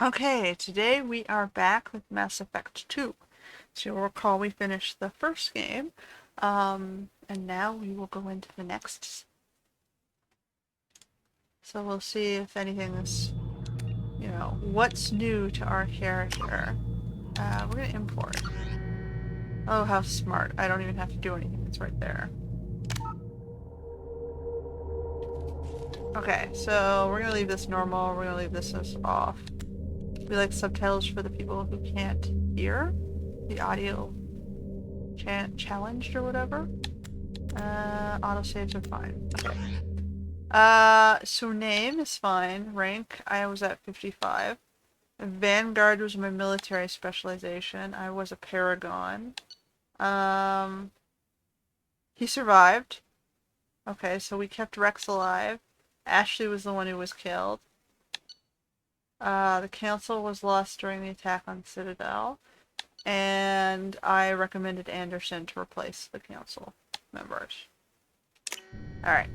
Okay, today we are back with Mass Effect 2. So you'll recall we finished the first game, and now we will go into the next. So we'll see if anything is, what's new to our character. We're gonna import. Oh, how smart. I don't even have to do anything, it's right there. Okay, so we're gonna leave this normal, we're gonna leave this as off. We like subtitles for the people who can't hear the audio challenged or whatever. Autosaves are fine. Okay. So name is fine. Rank, I was at 55. Vanguard was my military specialization. I was a paragon. He survived. Okay, so we kept Rex alive. Ashley was the one who was killed. The council was lost during the attack on Citadel. And I recommended Anderson to replace the council members. Alright.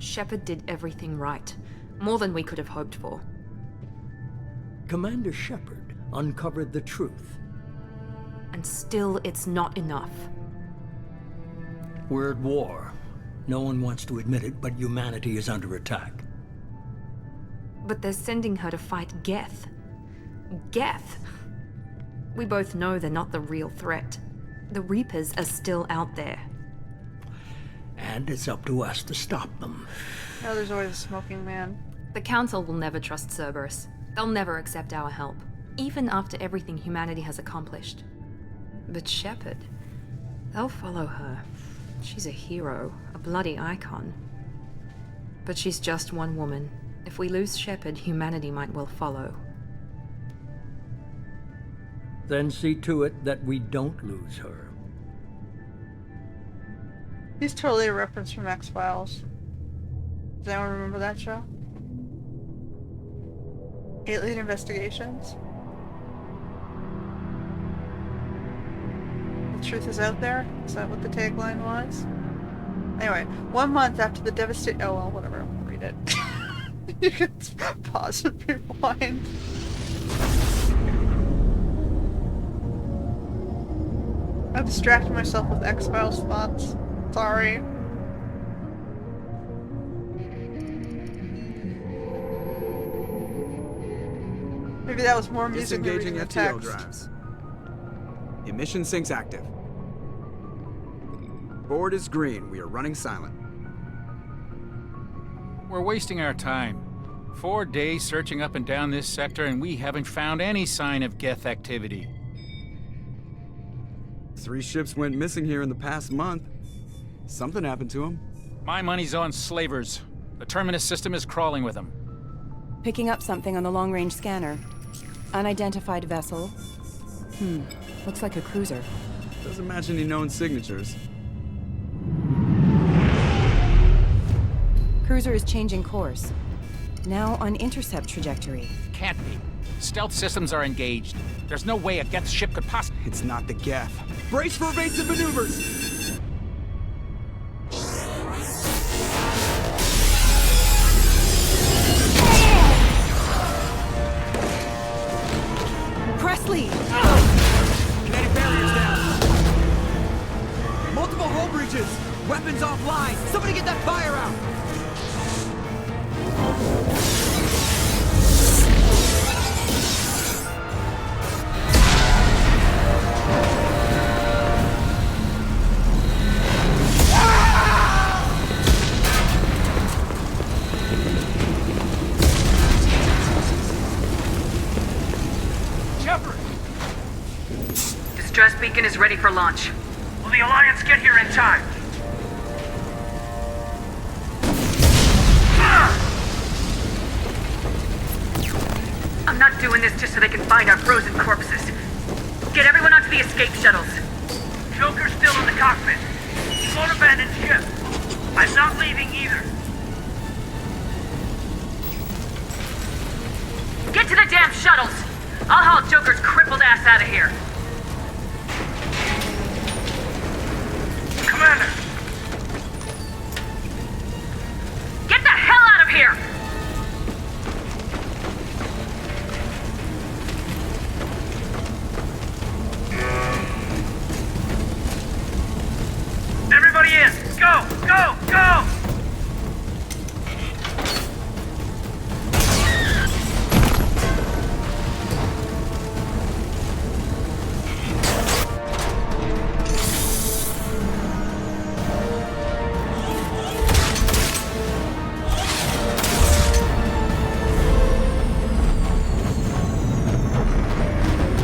Shepard did everything right. More than we could have hoped for. Commander Shepard uncovered the truth. And still, it's not enough. We're at war. No one wants to admit it, but humanity is under attack. But they're sending her to fight Geth. Geth! We both know they're not the real threat. The Reapers are still out there. And it's up to us to stop them. Oh, there's always a smoking man. The Council will never trust Cerberus. They'll never accept our help, even after everything humanity has accomplished. But Shepard, they'll follow her. She's a hero, a bloody icon. But she's just one woman. If we lose Shepard, humanity might well follow. Then see to it that we don't lose her. He's totally a reference from X-Files. Does anyone remember that show? Alien Investigations? The truth is out there? Is that what the tagline was? Anyway, 1 month after the devastating... Oh, well, whatever. I won't read it. You can pause and rewind. I've distracted myself with X-Files thoughts. Sorry. Maybe that was more music than reading the FTO text. drives. Emission sinks active. Board is green. We are running silent. We're wasting our time. 4 days searching up and down this sector, and we haven't found any sign of Geth activity. 3 ships went missing here in the past month. Something happened to them. My money's on slavers. The Terminus system is crawling with them. Picking up something on the long-range scanner. Unidentified vessel. Looks like a cruiser. Doesn't match any known signatures. Cruiser is changing course. Now on intercept trajectory. Can't be. Stealth systems are engaged. There's no way a Geth ship could possibly... It's not the Geth. Brace for evasive maneuvers! Presley! Kinetic barriers down. Multiple hull breaches. Weapons offline. Somebody get that fire out. Distress beacon is ready for launch. Will the Alliance get here in time? I'm not doing this just so they can find our frozen corpses. Get everyone onto the escape shuttles. Joker's still in the cockpit. He won't abandon ship. I'm not leaving either. Get to the damn shuttles! I'll haul Joker's crippled ass out of here. Commander! Get the hell out of here! Everybody in! Go! Go! Go!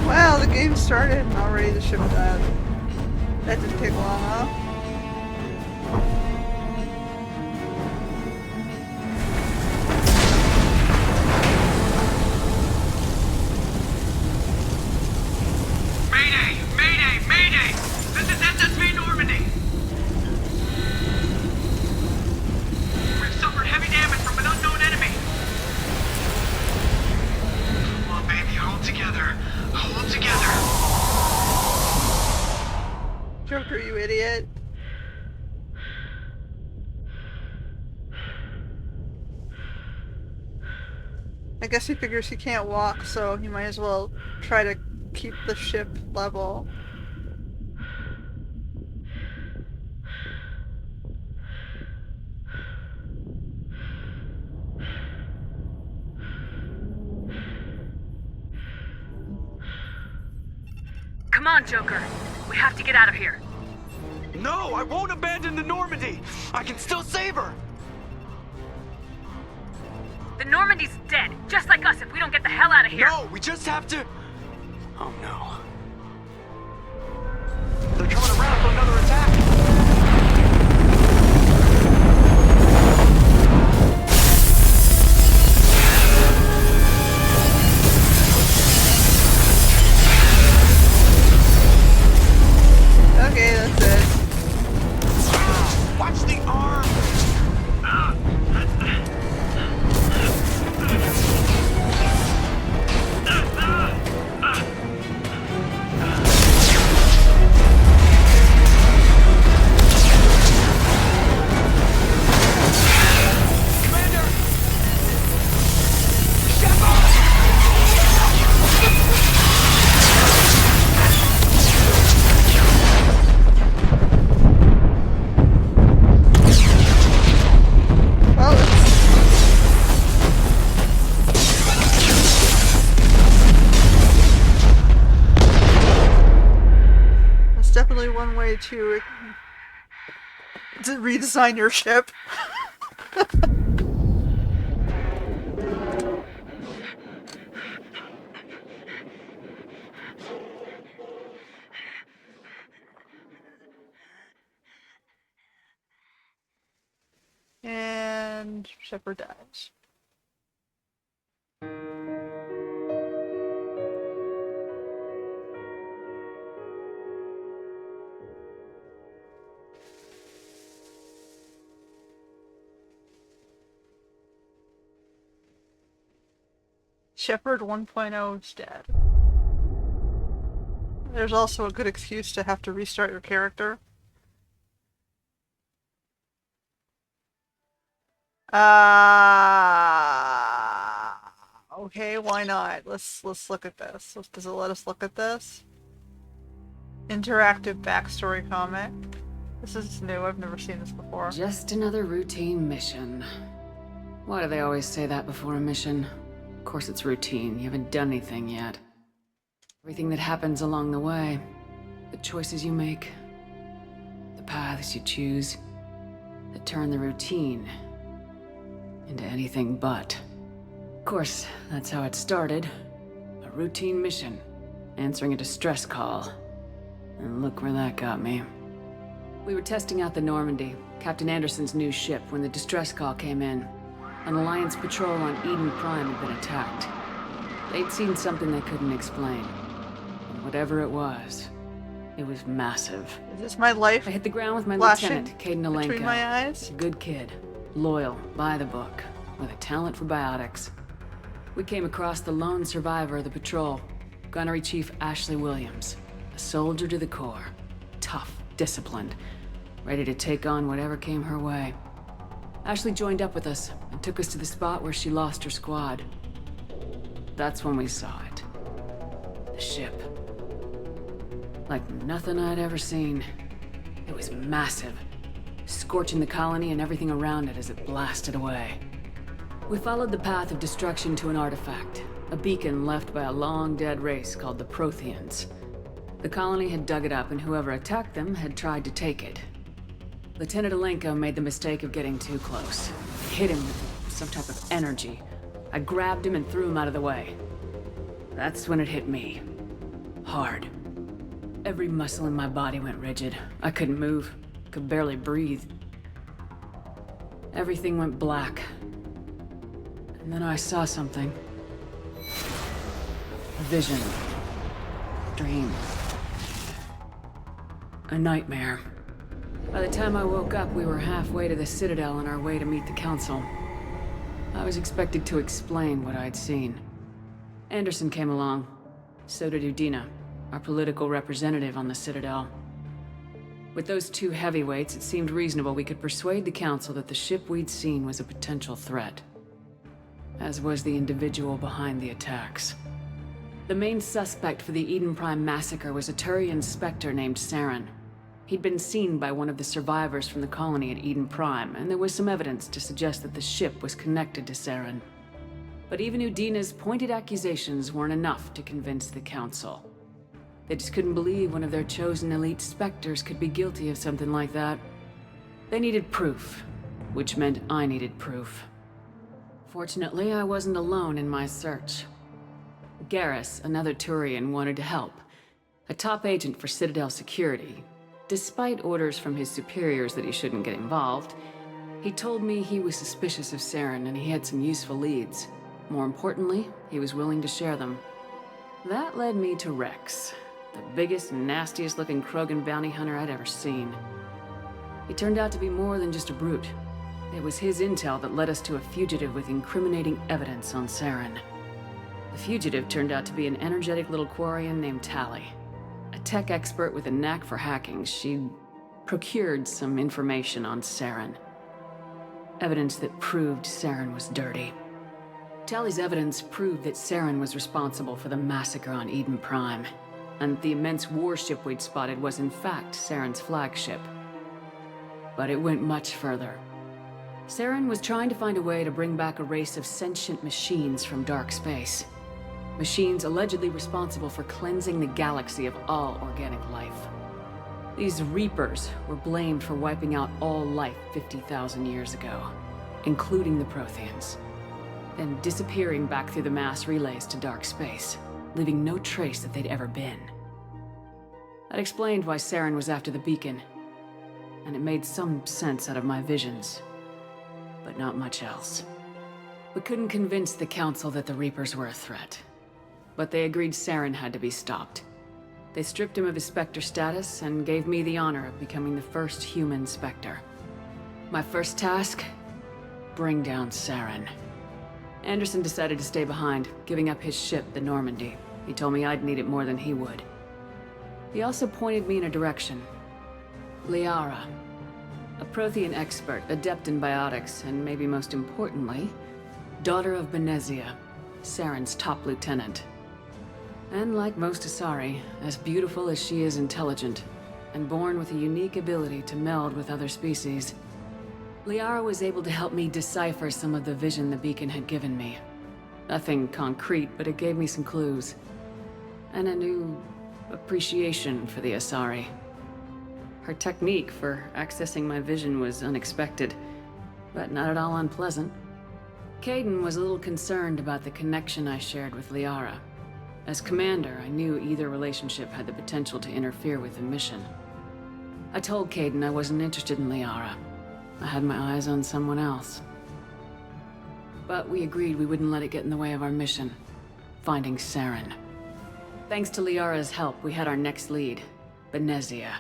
Wow, the game started and already the ship died. That didn't take long, huh? Mayday! Mayday! Mayday! This is SSV Normandy! We've suffered heavy damage from an unknown enemy! Come on, baby, hold together. Hold together. Joker, you idiot. I guess he figures he can't walk, so he might as well try to keep the ship level. Come on, Joker. We have to get out of here. No, I won't abandon the Normandy. I can still save her. The Normandy's dead, just like us if we don't get the hell out of here. No, we just have to... Oh no. They're coming around for another attack. Okay, that's it. Watch the arm. Definitely one way to redesign your ship. And Shepard dies. Shepard 1.0 is dead. There's also a good excuse to have to restart your character. Okay, why not? Let's look at this. Does it let us look at this? Interactive backstory comic. This is new, I've never seen this before. Just another routine mission. Why do they always say that before a mission? Of course it's routine, you haven't done anything yet. Everything that happens along the way, the choices you make, the paths you choose, that turn the routine into anything but. Of course, that's how it started. A routine mission, answering a distress call. And look where that got me. We were testing out the Normandy, Captain Anderson's new ship, when the distress call came in. An Alliance patrol on Eden Prime had been attacked. They'd seen something they couldn't explain. And whatever it was It was massive. Is this my life I hit the ground with my flashing lieutenant, Caden Alenko. between my eyes? A good kid, loyal, by the book, with a talent for biotics. We came across the lone survivor of the patrol, Gunnery Chief Ashley Williams. A soldier to the core. Tough, disciplined, ready to take on whatever came her way. Ashley joined up with us and took us to the spot where she lost her squad. That's when we saw it. The ship. Like nothing I'd ever seen. It was massive, scorching the colony and everything around it as it blasted away. We followed the path of destruction to an artifact, a beacon left by a long-dead race called the Protheans. The colony had dug it up, and whoever attacked them had tried to take it. Lieutenant Alenko made the mistake of getting too close. It hit him with some type of energy. I grabbed him and threw him out of the way. That's when it hit me. Hard. Every muscle in my body went rigid. I couldn't move, could barely breathe. Everything went black. And then I saw something. A vision. Dream. A nightmare. By the time I woke up, we were halfway to the Citadel on our way to meet the Council. I was expected to explain what I'd seen. Anderson came along. So did Udina, our political representative on the Citadel. With those two heavyweights, it seemed reasonable we could persuade the Council that the ship we'd seen was a potential threat. As was the individual behind the attacks. The main suspect for the Eden Prime massacre was a Turian Spectre named Saren. He'd been seen by one of the survivors from the colony at Eden Prime, and there was some evidence to suggest that the ship was connected to Saren. But even Udina's pointed accusations weren't enough to convince the Council. They just couldn't believe one of their chosen elite Spectres could be guilty of something like that. They needed proof, which meant I needed proof. Fortunately, I wasn't alone in my search. Garrus, another Turian, wanted to help. A top agent for Citadel security. Despite orders from his superiors that he shouldn't get involved, he told me he was suspicious of Saren and he had some useful leads. More importantly, he was willing to share them. That led me to Rex, the biggest, nastiest looking Krogan bounty hunter I'd ever seen. He turned out to be more than just a brute. It was his intel that led us to a fugitive with incriminating evidence on Saren. The fugitive turned out to be an energetic little Quarian named Tally. A tech expert with a knack for hacking, she'd procured some information on Saren. Evidence that proved Saren was dirty. Tally's evidence proved that Saren was responsible for the massacre on Eden Prime, and the immense warship we'd spotted was in fact Saren's flagship. But it went much further. Saren was trying to find a way to bring back a race of sentient machines from dark space. Machines allegedly responsible for cleansing the galaxy of all organic life. These Reapers were blamed for wiping out all life 50,000 years ago, including the Protheans, then disappearing back through the mass relays to dark space, leaving no trace that they'd ever been. That explained why Saren was after the beacon, and it made some sense out of my visions, but not much else. We couldn't convince the Council that the Reapers were a threat. But they agreed Saren had to be stopped. They stripped him of his Spectre status and gave me the honor of becoming the first human Spectre. My first task? Bring down Saren. Anderson decided to stay behind, giving up his ship, the Normandy. He told me I'd need it more than he would. He also pointed me in a direction. Liara. A Prothean expert, adept in biotics, and maybe most importantly, daughter of Benezia, Saren's top lieutenant. And like most Asari, as beautiful as she is intelligent, and born with a unique ability to meld with other species, Liara was able to help me decipher some of the vision the beacon had given me. Nothing concrete, but it gave me some clues. And a new appreciation for the Asari. Her technique for accessing my vision was unexpected, but not at all unpleasant. Caden was a little concerned about the connection I shared with Liara. As commander, I knew either relationship had the potential to interfere with the mission. I told Caden I wasn't interested in Liara. I had my eyes on someone else. But we agreed we wouldn't let it get in the way of our mission, finding Saren. Thanks to Liara's help, we had our next lead, Benezia.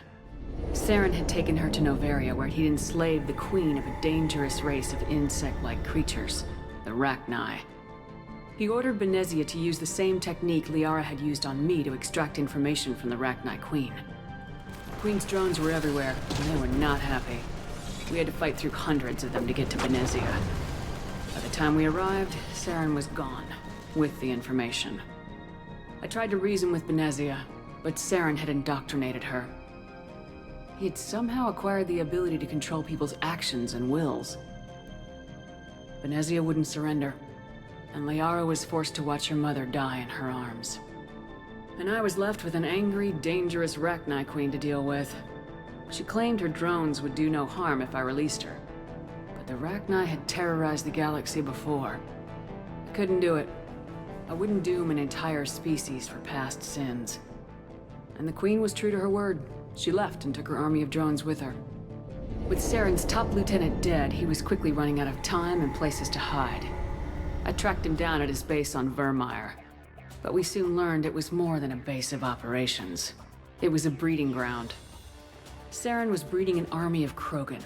Saren had taken her to Novaria, where he'd enslaved the queen of a dangerous race of insect-like creatures, the Rachni. He ordered Benezia to use the same technique Liara had used on me to extract information from the Rachni queen. The queen's drones were everywhere, and they were not happy. We had to fight through hundreds of them to get to Benezia. By the time we arrived, Saren was gone, with the information. I tried to reason with Benezia, but Saren had indoctrinated her. He had somehow acquired the ability to control people's actions and wills. Benezia wouldn't surrender, and Liara was forced to watch her mother die in her arms. And I was left with an angry, dangerous Rachni queen to deal with. She claimed her drones would do no harm if I released her. But the Rachni had terrorized the galaxy before. I couldn't do it. I wouldn't doom an entire species for past sins. And the queen was true to her word. She left and took her army of drones with her. With Saren's top lieutenant dead, he was quickly running out of time and places to hide. I tracked him down at his base on Vermeer. But we soon learned it was more than a base of operations. It was a breeding ground. Saren was breeding an army of Krogan.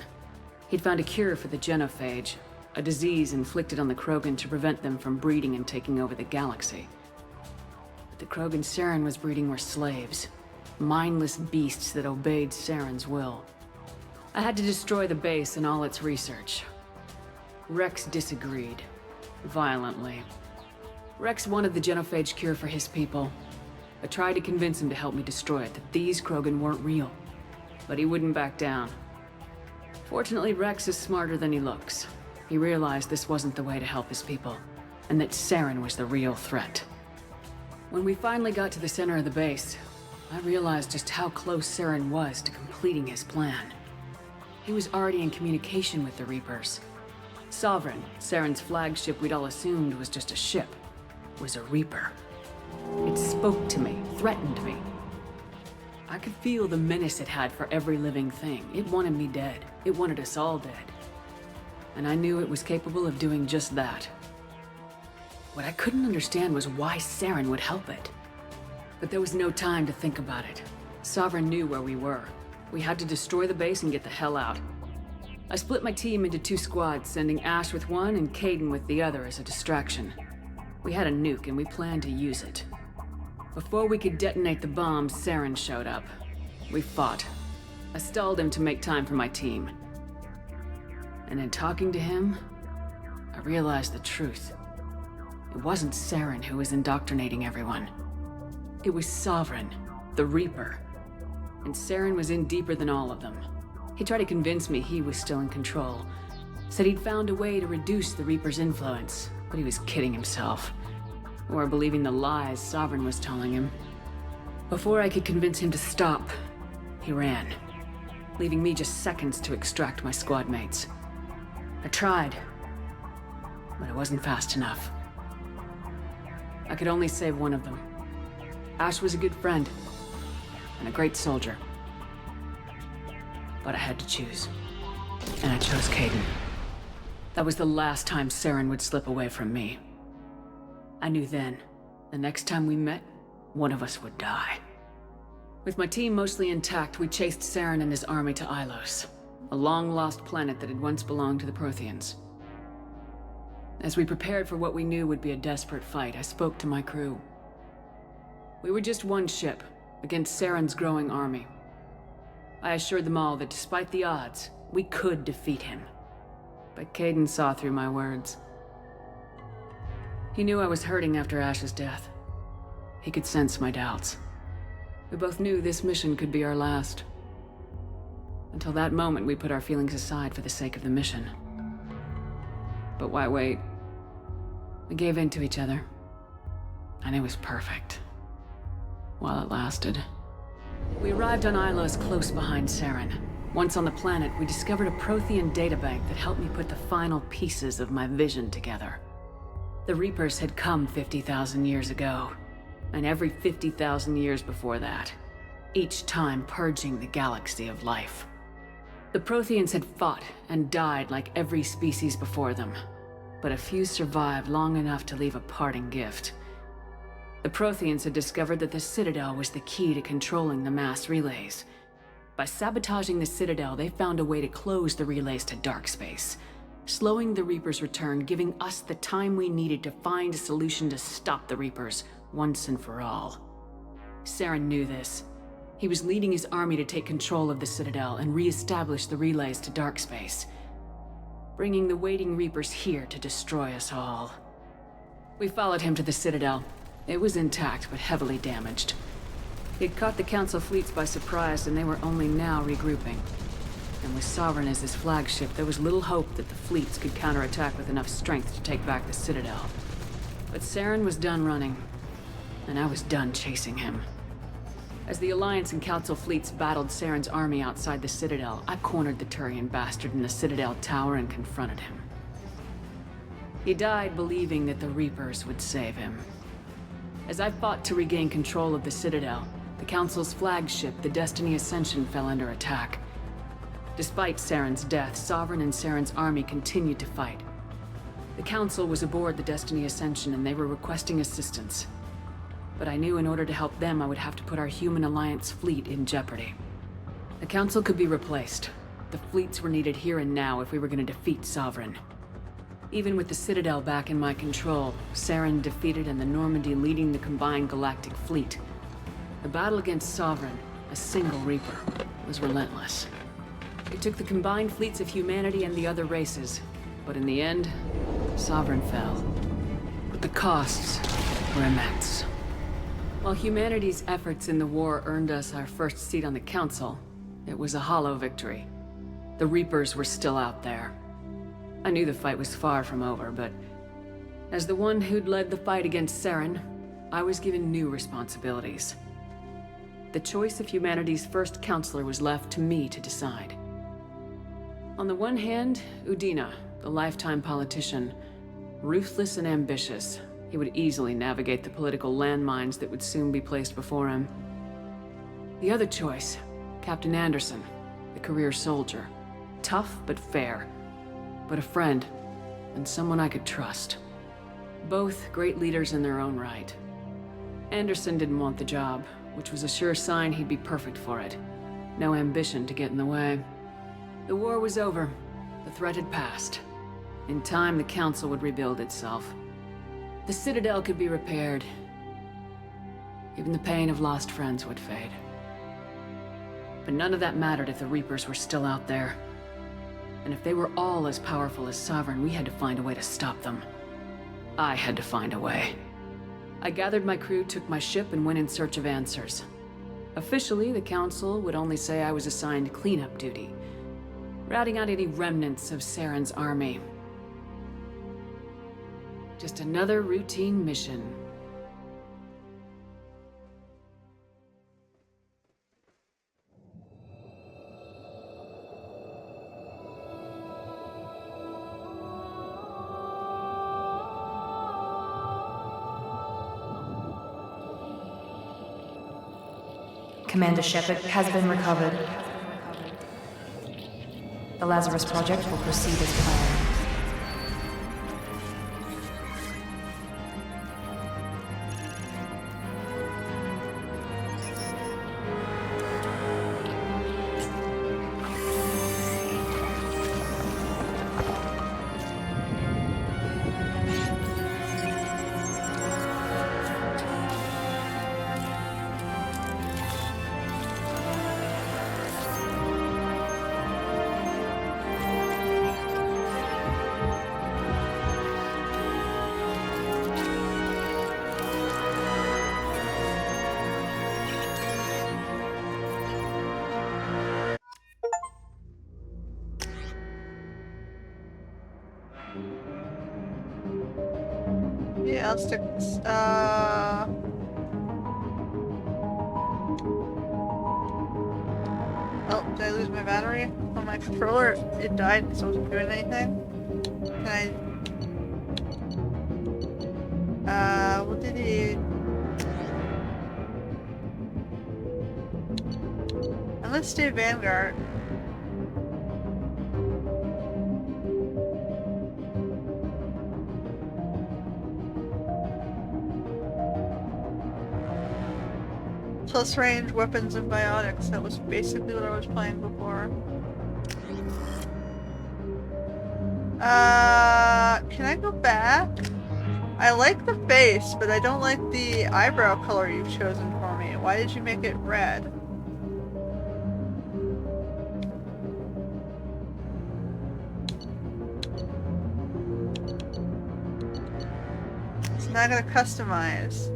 He'd found a cure for the genophage, a disease inflicted on the Krogan to prevent them from breeding and taking over the galaxy. But the Krogan Saren was breeding were slaves, mindless beasts that obeyed Saren's will. I had to destroy the base and all its research. Rex disagreed, violently. Rex wanted the genophage cure for his people. I tried to convince him to help me destroy it, that these Krogan weren't real. But he wouldn't back down. Fortunately, Rex is smarter than he looks. He realized this wasn't the way to help his people, and that Saren was the real threat. When we finally got to the center of the base, I realized just how close Saren was to completing his plan. He was already in communication with the Reapers. Sovereign, Saren's flagship we'd all assumed was just a ship, was a Reaper. It spoke to me, threatened me. I could feel the menace it had for every living thing. It wanted me dead. It wanted us all dead. And I knew it was capable of doing just that. What I couldn't understand was why Saren would help it. But there was no time to think about it. Sovereign knew where we were. We had to destroy the base and get the hell out. I split my team into 2 squads, sending Ash with one and Caden with the other as a distraction. We had a nuke and we planned to use it. Before we could detonate the bombs, Saren showed up. We fought. I stalled him to make time for my team. And in talking to him, I realized the truth. It wasn't Saren who was indoctrinating everyone. It was Sovereign, the Reaper. And Saren was in deeper than all of them. He tried to convince me he was still in control. Said he'd found a way to reduce the Reaper's influence, but he was kidding himself. Or believing the lies Sovereign was telling him. Before I could convince him to stop, he ran, leaving me just seconds to extract my squad mates. I tried, but it wasn't fast enough. I could only save one of them. Ash was a good friend, and a great soldier. But I had to choose, and I chose Caden. That was the last time Saren would slip away from me. I knew then, the next time we met, one of us would die. With my team mostly intact, we chased Saren and his army to Ilos, a long-lost planet that had once belonged to the Protheans. As we prepared for what we knew would be a desperate fight, I spoke to my crew. We were just one ship, against Saren's growing army. I assured them all that despite the odds, we could defeat him. But Caden saw through my words. He knew I was hurting after Ash's death. He could sense my doubts. We both knew this mission could be our last. Until that moment, we put our feelings aside for the sake of the mission. But why wait? We gave in to each other. And it was perfect. While it lasted. We arrived on Ilos close behind Saren. Once on the planet, we discovered a Prothean databank that helped me put the final pieces of my vision together. The Reapers had come 50,000 years ago, and every 50,000 years before that, each time purging the galaxy of life. The Protheans had fought and died like every species before them, but a few survived long enough to leave a parting gift. The Protheans had discovered that the Citadel was the key to controlling the mass relays. By sabotaging the Citadel, they found a way to close the relays to dark space, slowing the Reapers' return, giving us the time we needed to find a solution to stop the Reapers once and for all. Saren knew this. He was leading his army to take control of the Citadel and re-establish the relays to dark space, bringing the waiting Reapers here to destroy us all. We followed him to the Citadel. It was intact, but heavily damaged. He'd caught the Council fleets by surprise, and they were only now regrouping. And with Sovereign as his flagship, there was little hope that the fleets could counterattack with enough strength to take back the Citadel. But Saren was done running, and I was done chasing him. As the Alliance and Council fleets battled Saren's army outside the Citadel, I cornered the Turian bastard in the Citadel tower and confronted him. He died believing that the Reapers would save him. As I fought to regain control of the Citadel, the Council's flagship, the Destiny Ascension, fell under attack. Despite Saren's death, Sovereign and Saren's army continued to fight. The Council was aboard the Destiny Ascension and they were requesting assistance. But I knew in order to help them, I would have to put our human Alliance fleet in jeopardy. The Council could be replaced. The fleets were needed here and now if we were going to defeat Sovereign. Even with the Citadel back in my control, Saren defeated and the Normandy leading the combined galactic fleet. The battle against Sovereign, a single Reaper, was relentless. It took the combined fleets of humanity and the other races, but in the end, Sovereign fell. But the costs were immense. While humanity's efforts in the war earned us our first seat on the Council, it was a hollow victory. The Reapers were still out there. I knew the fight was far from over, but as the one who'd led the fight against Saren, I was given new responsibilities. The choice of humanity's first counselor was left to me to decide. On the one hand, Udina, the lifetime politician, ruthless and ambitious. He would easily navigate the political landmines that would soon be placed before him. The other choice, Captain Anderson, the career soldier. Tough but fair, but a friend, and someone I could trust. Both great leaders in their own right. Anderson didn't want the job, which was a sure sign he'd be perfect for it. No ambition to get in the way. The war was over. The threat had passed. In time, the Council would rebuild itself. The Citadel could be repaired. Even the pain of lost friends would fade. But none of that mattered if the Reapers were still out there. And if they were all as powerful as Sovereign, we had to find a way to stop them. I had to find a way. I gathered my crew, took my ship, and went in search of answers. Officially, the Council would only say I was assigned cleanup duty, routing out any remnants of Saren's army. Just another routine mission. Commander Shepard has been recovered. The Lazarus Project will proceed as planned. Yeah, let's take this. Oh, did I lose my battery on my controller? It died, so I wasn't doing anything. Can I... what did he... Let's do Vanguard. close range weapons and biotics. That was basically what I was playing before. Can I go back? I like the face, but I don't like the eyebrow color you've chosen for me. Why did you make it red? It's not gonna customize.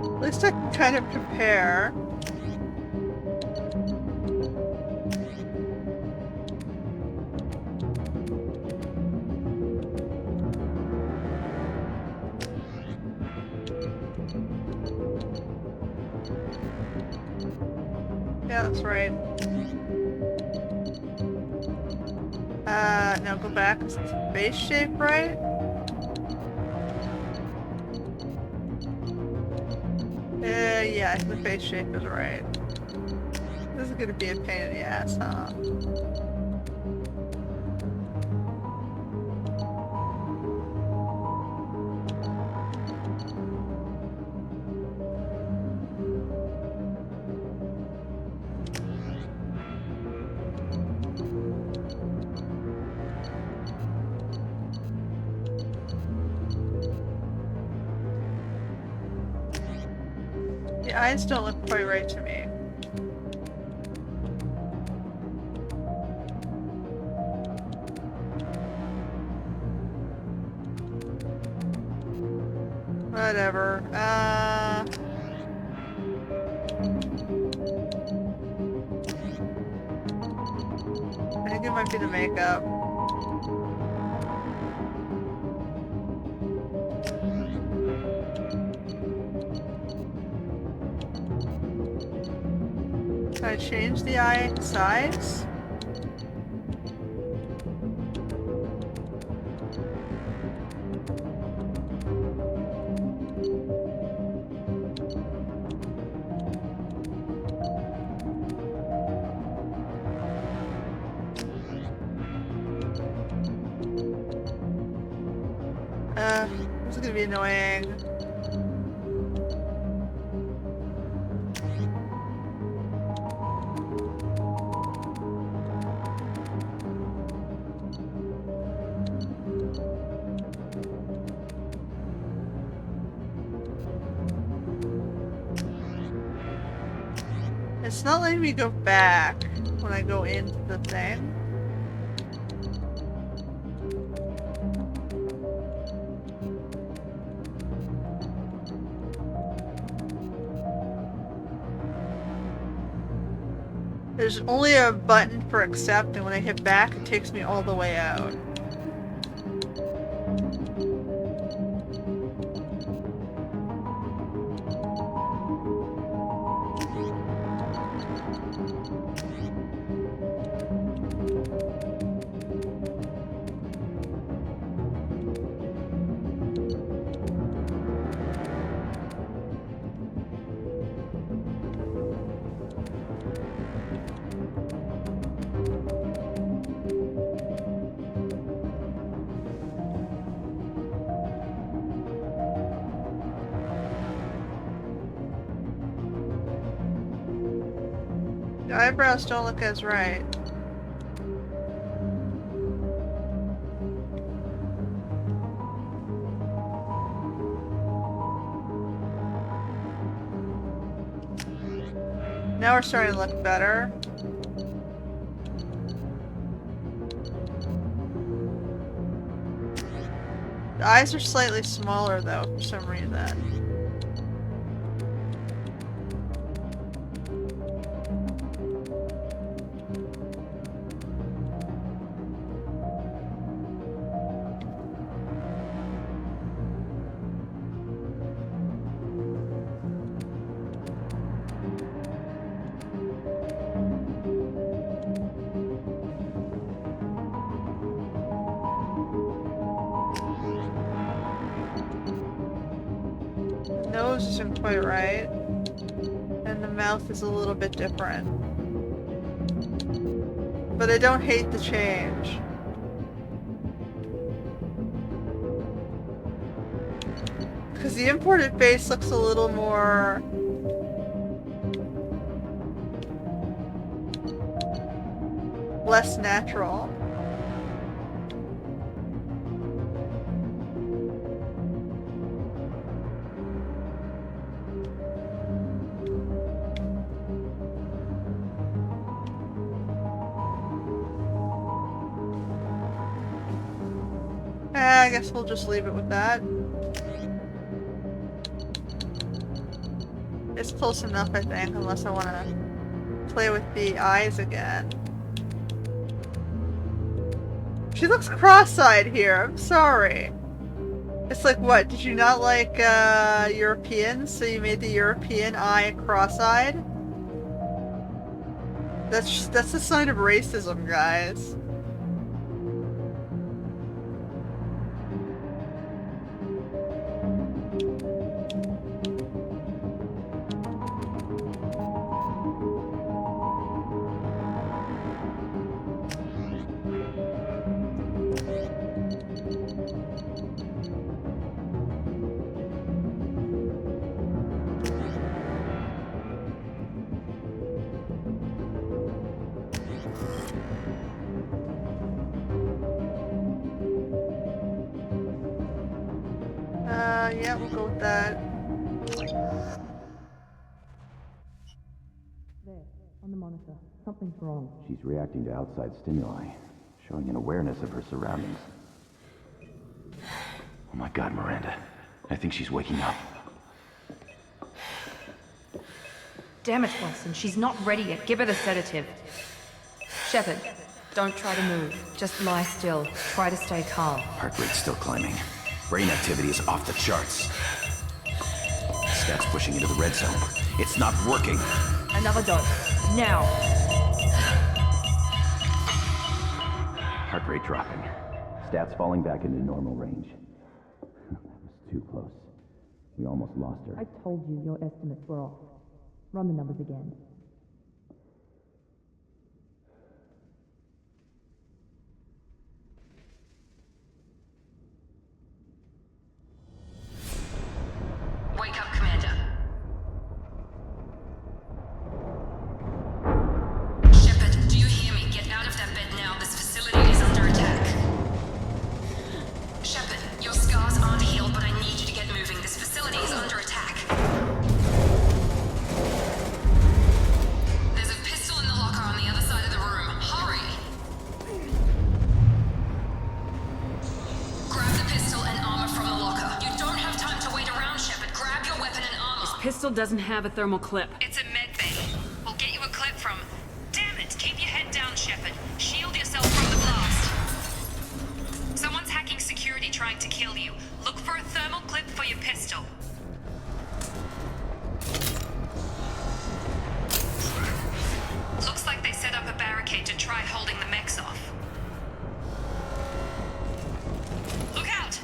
At least I can kind of compare. Yeah, that's right. Now go back. Is the face shape right? Yeah, I think the face shape is right. This is gonna be a pain in the ass, huh? The eyes don't look quite right to me. Whatever. I think it might be the makeup. Can I change the eye size? This is gonna be annoying. It's not letting me go back when I go into the thing. There's only a button for accept, and when I hit back, it takes me all the way out. The eyebrows don't look as right. Now we're starting to look better. The eyes are slightly smaller though, for some reason. nose isn't quite right. And the mouth is a little bit different. But I don't hate the change. Because the imported face looks a little more... less natural. I guess we'll just leave it with that. It's close enough, I think, unless I want to play with the eyes again. She looks cross-eyed here, I'm sorry. It's like, what, did you not like Europeans, so you made the European eye cross-eyed? That's a sign of racism, guys. Yeah, we'll go with that. There, on the monitor. Something's wrong. She's reacting to outside stimuli, showing an awareness of her surroundings. Oh my god, Miranda. I think she's waking up. Damn it, Watson. She's not ready yet. Give her the sedative. Shepard, don't try to move. Just lie still. Try to stay calm. Heart rate's still climbing. Brain activity is off the charts. Stats pushing into the red zone. It's not working. Another dose. Now. Heart rate dropping. Stats falling back into normal range. That was too close. We almost lost her. I told you your estimates were off. Run the numbers again. Wake up, Commander. Shepard, do you hear me? Get out of that bed now. This facility is under attack. Shepard, your scars aren't healed, but I need you to get moving. This facility is under attack. There's a pistol in the locker on the other side of the room. Hurry! Grab the pistol and armor from the locker. You don't have time to wait around, Shepard. Grab your weapon and armor. Pistol doesn't have a thermal clip. It's a med bay. We'll get you a clip from... Damn it! Keep your head down, Shepard. Shield yourself from the blast. Someone's hacking security trying to kill you. Look for a thermal clip for your pistol. Looks like they set up a barricade to try holding the mechs off. Look out!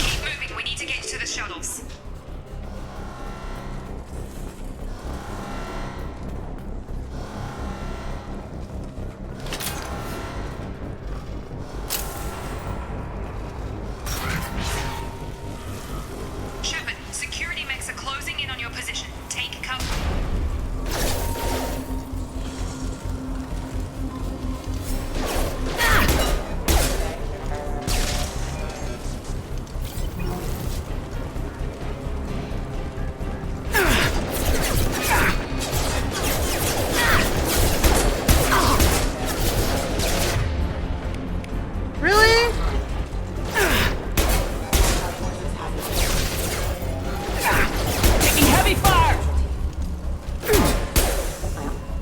Keep moving. We need to get you to the shuttles. Shepard, security mechs are closing in on your position. Take cover. Really? Taking heavy fire!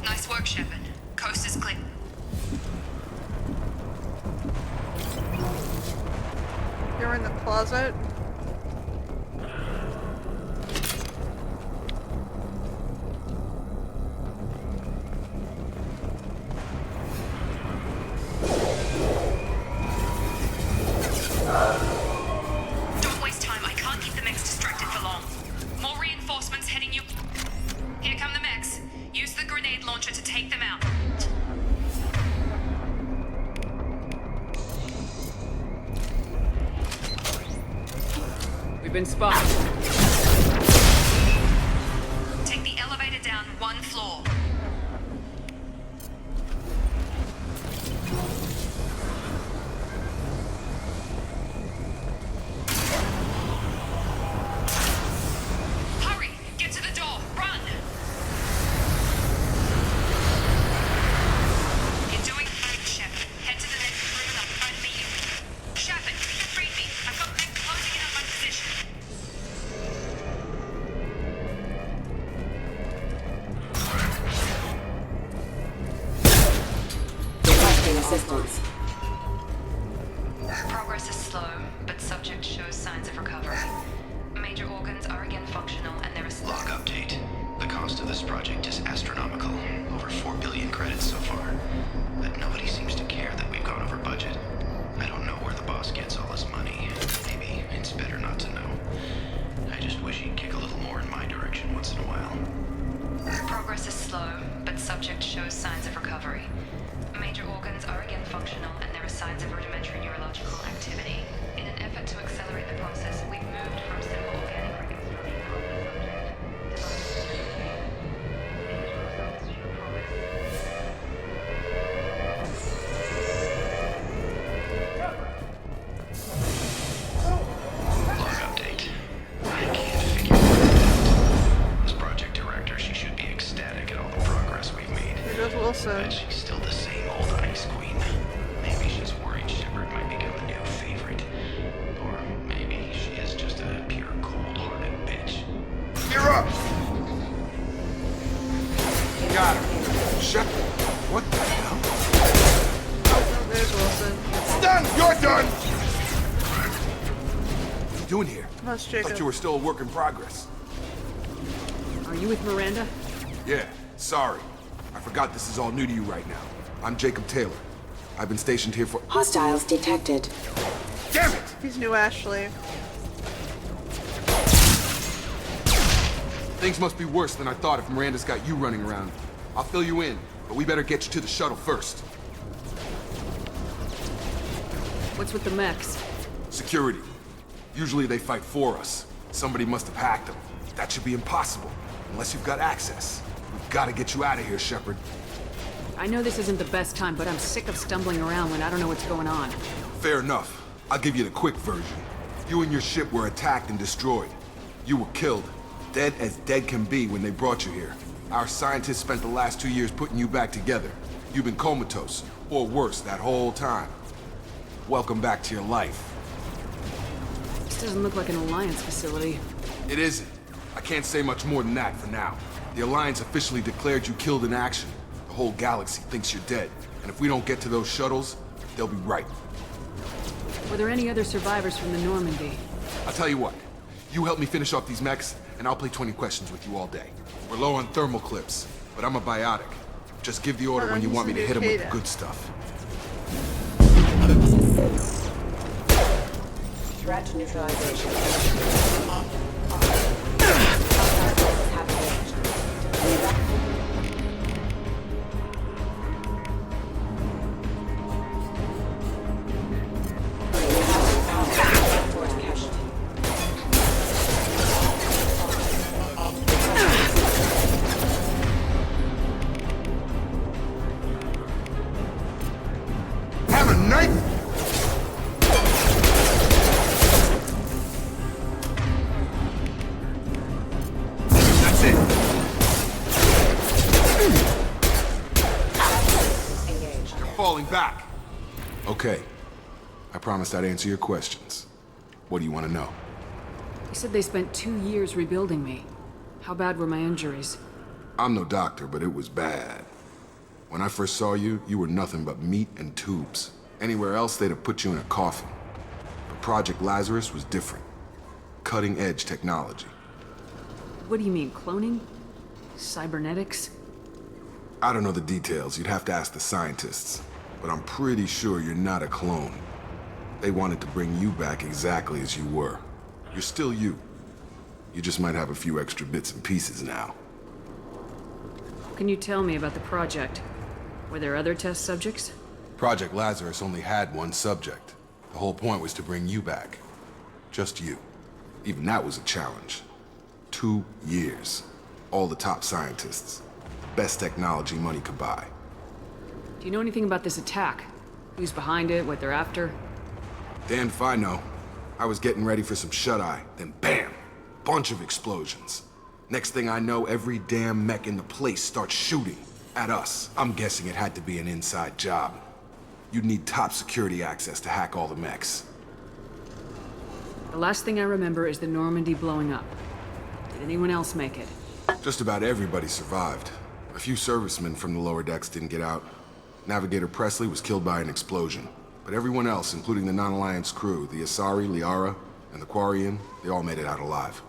Nice work, Shepard. Coast is clear. You're in the closet? rocket launcher to take them out. We've been spotted. Take the elevator down 1 floor. Hurry! Get to the door! Run! You're doing great, Shep. Head to the next room and I'll try to meet you. Shepard, read me. I've got men closing in on my position. Requesting assistance. Progress is slow, but subject shows signs of recovery. Major organs are again functional and there is... Log update. The cost of this project is astronomical. Over 4 billion credits so far. But nobody seems to care that we've gone over budget. I don't know where the boss gets all his money. Maybe it's better not to know. I just wish he'd kick a little more in my direction once in a while. Progress is slow, but subject shows signs of recovery. Major organs are again functional and there are signs of rudimentary neurological activity. In an effort to accelerate the process, we've moved from simple organic reconstruction of the subject to initial results show progress. Log update. I can't figure it out. As project director, she should be ecstatic at all the progress we've made. Here goes Wilson. But she's still the same old ice queen. Maybe she's worried Shepard might become a new favorite. Or maybe she is just a pure cold-hearted bitch. You're up! Got her. Shepard, what the hell? Oh, there's Wilson. It's done! You're done! What are you doing here? How's I Jacob? thought you were still a work in progress. Are you with Miranda? Yeah, sorry. I forgot this is all new to you right now. I'm Jacob Taylor. I've been stationed here for... Hostiles detected. Damn it! He's new Ashley. Things must be worse than I thought if Miranda's got you running around. I'll fill you in, but we better get you to the shuttle first. What's with the mechs? Security. Usually they fight for us. Somebody must have hacked them. That should be impossible, unless you've got access. We've got to get you out of here, Shepard. I know this isn't the best time, but I'm sick of stumbling around when I don't know what's going on. Fair enough. I'll give you the quick version. You and your ship were attacked and destroyed. You were killed. Dead as dead can be when they brought you here. Our scientists spent the last 2 years putting you back together. You've been comatose, or worse, that whole time. Welcome back to your life. This doesn't look like an Alliance facility. It isn't. I can't say much more than that for now. The Alliance officially declared you killed in action. The whole galaxy thinks you're dead. And if we don't get to those shuttles, they'll be right. Were there any other survivors from the Normandy? I'll tell you what. You help me finish off these mechs, and I'll play 20 questions with you all day. We're low on thermal clips, but I'm a biotic. Just give the order when you want me to hit them with the good stuff. Threat neutralization. Have a night! That's it. Engaged. You're falling back. Okay. I promised I'd answer your questions. What do you want to know? You said they spent 2 years rebuilding me. How bad were my injuries? I'm no doctor, but it was bad. When I first saw you, you were nothing but meat and tubes. Anywhere else, they'd have put you in a coffin. But Project Lazarus was different. Cutting-edge technology. What do you mean, cloning? Cybernetics? I don't know the details. You'd have to ask the scientists. But I'm pretty sure you're not a clone. They wanted to bring you back exactly as you were. You're still you. You just might have a few extra bits and pieces now. What can you tell me about the project? Were there other test subjects? Project Lazarus only had one subject. The whole point was to bring you back. Just you. Even that was a challenge. 2 years. All the top scientists. Best technology money could buy. Do you know anything about this attack? Who's behind it, what they're after? Damned if I know. I was getting ready for some shut-eye, then bam! Bunch of explosions. Next thing I know, every damn mech in the place starts shooting. At us. I'm guessing it had to be an inside job. You'd need top security access to hack all the mechs. The last thing I remember is the Normandy blowing up. Did anyone else make it? Just about everybody survived. A few servicemen from the lower decks didn't get out. Navigator Presley was killed by an explosion. But everyone else, including the non-Alliance crew, the Asari, Liara, and the Quarian, they all made it out alive.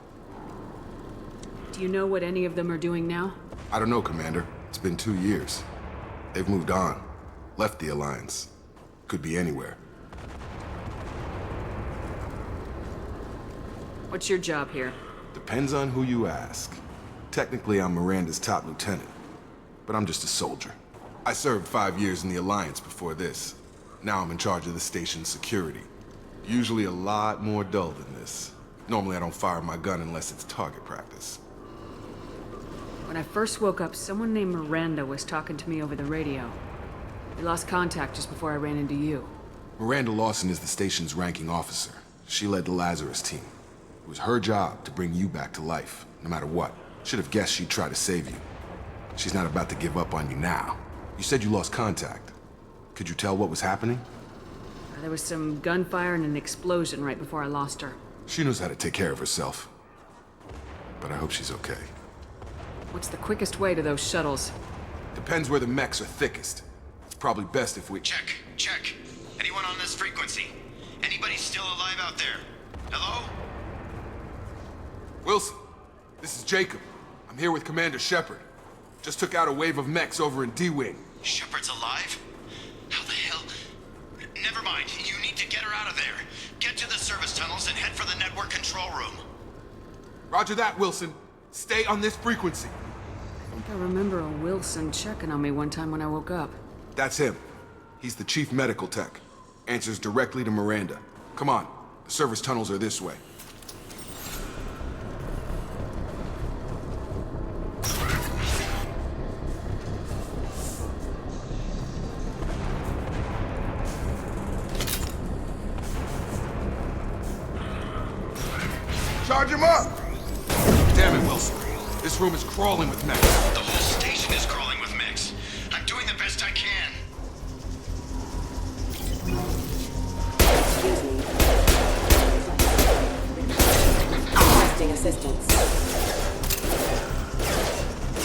Do you know what any of them are doing now? I don't know, Commander. It's been 2 years. They've moved on. Left the Alliance. Could be anywhere. What's your job here? Depends on who you ask. Technically, I'm Miranda's top lieutenant. But I'm just a soldier. I served 5 years in the Alliance before this. Now I'm in charge of the station's security. Usually a lot more dull than this. Normally I don't fire my gun unless it's target practice. When I first woke up, someone named Miranda was talking to me over the radio. We lost contact just before I ran into you. Miranda Lawson is the station's ranking officer. She led the Lazarus team. It was her job to bring you back to life, no matter what. Should have guessed she'd try to save you. She's not about to give up on you now. You said you lost contact. Could you tell what was happening? There was some gunfire and an explosion right before I lost her. She knows how to take care of herself. But I hope she's okay. What's the quickest way to those shuttles? Depends where the mechs are thickest. It's probably best if we... Check. Anyone on this frequency? Anybody still alive out there? Hello? Wilson, this is Jacob. I'm here with Commander Shepard. Just took out a wave of mechs over in D-Wing. Shepard's alive? How the hell? Never mind. You need to get her out of there. Get to the service tunnels and head for the network control room. Roger that, Wilson. Stay on this frequency. I think I remember a Wilson checking on me one time when I woke up. That's him. He's the chief medical tech. Answers directly to Miranda. Come on. The service tunnels are this way. Charge him up! Damn it, Wilson. This room is crawling with mechs. The whole station is crawling with mechs. I'm doing the best I can. Excuse me. Requesting assistance.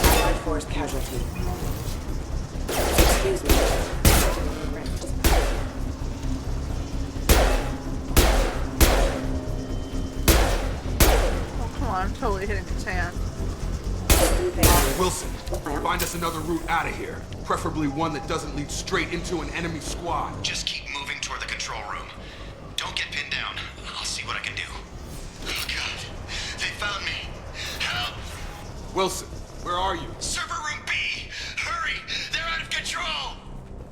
Allied force casualty. Excuse me. I'm totally hitting his hand. Wilson, find us another route out of here. Preferably one that doesn't lead straight into an enemy squad. Just keep moving toward the control room. Don't get pinned down. I'll see what I can do. Oh, God. They found me. Help! Wilson, where are you? Server room B! Hurry! They're out of control!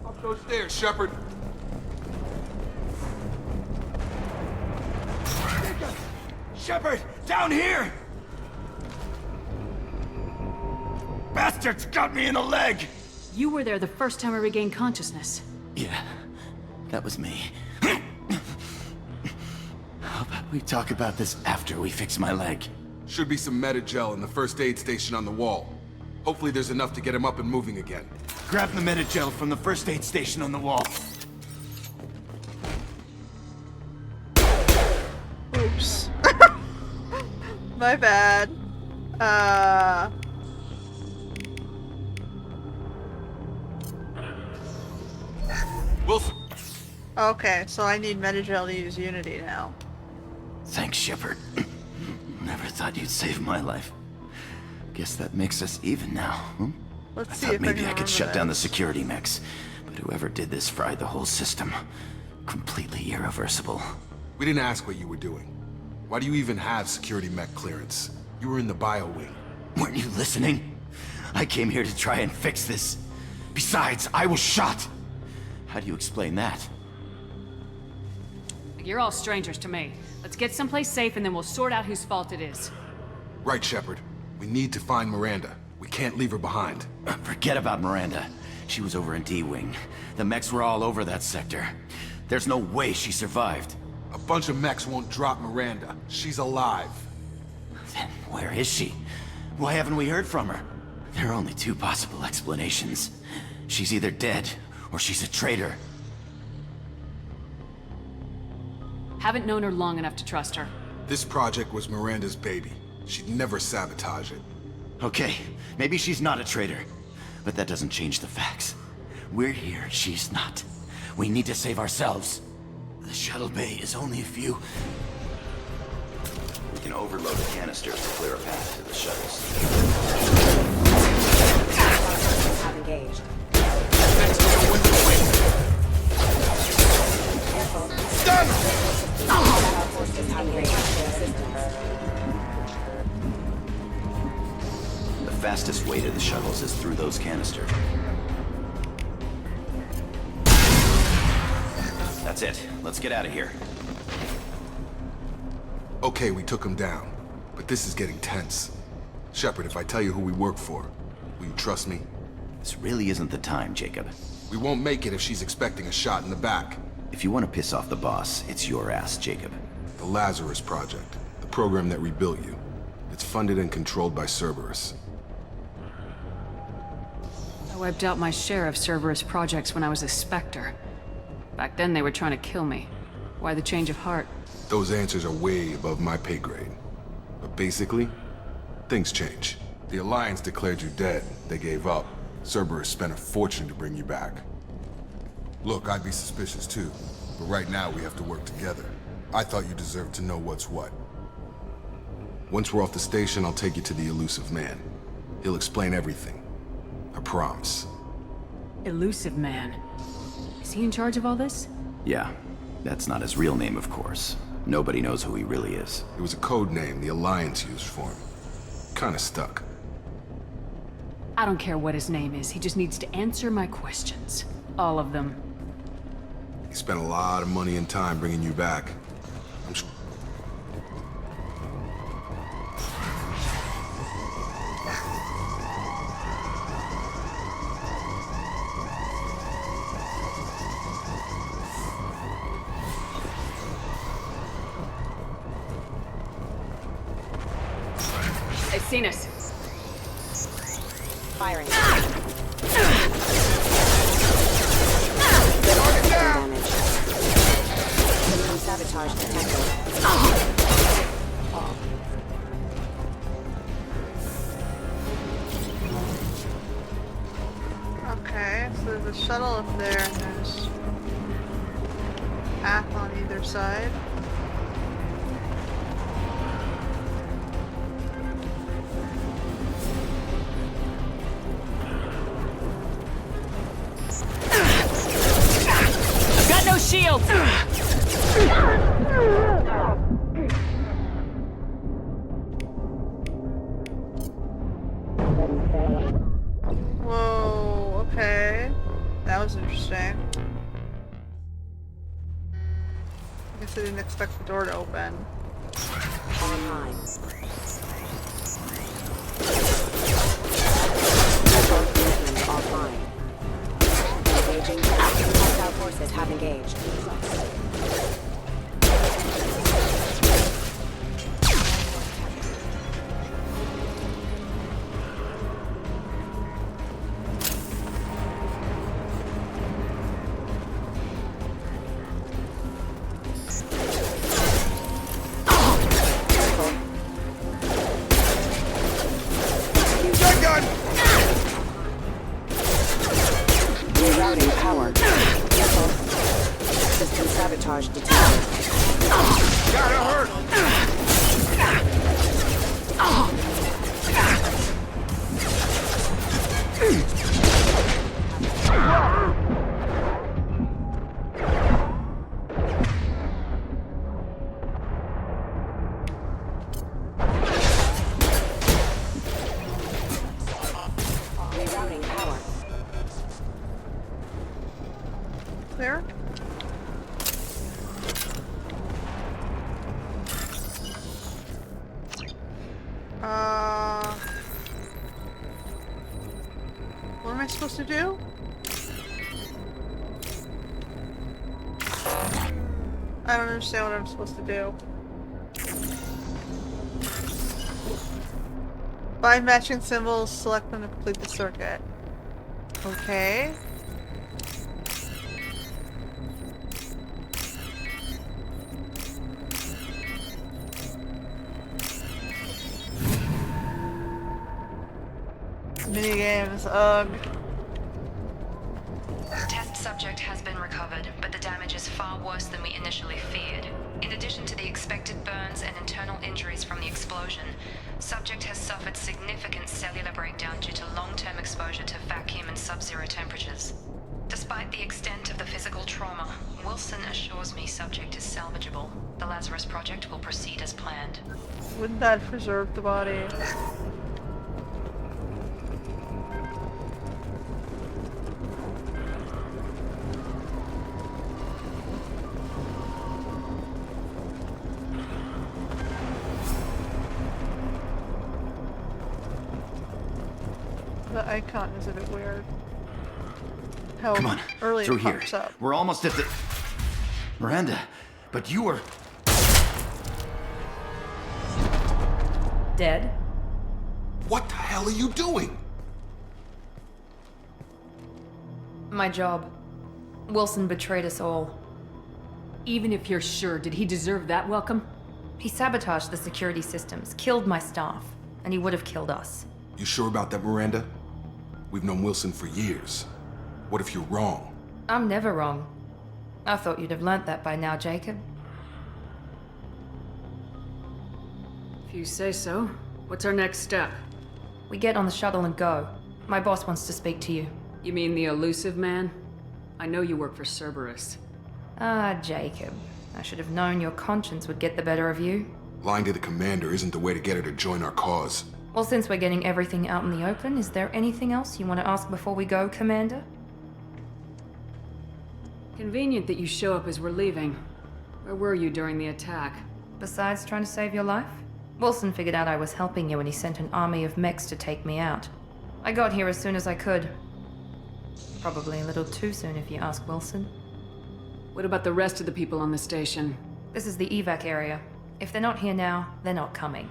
Up those stairs, Shepard. Shepard! Down here! Bastards got me in the leg! You were there the first time I regained consciousness. Yeah, that was me. How about we talk about this after we fix my leg? Should be some Metagel in the first aid station on the wall. Hopefully there's enough to get him up and moving again. Grab the Metagel from the first aid station on the wall. Oops. My bad. Wilson! Okay, so I need Metagel to use Unity now. Thanks, Shepard. Never thought you'd save my life. Guess that makes us even now, huh? Let's I see thought if maybe can I could remember shut down the this. security mechs, but whoever did this fried the whole system. Completely irreversible. We didn't ask what you were doing. Why do you even have security mech clearance? You were in the bio wing. Weren't you listening? I came here to try and fix this. Besides, I was shot. How do you explain that? You're all strangers to me. Let's get someplace safe and then we'll sort out whose fault it is. Right, Shepard. We need to find Miranda. We can't leave her behind. Forget about Miranda. She was over in D-Wing. The mechs were all over that sector. There's no way she survived. A bunch of mechs won't drop Miranda. She's alive. Then where is she? Why haven't we heard from her? There are only two possible explanations. She's either dead, or she's a traitor. Haven't known her long enough to trust her. This project was Miranda's baby. She'd never sabotage it. Okay, maybe she's not a traitor. But that doesn't change the facts. We're here, she's not. We need to save ourselves. The shuttle bay is only a few... We can overload the canisters to clear a path to the shuttles. Have engaged. Done! Our forces have engaged their assistance. The fastest way to the shuttles is through those canisters. That's it. Let's get out of here. Okay, we took him down. But this is getting tense. Shepard, if I tell you who we work for, will you trust me? This really isn't the time, Jacob. We won't make it if she's expecting a shot in the back. If you want to piss off the boss, it's your ass, Jacob. The Lazarus Project. The program that rebuilt you. It's funded and controlled by Cerberus. I wiped out my share of Cerberus projects when I was a Spectre. Back then they were trying to kill me. Why the change of heart? Those answers are way above my pay grade. But basically, things change. The Alliance declared you dead. They gave up. Cerberus spent a fortune to bring you back. Look, I'd be suspicious too. But right now we have to work together. I thought you deserved to know what's what. Once we're off the station, I'll take you to the elusive man. He'll explain everything. I promise. Elusive man. Is he in charge of all this? Yeah. That's not his real name, of course. Nobody knows who he really is. It was a code name the Alliance used for him. Kinda stuck. I don't care what his name is. He just needs to answer my questions. All of them. He spent a lot of money and time bringing you back. I'm sure. They've seen us. Firing. Damage. System sabotage detected. Okay, so there's a shuttle up there and there's a path on either side. Got no shield! Whoa, okay. That was interesting. I guess I didn't expect the door to open. Online. Offline. Engaging. Hostile forces have engaged. Rerouting power. Careful. System sabotage detected. Gotta hurt! Clear? What am I supposed to do? I don't understand what I'm supposed to do. Find matching symbols, select them to complete the circuit. Okay. Minigames, ugh. Test subject has been recovered, but the damage is far worse than we initially feared. In addition to the expected burns and internal injuries from the explosion, subject has suffered significant cellular breakdown due to long-term exposure to vacuum and sub-zero temperatures. Despite the extent of the physical trauma, Wilson assures me subject is salvageable. The Lazarus Project will proceed as planned. Wouldn't that preserve the body? The icon is a bit weird. How Come on, early through it here. pops up. We're almost at the... Miranda, but you were... Dead? What the hell are you doing? My job. Wilson betrayed us all. Even if you're sure, did he deserve that welcome? He sabotaged the security systems, killed my staff, and he would have killed us. You sure about that, Miranda? We've known Wilson for years. What if you're wrong? I'm never wrong. I thought you'd have learnt that by now, Jacob. If you say so. What's our next step? We get on the shuttle and go. My boss wants to speak to you. You mean the elusive man? I know you work for Cerberus. Ah, Jacob. I should have known your conscience would get the better of you. Lying to the commander isn't the way to get her to join our cause. Well, since we're getting everything out in the open, is there anything else you want to ask before we go, Commander? Convenient that you show up as we're leaving. Where were you during the attack? Besides trying to save your life? Wilson figured out I was helping you when he sent an army of mechs to take me out. I got here as soon as I could. Probably a little too soon if you ask Wilson. What about the rest of the people on the station? This is the evac area. If they're not here now, they're not coming.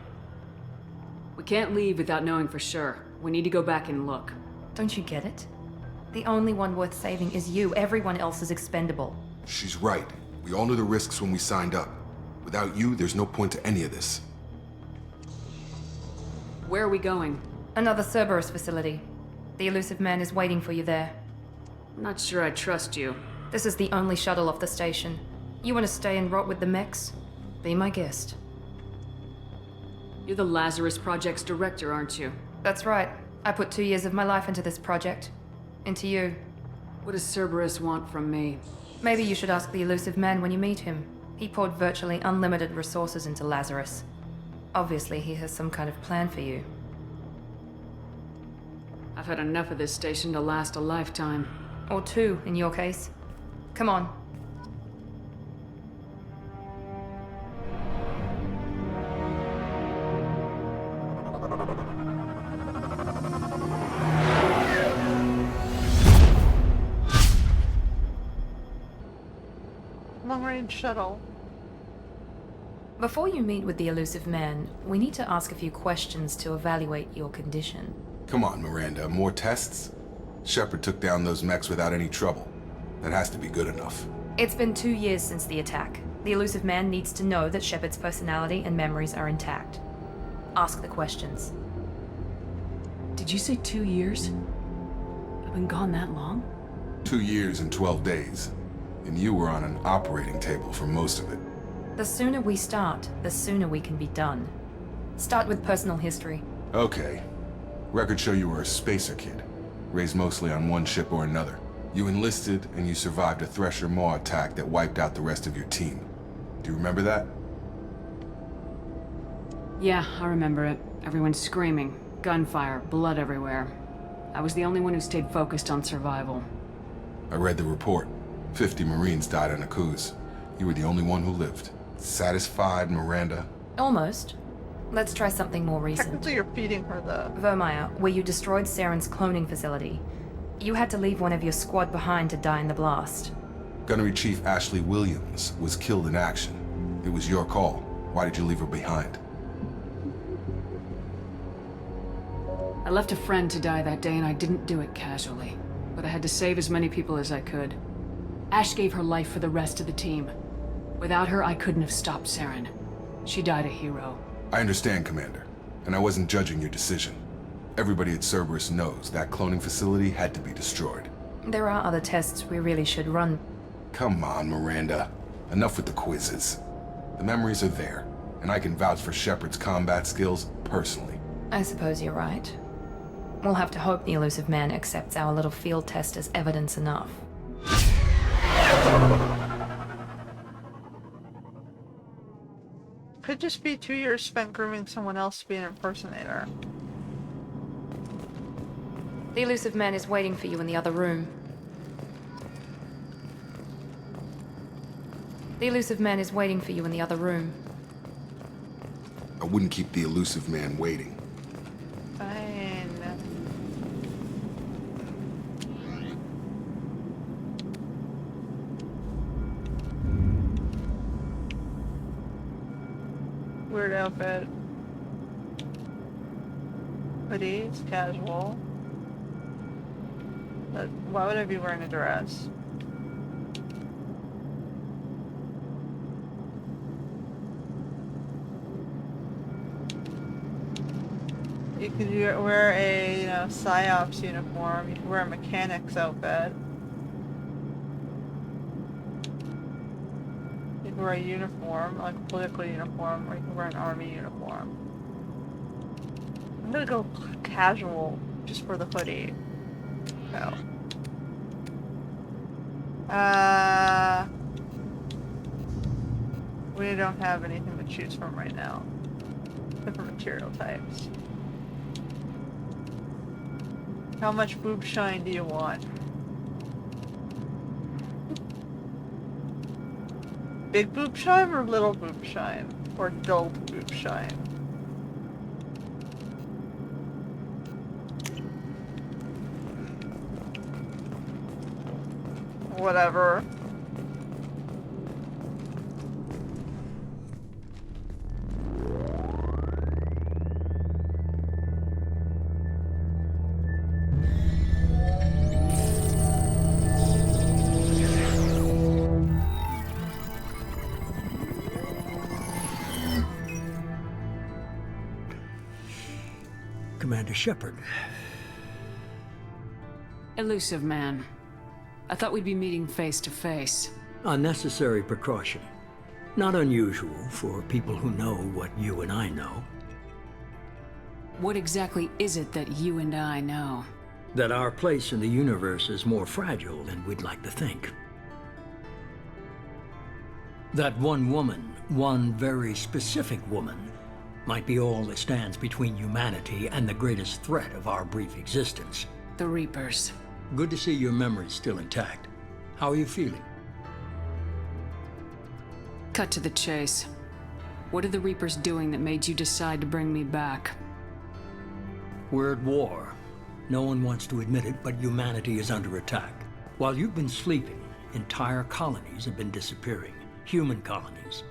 We can't leave without knowing for sure. We need to go back and look. Don't you get it? The only one worth saving is you. Everyone else is expendable. She's right. We all knew the risks when we signed up. Without you, there's no point to any of this. Where are we going? Another Cerberus facility. The elusive man is waiting for you there. I'm not sure I trust you. This is the only shuttle off the station. You want to stay and rot with the mechs? Be my guest. You're the Lazarus Project's director, aren't you? That's right. I put 2 years of my life into this project. Into you. What does Cerberus want from me? Maybe you should ask the elusive man when you meet him. He poured virtually unlimited resources into Lazarus. Obviously, he has some kind of plan for you. I've had enough of this station to last a lifetime. Or 2, in your case. Come on. Long-range shuttle. Before you meet with the elusive man, we need to ask a few questions to evaluate your condition. Come on, Miranda. More tests? Shepard took down those mechs without any trouble. That has to be good enough. It's been 2 years since the attack. The elusive man needs to know that Shepard's personality and memories are intact. Ask the questions. Did you say 2 years? I've been gone that long? 2 years and 12 days. And you were on an operating table for most of it. The sooner we start, the sooner we can be done. Start with personal history. Okay. Records show you were a spacer kid, raised mostly on one ship or another. You enlisted, and you survived a Thresher Maw attack that wiped out the rest of your team. Do you remember that? Yeah, I remember it. Everyone screaming, gunfire, blood everywhere. I was the only one who stayed focused on survival. I read the report. 50 Marines died on a cruise. You were the only one who lived. Satisfied, Miranda? Almost. Let's try something more recent. Technically, you're feeding her the... Vermeer, where you destroyed Saren's cloning facility. You had to leave one of your squad behind to die in the blast. Gunnery Chief Ashley Williams was killed in action. It was your call. Why did you leave her behind? I left a friend to die that day and I didn't do it casually. But I had to save as many people as I could. Ash gave her life for the rest of the team. Without her, I couldn't have stopped Saren. She died a hero. I understand, Commander. And I wasn't judging your decision. Everybody at Cerberus knows that cloning facility had to be destroyed. There are other tests we really should run. Come on, Miranda. Enough with the quizzes. The memories are there, and I can vouch for Shepard's combat skills personally. I suppose you're right. We'll have to hope the elusive man accepts our little field test as evidence enough. Could just be 2 years spent grooming someone else to be an impersonator. The elusive man is waiting for you in the other room. The elusive man is waiting for you in the other room. I wouldn't keep the elusive man waiting. Fine. Weird outfit. Hoodies, casual. But why would I be wearing a dress? You could wear a, PSYOPs uniform. You could wear a mechanic's outfit. You could wear a uniform, like a political uniform, or you could wear an army uniform. I'm gonna go casual just for the hoodie. So. We don't have anything to choose from right now. Different material types. How much boob shine do you want? Big boob shine or little boob shine? Or dull boob shine? Whatever. Commander Shepard. Elusive man. I thought we'd be meeting face to face. Unnecessary precaution. Not unusual for people who know what you and I know. What exactly is it that you and I know? That our place in the universe is more fragile than we'd like to think. That one woman, one very specific woman, might be all that stands between humanity and the greatest threat of our brief existence. The Reapers. Good to see your memory's still intact. How are you feeling? Cut to the chase. What are the Reapers doing that made you decide to bring me back? We're at war. No one wants to admit it, but humanity is under attack. While you've been sleeping, entire colonies have been disappearing. Human colonies.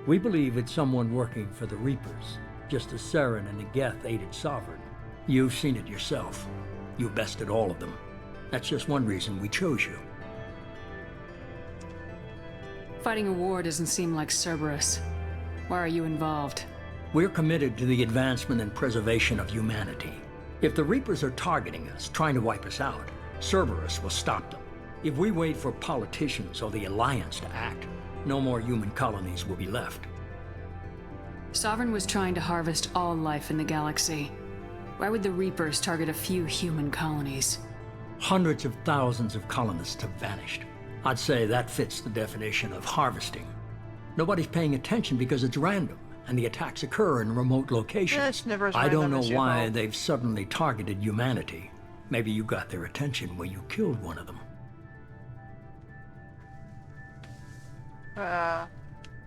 We believe it's someone working for the Reapers, just as Saren and the Geth aided Sovereign. You've seen it yourself. You bested all of them. That's just one reason we chose you. Fighting a war doesn't seem like Cerberus. Why are you involved? We're committed to the advancement and preservation of humanity. If the Reapers are targeting us, trying to wipe us out, Cerberus will stop them. If we wait for politicians or the Alliance to act, no more human colonies will be left. Sovereign was trying to harvest all life in the galaxy. Why would the Reapers target a few human colonies? Hundreds of thousands of colonists have vanished. I'd say that fits the definition of harvesting. Nobody's paying attention because it's random, and the attacks occur in remote locations. Yeah, it's never as I don't random know as you why hope. they've suddenly targeted humanity. Maybe you got their attention when you killed one of them.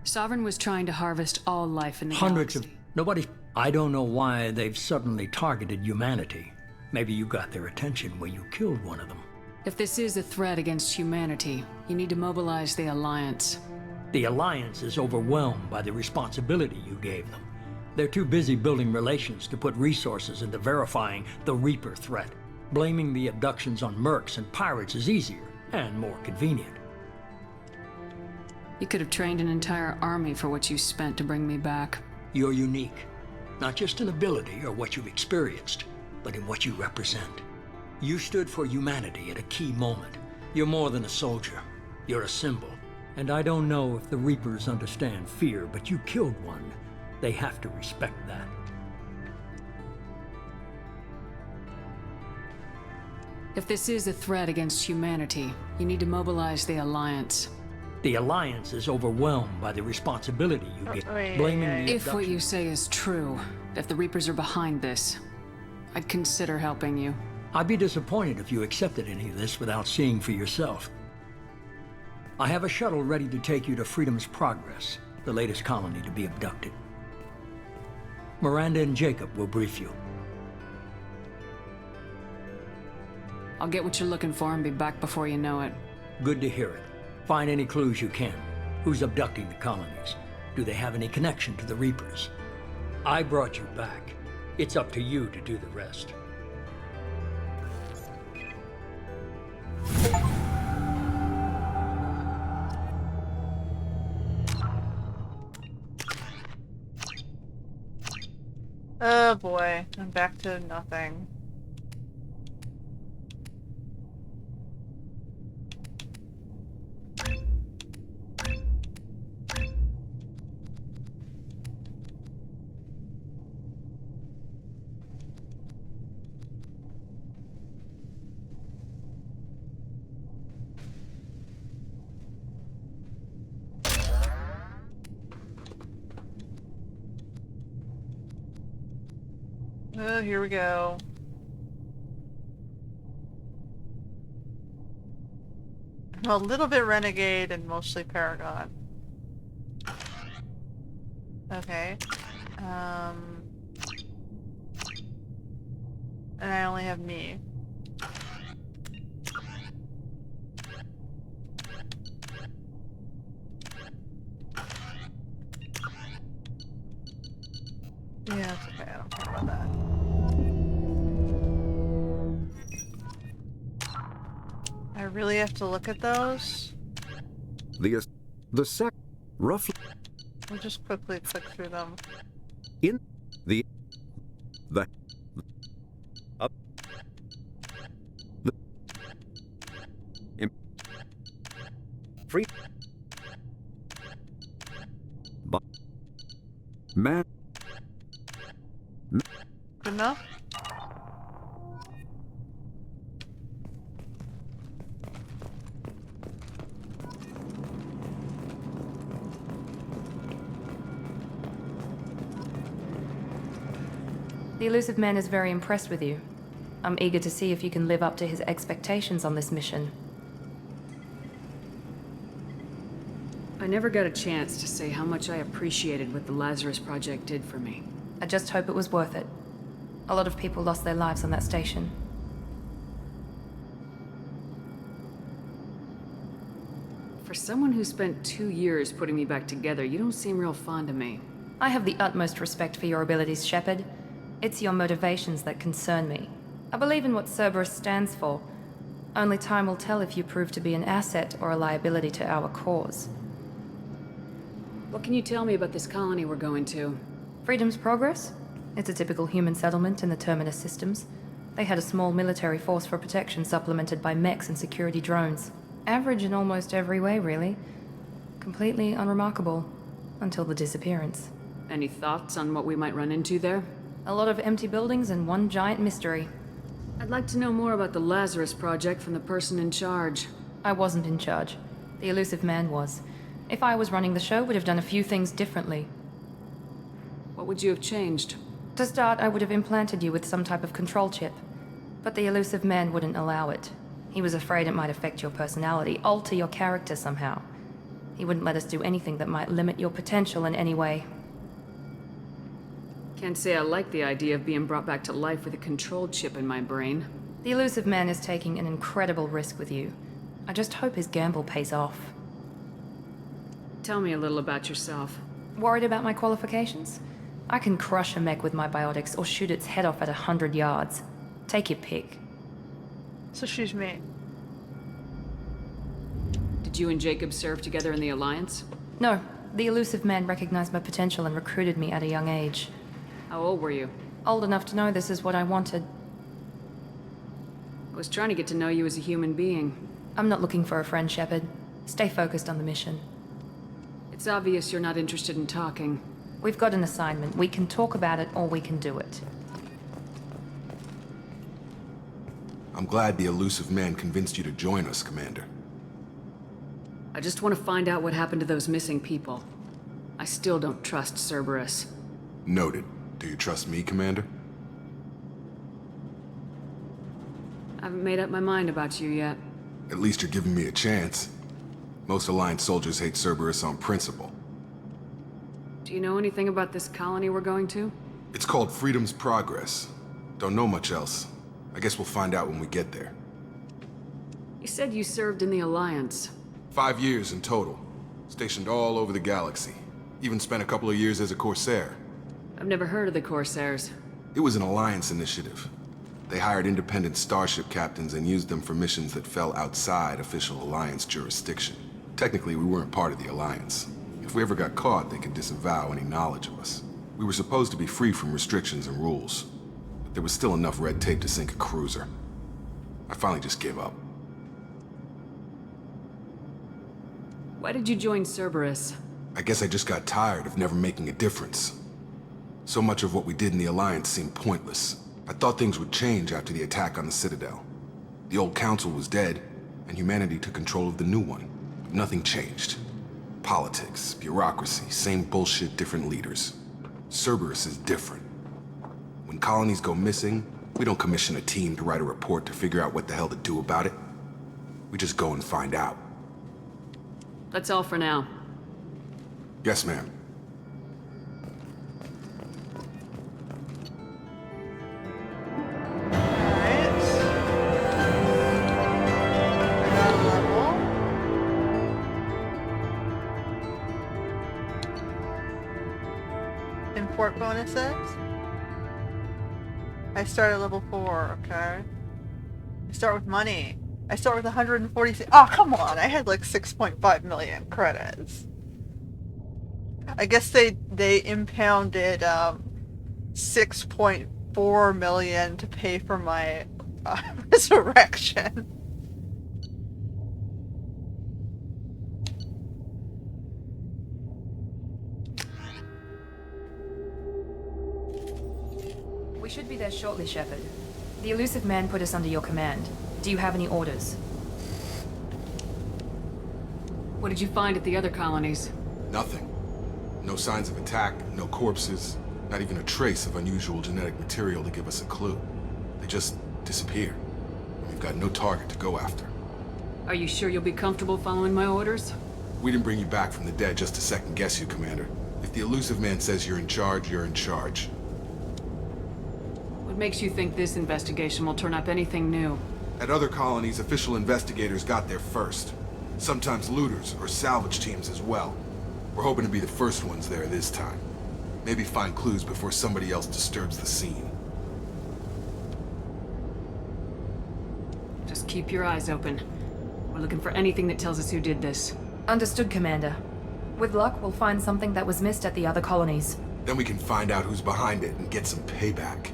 Sovereign was trying to harvest all life in the Hundreds galaxy. of... Nobody... I don't know why they've suddenly targeted humanity. Maybe you got their attention when you killed one of them. If this is a threat against humanity, you need to mobilize the Alliance. The Alliance is overwhelmed by the responsibility you gave them. They're too busy building relations to put resources into verifying the Reaper threat. Blaming the abductions on mercs and pirates is easier and more convenient. You could have trained an entire army for what you spent to bring me back. You're unique, not just in ability or what you've experienced, but in what you represent. You stood for humanity at a key moment. You're more than a soldier. You're a symbol. And I don't know if the Reapers understand fear, but you killed one. They have to respect that. If this is a threat against humanity, you need to mobilize the Alliance. The Alliance is overwhelmed by the responsibility you get, blaming the If what you say is true, if the Reapers are behind this, I'd consider helping you. I'd be disappointed if you accepted any of this without seeing for yourself. I have a shuttle ready to take you to Freedom's Progress, the latest colony to be abducted. Miranda and Jacob will brief you. I'll get what you're looking for and be back before you know it. Good to hear it. Find any clues you can. Who's abducting the colonies? Do they have any connection to the Reapers? I brought you back. It's up to you to do the rest. Oh boy, I'm back to nothing. Oh, here we go. I'm a little bit Renegade and mostly Paragon. Okay. And I only have me. Yeah, it's okay. I don't care about that. I really have to look at those? Roughly We'll just quickly click through them. in the up the free man Good enough? The elusive man is very impressed with you. I'm eager to see if you can live up to his expectations on this mission. I never got a chance to say how much I appreciated what the Lazarus Project did for me. I just hope it was worth it. A lot of people lost their lives on that station. For someone who spent 2 years putting me back together, you don't seem real fond of me. I have the utmost respect for your abilities, Shepard. It's your motivations that concern me. I believe in what Cerberus stands for. Only time will tell if you prove to be an asset or a liability to our cause. What can you tell me about this colony we're going to? Freedom's Progress? It's a typical human settlement in the Terminus systems. They had a small military force for protection supplemented by mechs and security drones. Average in almost every way, really. Completely unremarkable. Until the disappearance. Any thoughts on what we might run into there? A lot of empty buildings and one giant mystery. I'd like to know more about the Lazarus Project from the person in charge. I wasn't in charge. The elusive man was. If I was running the show, would have done a few things differently. What would you have changed? To start, I would have implanted you with some type of control chip. But the elusive man wouldn't allow it. He was afraid it might affect your personality, alter your character somehow. He wouldn't let us do anything that might limit your potential in any way. Can't say I like the idea of being brought back to life with a control chip in my brain. The elusive man is taking an incredible risk with you. I just hope his gamble pays off. Tell me a little about yourself. Worried about my qualifications? I can crush a mech with my biotics or shoot its head off at 100 yards. Take your pick. So she's me. Did you and Jacob serve together in the Alliance? No, the elusive man recognized my potential and recruited me at a young age. How old were you? Old enough to know this is what I wanted. I was trying to get to know you as a human being. I'm not looking for a friend, Shepard. Stay focused on the mission. It's obvious you're not interested in talking. We've got an assignment. We can talk about it or we can do it. I'm glad the elusive man convinced you to join us, Commander. I just want to find out what happened to those missing people. I still don't trust Cerberus. Noted. Do you trust me, Commander? I haven't made up my mind about you yet. At least you're giving me a chance. Most Alliance soldiers hate Cerberus on principle. Do you know anything about this colony we're going to? It's called Freedom's Progress. Don't know much else. I guess we'll find out when we get there. You said you served in the Alliance. 5 years in total. Stationed all over the galaxy. Even spent a couple of years as a Corsair. I've never heard of the Corsairs. It was an Alliance initiative. They hired independent starship captains and used them for missions that fell outside official Alliance jurisdiction. Technically, we weren't part of the Alliance. If we ever got caught, they could disavow any knowledge of us. We were supposed to be free from restrictions and rules. But there was still enough red tape to sink a cruiser. I finally just gave up. Why did you join Cerberus? I guess I just got tired of never making a difference. So much of what we did in the Alliance seemed pointless. I thought things would change after the attack on the Citadel. The old council was dead, and humanity took control of the new one. But nothing changed. Politics, bureaucracy, same bullshit, different leaders. Cerberus is different. When colonies go missing, we don't commission a team to write a report to figure out what the hell to do about it. We just go and find out. That's all for now. Yes, ma'am. Import bonuses. I start at level 4, okay. I start with money. I start with 146. Oh, come on. I had like 6.5 million credits. I guess they impounded 6.4 million to pay for my resurrection. We should be there shortly, Shepard. The elusive man put us under your command. Do you have any orders? What did you find at the other colonies? Nothing. No signs of attack, no corpses, not even a trace of unusual genetic material to give us a clue. They just disappear. We've got no target to go after. Are you sure you'll be comfortable following my orders? We didn't bring you back from the dead just to second guess you, Commander. If the elusive man says you're in charge, you're in charge. What makes you think this investigation will turn up anything new? At other colonies, official investigators got there first. Sometimes looters or salvage teams as well. We're hoping to be the first ones there this time. Maybe find clues before somebody else disturbs the scene. Just keep your eyes open. We're looking for anything that tells us who did this. Understood, Commander. With luck, we'll find something that was missed at the other colonies. Then we can find out who's behind it and get some payback.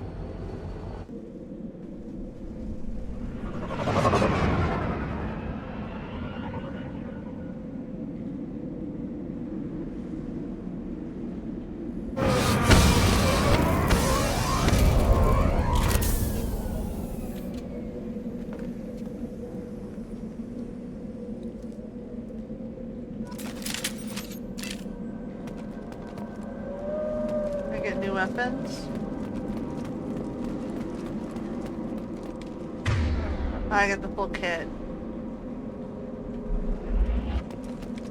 Weapons. I get the full kit.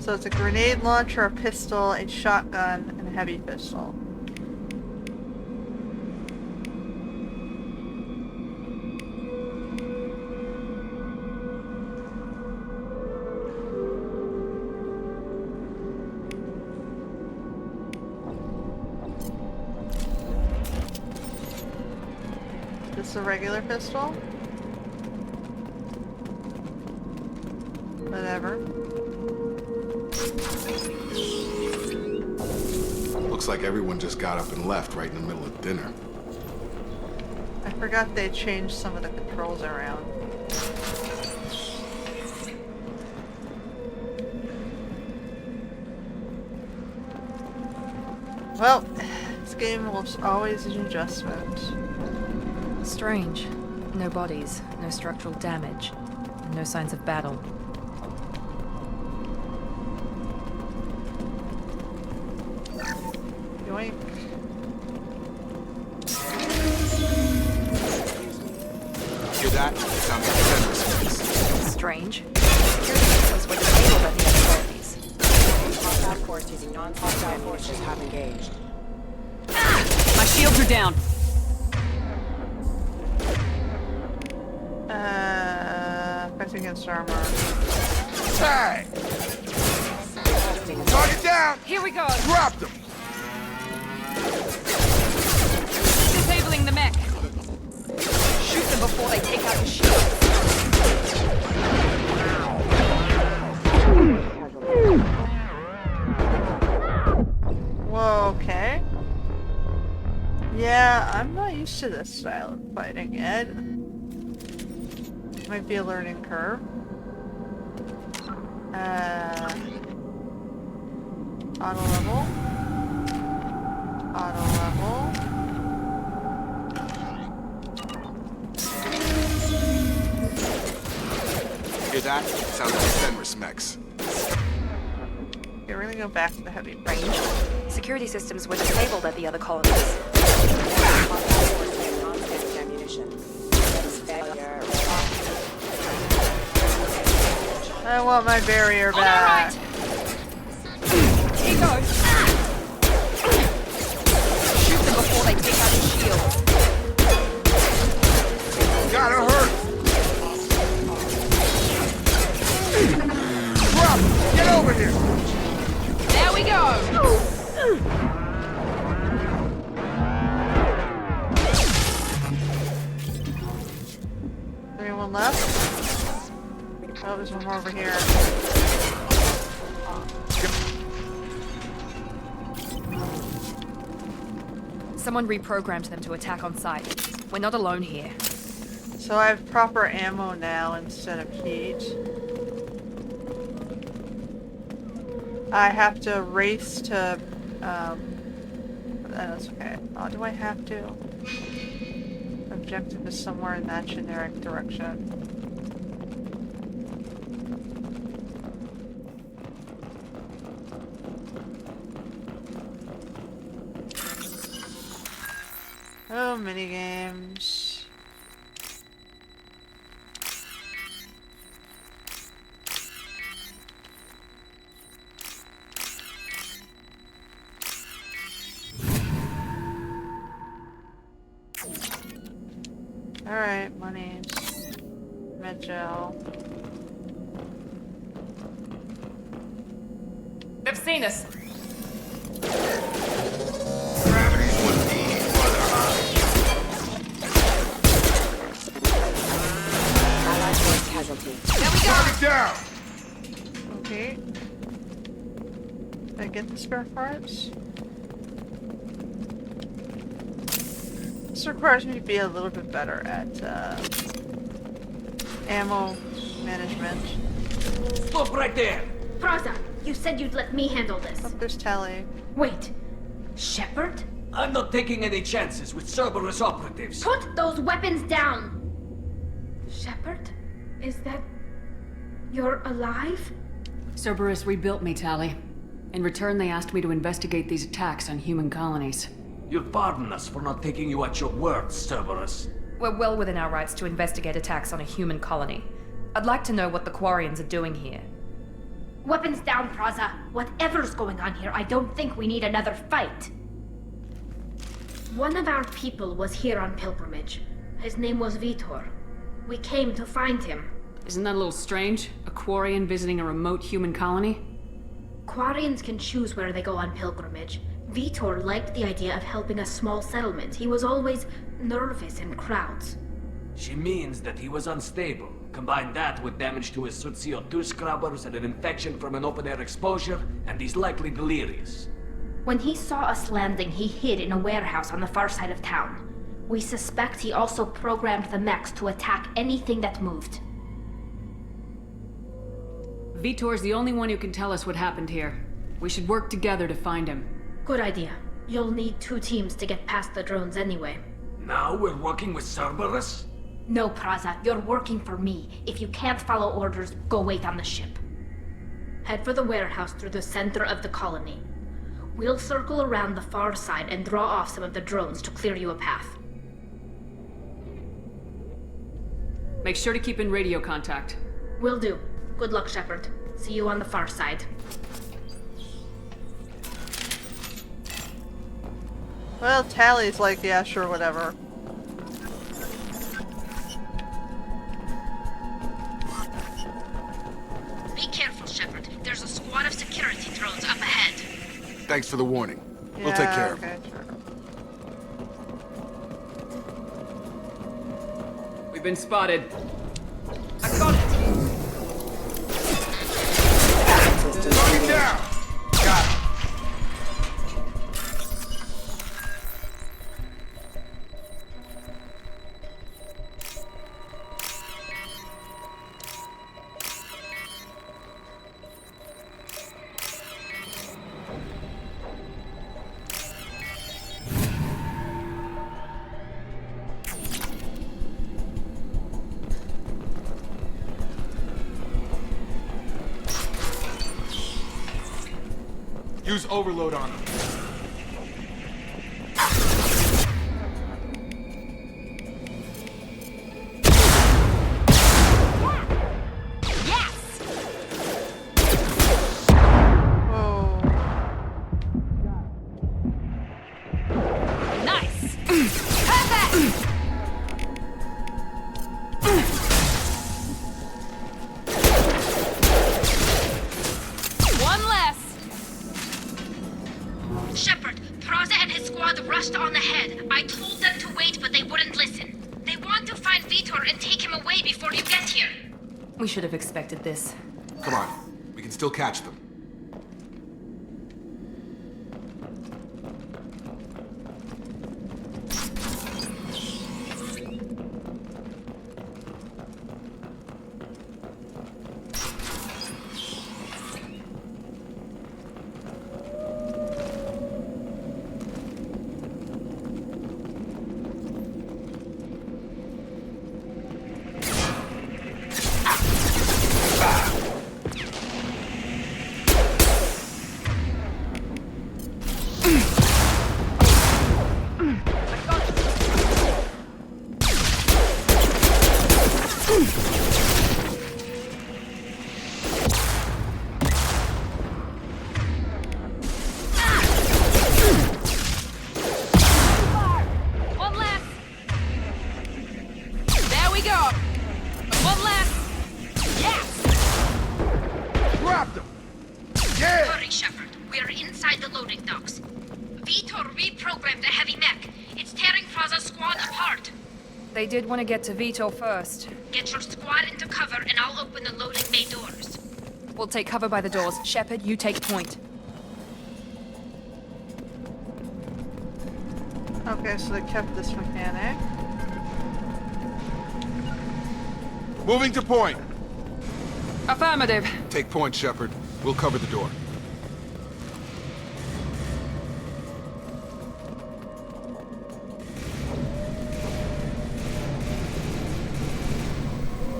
So it's a grenade launcher, a pistol, a shotgun, and a heavy pistol. This is a regular pistol? Whatever. Looks like everyone just got up and left right in the middle of dinner. I forgot they changed some of the controls around. Well, this game will always an adjustment. Strange. No bodies, no structural damage, and no signs of battle. Yoink. Hear that? Sounds like a Strange. Security systems were disabled at the authorities. Hostile force using non-hostile forces have engaged. My shields are down. Fighting against armor. Hey! Target down! Here we go. Dropped him! Disabling the mech. Shoot them before they take out the shield. Whoa, okay. Yeah, I'm not used to this style of fighting, Ed. Might be a learning curve. Auto level. Auto level. Hear that? Sounds like Fenris mechs. Okay, we're gonna go back to the heavy range. Security systems were disabled at the other colonies. Hostile force using non-standard ammunition. Failure. I want my barrier back. Here goes. Shoot them before they take out the shield. Gotta hurt! Drop! Get over here! There we go. Anyone left? Oh, there's one more over here. Someone reprogrammed them to attack on sight. We're not alone here. So I have proper ammo now instead of heat. I have to race to, that's okay. Oh, do I have to? Objective is somewhere in that generic direction. Oh, minigames. Alright, monies. Med gel. They've seen us. Allied force casualty. There we go. Target down! Okay. Did I get the spare parts? This requires me to be a little bit better at ammo management. Stop right there! Braza, you said you'd let me handle this. Oh, there's Tally. Wait. Shepard? I'm not taking any chances with Cerberus operatives. Put those weapons down! Shepard? Is that... you're alive? Cerberus rebuilt me, Tally. In return, they asked me to investigate these attacks on human colonies. You'll pardon us for not taking you at your word, Cerberus. We're well within our rights to investigate attacks on a human colony. I'd like to know what the Quarians are doing here. Weapons down, Praza. Whatever's going on here, I don't think we need another fight. One of our people was here on pilgrimage. His name was Vitor. We came to find him. Isn't that a little strange? A Quarian visiting a remote human colony? Quarians can choose where they go on pilgrimage. Vitor liked the idea of helping a small settlement. He was always nervous in crowds. She means that he was unstable. Combine that with damage to his suit CO2 scrubbers and an infection from an open-air exposure, and he's likely delirious. When he saw us landing, he hid in a warehouse on the far side of town. We suspect he also programmed the mechs to attack anything that moved. Vitor's the only one who can tell us what happened here. We should work together to find him. Good idea. You'll need 2 teams to get past the drones anyway. Now we're working with Cerberus? No, Praza, you're working for me. If you can't follow orders, go wait on the ship. Head for the warehouse through the center of the colony. We'll circle around the far side and draw off some of the drones to clear you a path. Make sure to keep in radio contact. Will do. Good luck, Shepard. See you on the far side. Well, Tally's like, yeah, sure, whatever. Be careful, Shepard. There's a squad of security drones up ahead. Thanks for the warning. We'll take care of it. Okay, sure. We've been spotted. I got it! Going down! Got it. Use overload on them. We should have expected this. Come on, we can still catch them. They did want to get to Vito first. Get your squad into cover and I'll open the loading bay doors. We'll take cover by the doors. Shepard, you take point. Okay, so they kept this mechanic. Moving to point. Affirmative. Take point, Shepard. We'll cover the door.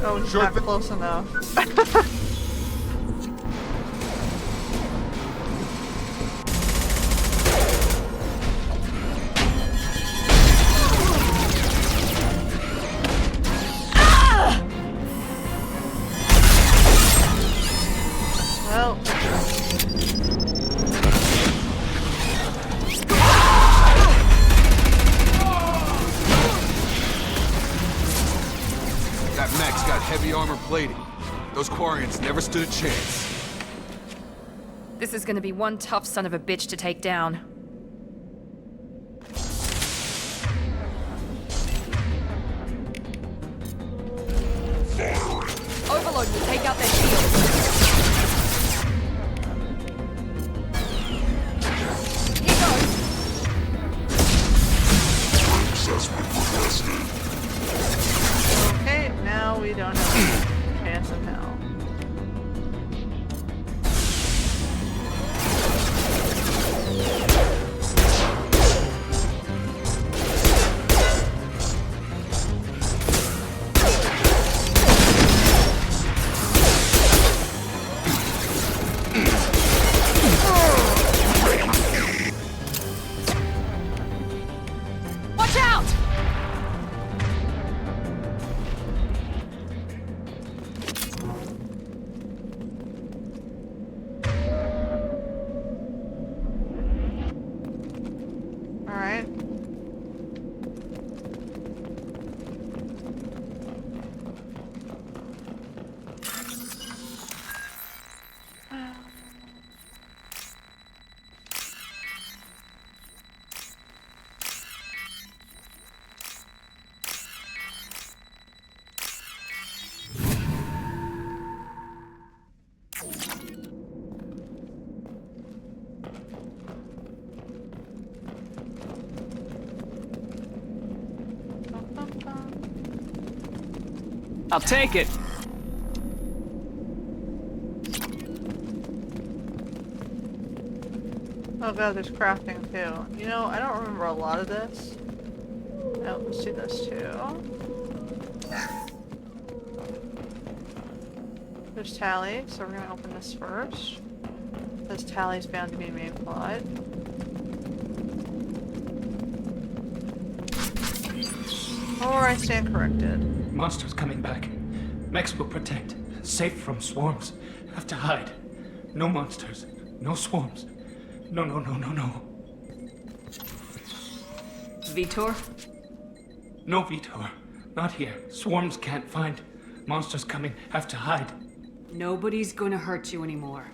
Oh, he's not close enough. Well, deflating. Those Quarians never stood a chance. This is gonna be one tough son of a bitch to take down. Overload will take out their shields. Here goes. Okay, now we don't have a chance in hell. Watch out! All right. I'll take it. Oh god, there's crafting too. You know, I don't remember a lot of this. Oh, let's do this too. There's Tally, so we're gonna open this first. This Tally's bound to be main plot. Or I stand corrected. Monsters coming back. Mex will protect. Safe from swarms. Have to hide. No monsters. No swarms. No, no, no, no, no. Vitor? No, Vitor. Not here. Swarms can't find. Monsters coming. Have to hide. Nobody's gonna hurt you anymore.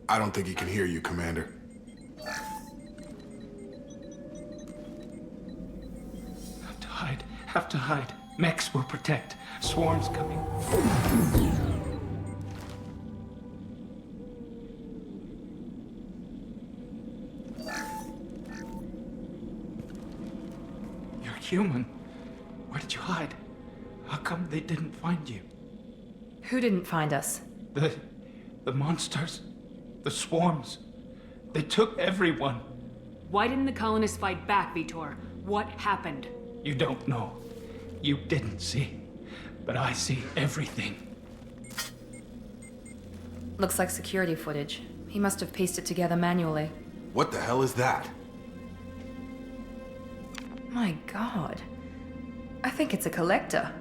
I don't think he can hear you, Commander. Have to hide. Have to hide. Mex will protect. Swarms coming. You're human. Where did you hide? How come they didn't find you? Who didn't find us? The monsters. The swarms. They took everyone. Why didn't the colonists fight back, Vitor? What happened? You don't know. You didn't see. But I see everything. Looks like security footage. He must have pieced it together manually. What the hell is that? My god. I think it's a collector.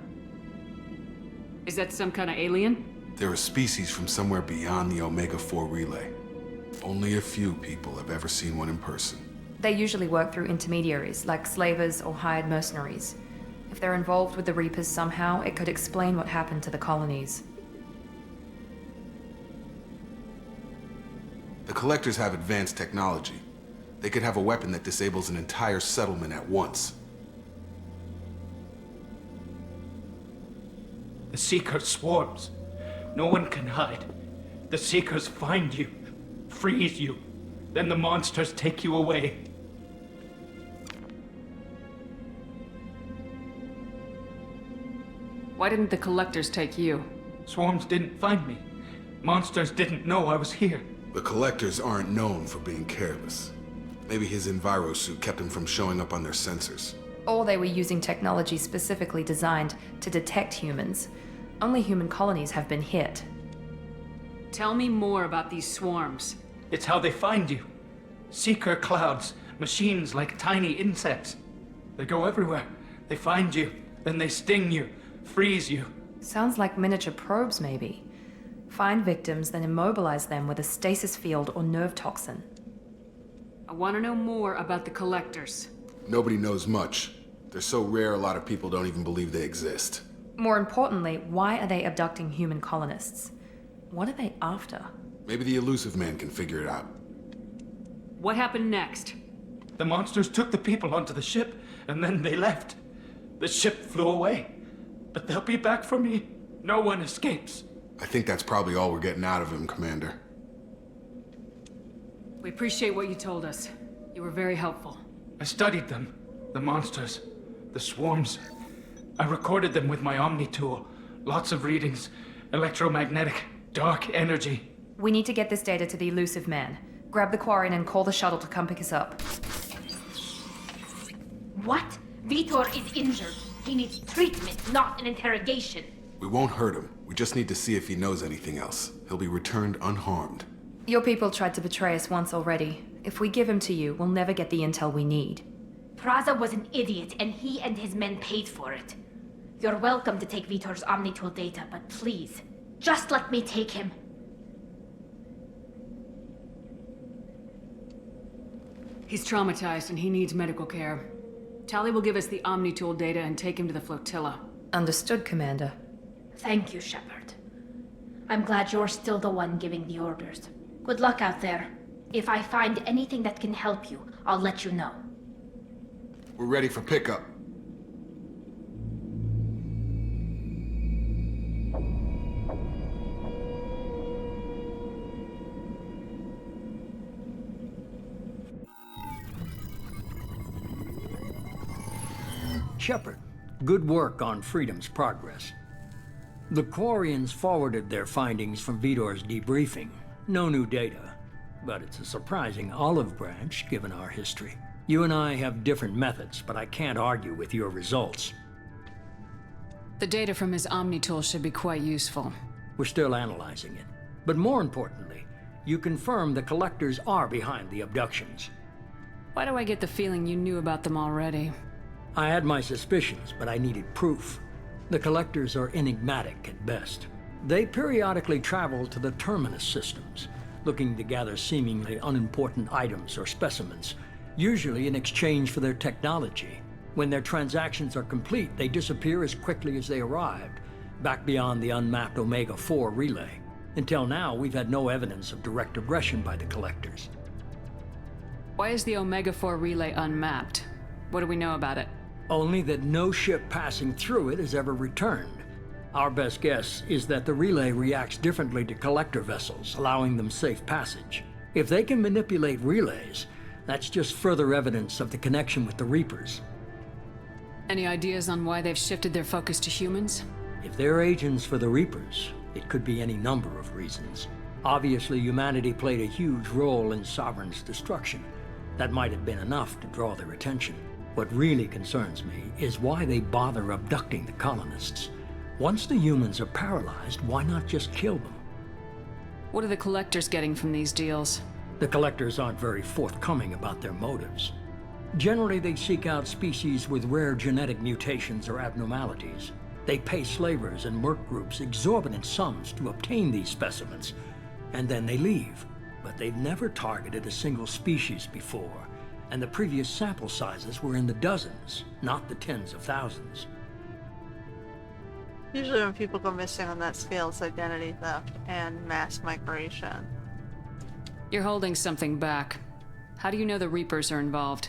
Is that some kind of alien? They're a species from somewhere beyond the Omega-4 relay. Only a few people have ever seen one in person. They usually work through intermediaries, like slavers or hired mercenaries. If they're involved with the Reapers somehow, it could explain what happened to the colonies. The Collectors have advanced technology. They could have a weapon that disables an entire settlement at once. The Seekers swarms. No one can hide. The Seekers find you, freeze you. Then the monsters take you away. Why didn't the collectors take you? Swarms didn't find me. Monsters didn't know I was here. The Collectors aren't known for being careless. Maybe his enviro suit kept him from showing up on their sensors. Or they were using technology specifically designed to detect humans. Only human colonies have been hit. Tell me more about these swarms. It's how they find you. Seeker clouds, machines like tiny insects. They go everywhere. They find you, then they sting you, freeze you. Sounds like miniature probes, maybe. Find victims, then immobilize them with a stasis field or nerve toxin. I want to know more about the collectors. Nobody knows much. They're so rare, a lot of people don't even believe they exist. More importantly, why are they abducting human colonists? What are they after? Maybe the elusive man can figure it out. What happened next? The monsters took the people onto the ship, and then they left. The ship flew away. But they'll be back for me. No one escapes. I think that's probably all we're getting out of him, Commander. We appreciate what you told us. You were very helpful. I studied them. The monsters. The swarms. I recorded them with my Omni tool. Lots of readings. Electromagnetic. Dark energy. We need to get this data to the elusive man. Grab the Quarian and call the shuttle to come pick us up. What? Vitor is injured. He needs treatment, not an interrogation. We won't hurt him. We just need to see if he knows anything else. He'll be returned unharmed. Your people tried to betray us once already. If we give him to you, we'll never get the intel we need. Praza was an idiot, and he and his men paid for it. You're welcome to take Vitor's Omnitool data, but please, just let me take him. He's traumatized and he needs medical care. Tali will give us the Omnitool data and take him to the flotilla. Understood, Commander. Thank you, Shepard. I'm glad you're still the one giving the orders. Good luck out there. If I find anything that can help you, I'll let you know. We're ready for pickup. Shepard, good work on Freedom's progress. The Quarians forwarded their findings from Vitor's debriefing. No new data, but it's a surprising olive branch given our history. You and I have different methods, but I can't argue with your results. The data from his Omnitool should be quite useful. We're still analyzing it. But more importantly, you confirm the Collectors are behind the abductions. Why do I get the feeling you knew about them already? I had my suspicions, but I needed proof. The Collectors are enigmatic at best. They periodically travel to the Terminus systems, looking to gather seemingly unimportant items or specimens, usually in exchange for their technology. When their transactions are complete, they disappear as quickly as they arrived, back beyond the unmapped Omega-4 relay. Until now, we've had no evidence of direct aggression by the Collectors. Why is the Omega-4 relay unmapped? What do we know about it? Only that no ship passing through it has ever returned. Our best guess is that the relay reacts differently to collector vessels, allowing them safe passage. If they can manipulate relays, that's just further evidence of the connection with the Reapers. Any ideas on why they've shifted their focus to humans? If they're agents for the Reapers, it could be any number of reasons. Obviously, humanity played a huge role in Sovereign's destruction. That might have been enough to draw their attention. What really concerns me is why they bother abducting the colonists. Once the humans are paralyzed, why not just kill them? What are the Collectors getting from these deals? The Collectors aren't very forthcoming about their motives. Generally, they seek out species with rare genetic mutations or abnormalities. They pay slavers and merc groups exorbitant sums to obtain these specimens, and then they leave. But they've never targeted a single species before, and the previous sample sizes were in the dozens, not the tens of thousands. Usually when people go missing on that scale, it's identity theft and mass migration. You're holding something back. How do you know the Reapers are involved?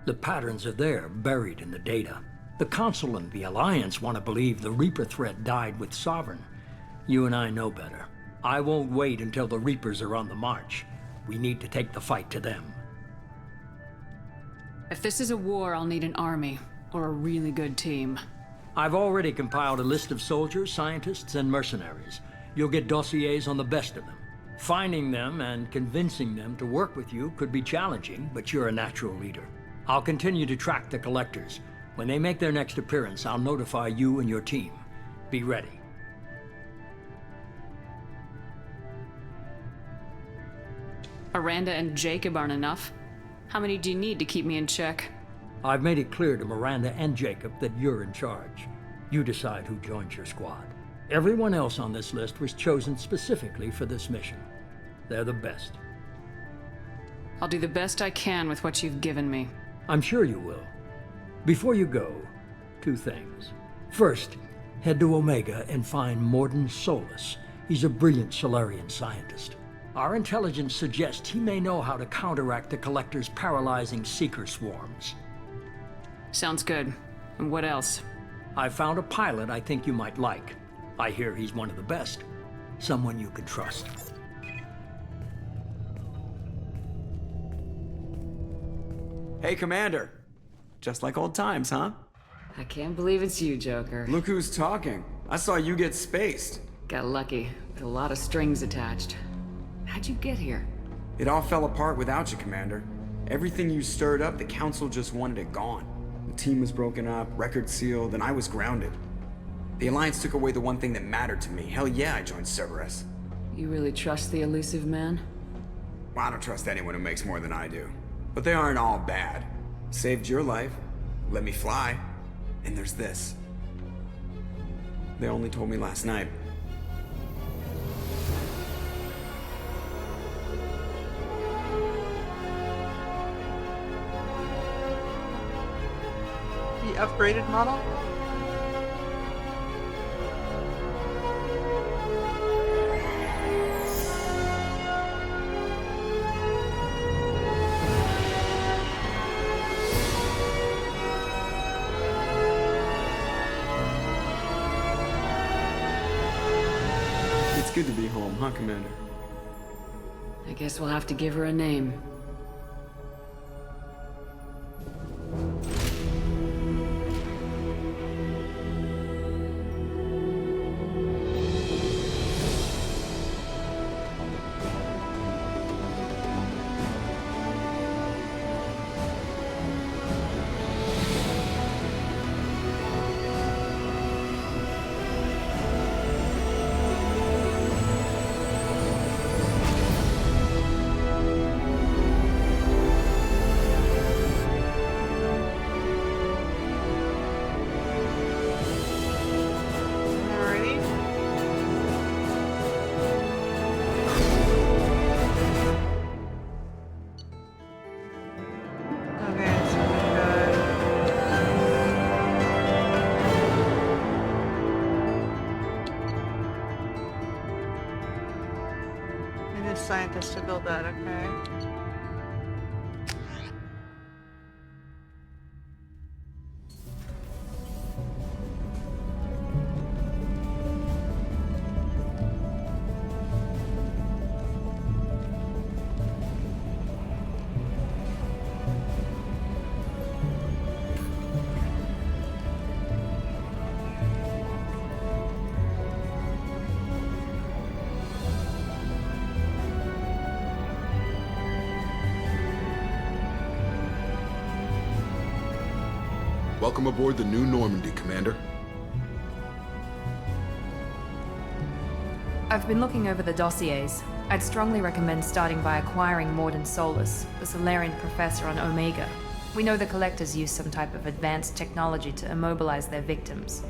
The patterns are there, buried in the data. The Council and the Alliance want to believe the Reaper threat died with Sovereign. You and I know better. I won't wait until the Reapers are on the march. We need to take the fight to them. If this is a war, I'll need an army, or a really good team. I've already compiled a list of soldiers, scientists, and mercenaries. You'll get dossiers on the best of them. Finding them and convincing them to work with you could be challenging, but you're a natural leader. I'll continue to track the Collectors. When they make their next appearance, I'll notify you and your team. Be ready. Miranda and Jacob aren't enough. How many do you need to keep me in check? I've made it clear to Miranda and Jacob that you're in charge. You decide who joins your squad. Everyone else on this list was chosen specifically for this mission. They're the best. I'll do the best I can with what you've given me. I'm sure you will. Before you go, 2 things. First, Head to Omega and find Morden Solus. He's a brilliant Solarian scientist. Our intelligence suggests he may know how to counteract the Collector's paralyzing Seeker swarms. Sounds good. And what else? I found a pilot I think you might like. I hear he's one of the best. Someone you can trust. Hey, Commander. Just like old times, huh? I can't believe it's you, Joker. Look who's talking. I saw you get spaced. Got lucky, with a lot of strings attached. How'd you get here? It all fell apart without you, Commander. Everything you stirred up, the Council just wanted it gone. The team was broken up, record sealed, and I was grounded. The Alliance took away the one thing that mattered to me. Hell yeah, I joined Cerberus. You really trust the elusive man? Well, I don't trust anyone who makes more than I do. But they aren't all bad. Saved your life, let me fly, and there's this. They only told me last night. The upgraded model? It's good to be home, huh, Commander? I guess we'll have to give her a name. Scientist to build that, okay. Welcome aboard the new Normandy, Commander. I've been looking over the dossiers. I'd strongly recommend starting by acquiring Morden Solus, the Solarian professor on Omega. We know the Collectors use some type of advanced technology to immobilize their victims.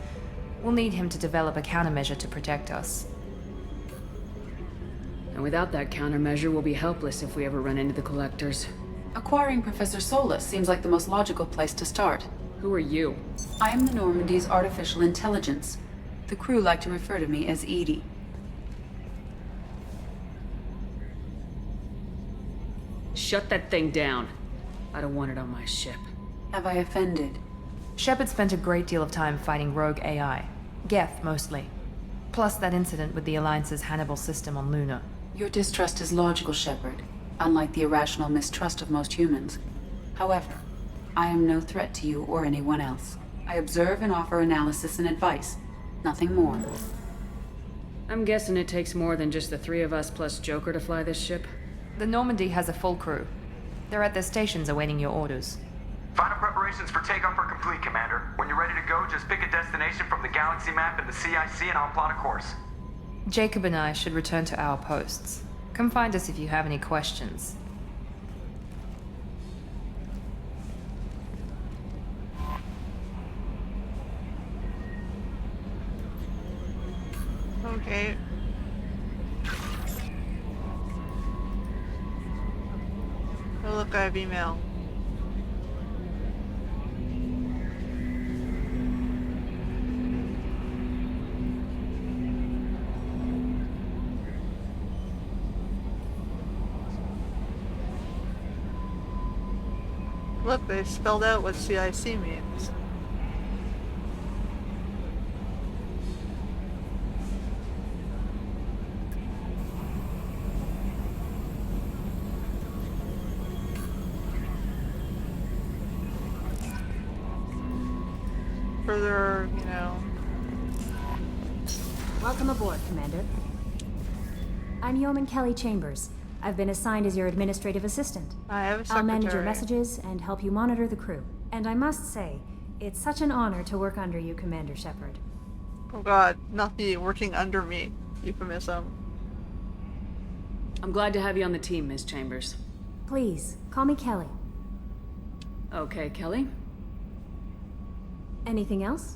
We'll need him to develop a countermeasure to protect us. And without that countermeasure, we'll be helpless if we ever run into the Collectors. Acquiring Professor Solus seems like the most logical place to start. Who are you? I am the Normandy's artificial intelligence. The crew like to refer to me as Edie. Shut that thing down. I don't want it on my ship. Have I offended? Shepard spent a great deal of time fighting rogue AI. Geth, mostly. Plus that incident with the Alliance's Hannibal system on Luna. Your distrust is logical, Shepard, unlike the irrational mistrust of most humans. However, I am no threat to you or anyone else. I observe and offer analysis and advice. Nothing more. I'm guessing it takes more than just the three of us plus Joker to fly this ship? The Normandy has a full crew. They're at their stations awaiting your orders. Final preparations for takeoff are complete, Commander. When you're ready to go, just pick a destination from the galaxy map in the CIC and I'll plot a course. Jacob and I should return to our posts. Come find us if you have any questions. Okay. Oh look, I have email. Look, they spelled out what CIC means. Further, you know. Welcome aboard, Commander. I'm Yeoman Kelly Chambers. I've been assigned as your administrative assistant. I have a secretary. I'll manage your messages and help you monitor the crew. And I must say, it's such an honor to work under you, Commander Shepard. Oh god, not the working under me euphemism. I'm glad to have you on the team, Ms. Chambers. Please, call me Kelly. Okay, Kelly. Anything else?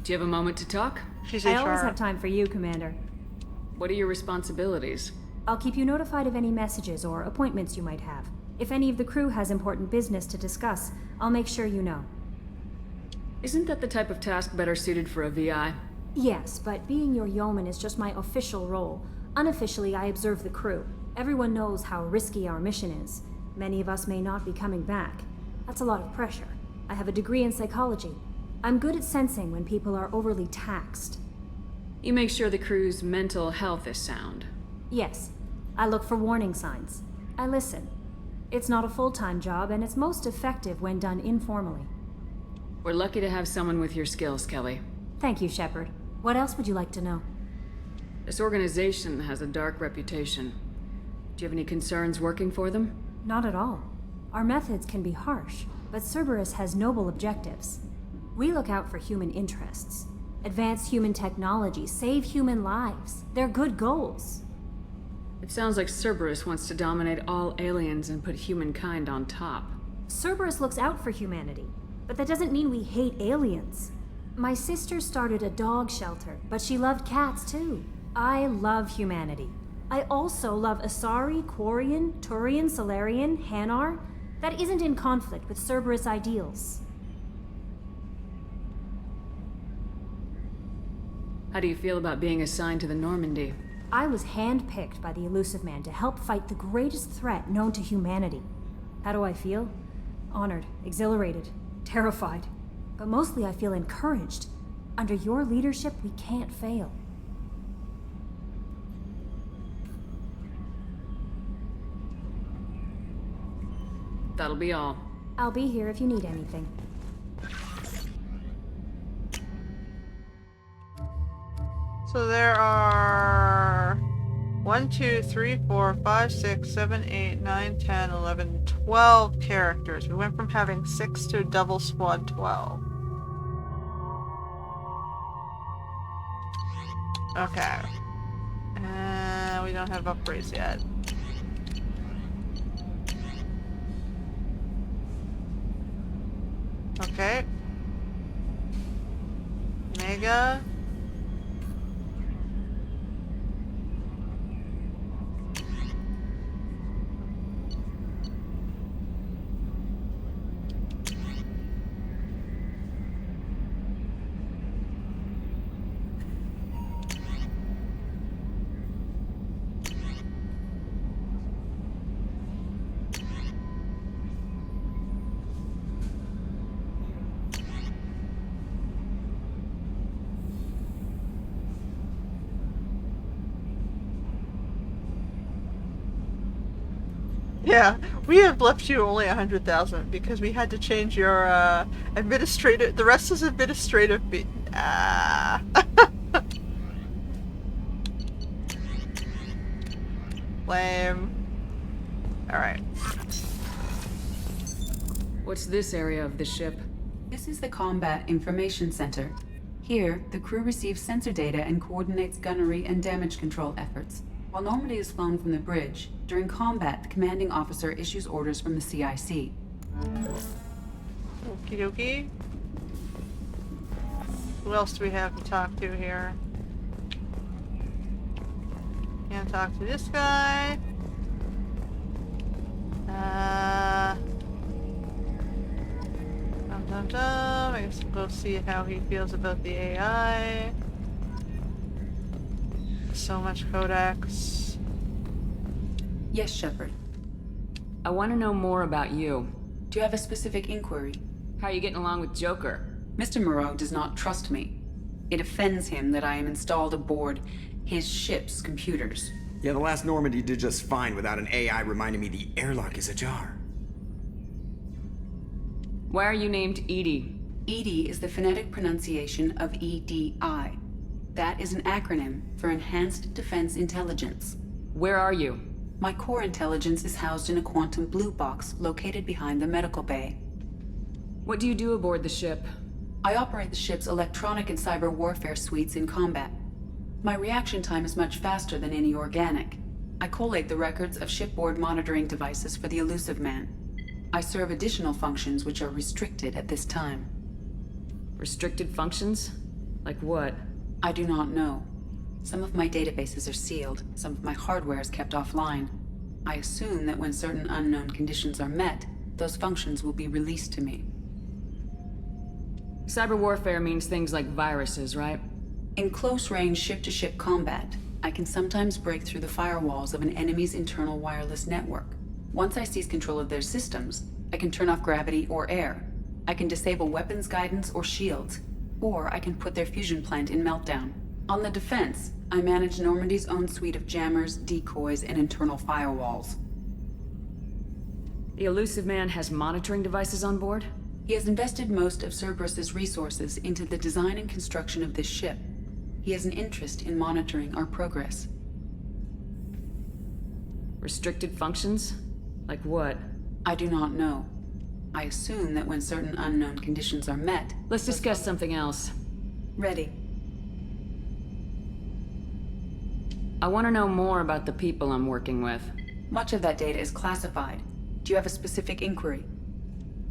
Do you have a moment to talk? She's I HR. always have time for you, Commander. What are your responsibilities? I'll keep you notified of any messages or appointments you might have. If any of the crew has important business to discuss, I'll make sure you know. Isn't that the type of task better suited for a VI? Yes, but being your yeoman is just my official role. Unofficially, I observe the crew. Everyone knows how risky our mission is. Many of us may not be coming back. That's a lot of pressure. I have a degree in psychology. I'm good at sensing when people are overly taxed. You make sure the crew's mental health is sound. Yes. I look for warning signs. I listen. It's not a full-time job, and it's most effective when done informally. We're lucky to have someone with your skills, Kelly. Thank you, Shepard. What else would you like to know? This organization has a dark reputation. Do you have any concerns working for them? Not at all. Our methods can be harsh, but Cerberus has noble objectives. We look out for human interests. Advance human technology, save human lives. They're good goals. It sounds like Cerberus wants to dominate all aliens and put humankind on top. Cerberus looks out for humanity, but that doesn't mean we hate aliens. My sister started a dog shelter, but she loved cats too. I love humanity. I also love Asari, Quarian, Turian, Solarian, Hanar. That isn't in conflict with Cerberus ideals. How do you feel about being assigned to the Normandy? I was handpicked by the Elusive Man to help fight the greatest threat known to humanity. How do I feel? Honored, exhilarated, terrified. But mostly I feel encouraged. Under your leadership, we can't fail. That'll be all. I'll be here if you need anything. So there are 1, 2, 3, 4, 5, 6, 7, 8, 9, 10, 11, 12 characters. We went from having 6 to a double squad 12. Okay. We don't have upgrades yet. Okay. Mega. Yeah, we have left you only 100,000 because we had to change your administrative. The rest is administrative. Lame. All right. What's this area of the ship? This is the Combat Information Center. Here, the crew receives sensor data and coordinates gunnery and damage control efforts. While Normandy is flown from the bridge, during combat, the commanding officer issues orders from the CIC. Okie dokie. Who else do we have to talk to here? Can't talk to this guy. I guess we'll see how he feels about the AI. So much codex. Yes, Shepard. I want to know more about you. Do you have a specific inquiry? How are you getting along with Joker? Mr. Moreau does not trust me. It offends him that I am installed aboard his ship's computers. Yeah, the last Normandy did just fine without an AI reminding me the airlock is ajar. Why are you named Edie? EDI is the phonetic pronunciation of EDI. That is an acronym for Enhanced Defense Intelligence. Where are you? My core intelligence is housed in a quantum blue box located behind the medical bay. What do you do aboard the ship? I operate the ship's electronic and cyber warfare suites in combat. My reaction time is much faster than any organic. I collate the records of shipboard monitoring devices for the Elusive Man. I serve additional functions which are restricted at this time. Restricted functions? Like what? I do not know. Some of my databases are sealed, some of my hardware is kept offline. I assume that when certain unknown conditions are met, those functions will be released to me. Cyber warfare means things like viruses, right? In close-range ship-to-ship combat, I can sometimes break through the firewalls of an enemy's internal wireless network. Once I seize control of their systems, I can turn off gravity or air. I can disable weapons guidance or shields, or I can put their fusion plant in meltdown. On the defense, I manage Normandy's own suite of jammers, decoys, and internal firewalls. The Elusive Man has monitoring devices on board? He has invested most of Cerberus's resources into the design and construction of this ship. He has an interest in monitoring our progress. Restricted functions? Like what? I do not know. I assume that when certain unknown conditions are met... Let's discuss something else. Ready. I want to know more about the people I'm working with. Much of that data is classified. Do you have a specific inquiry?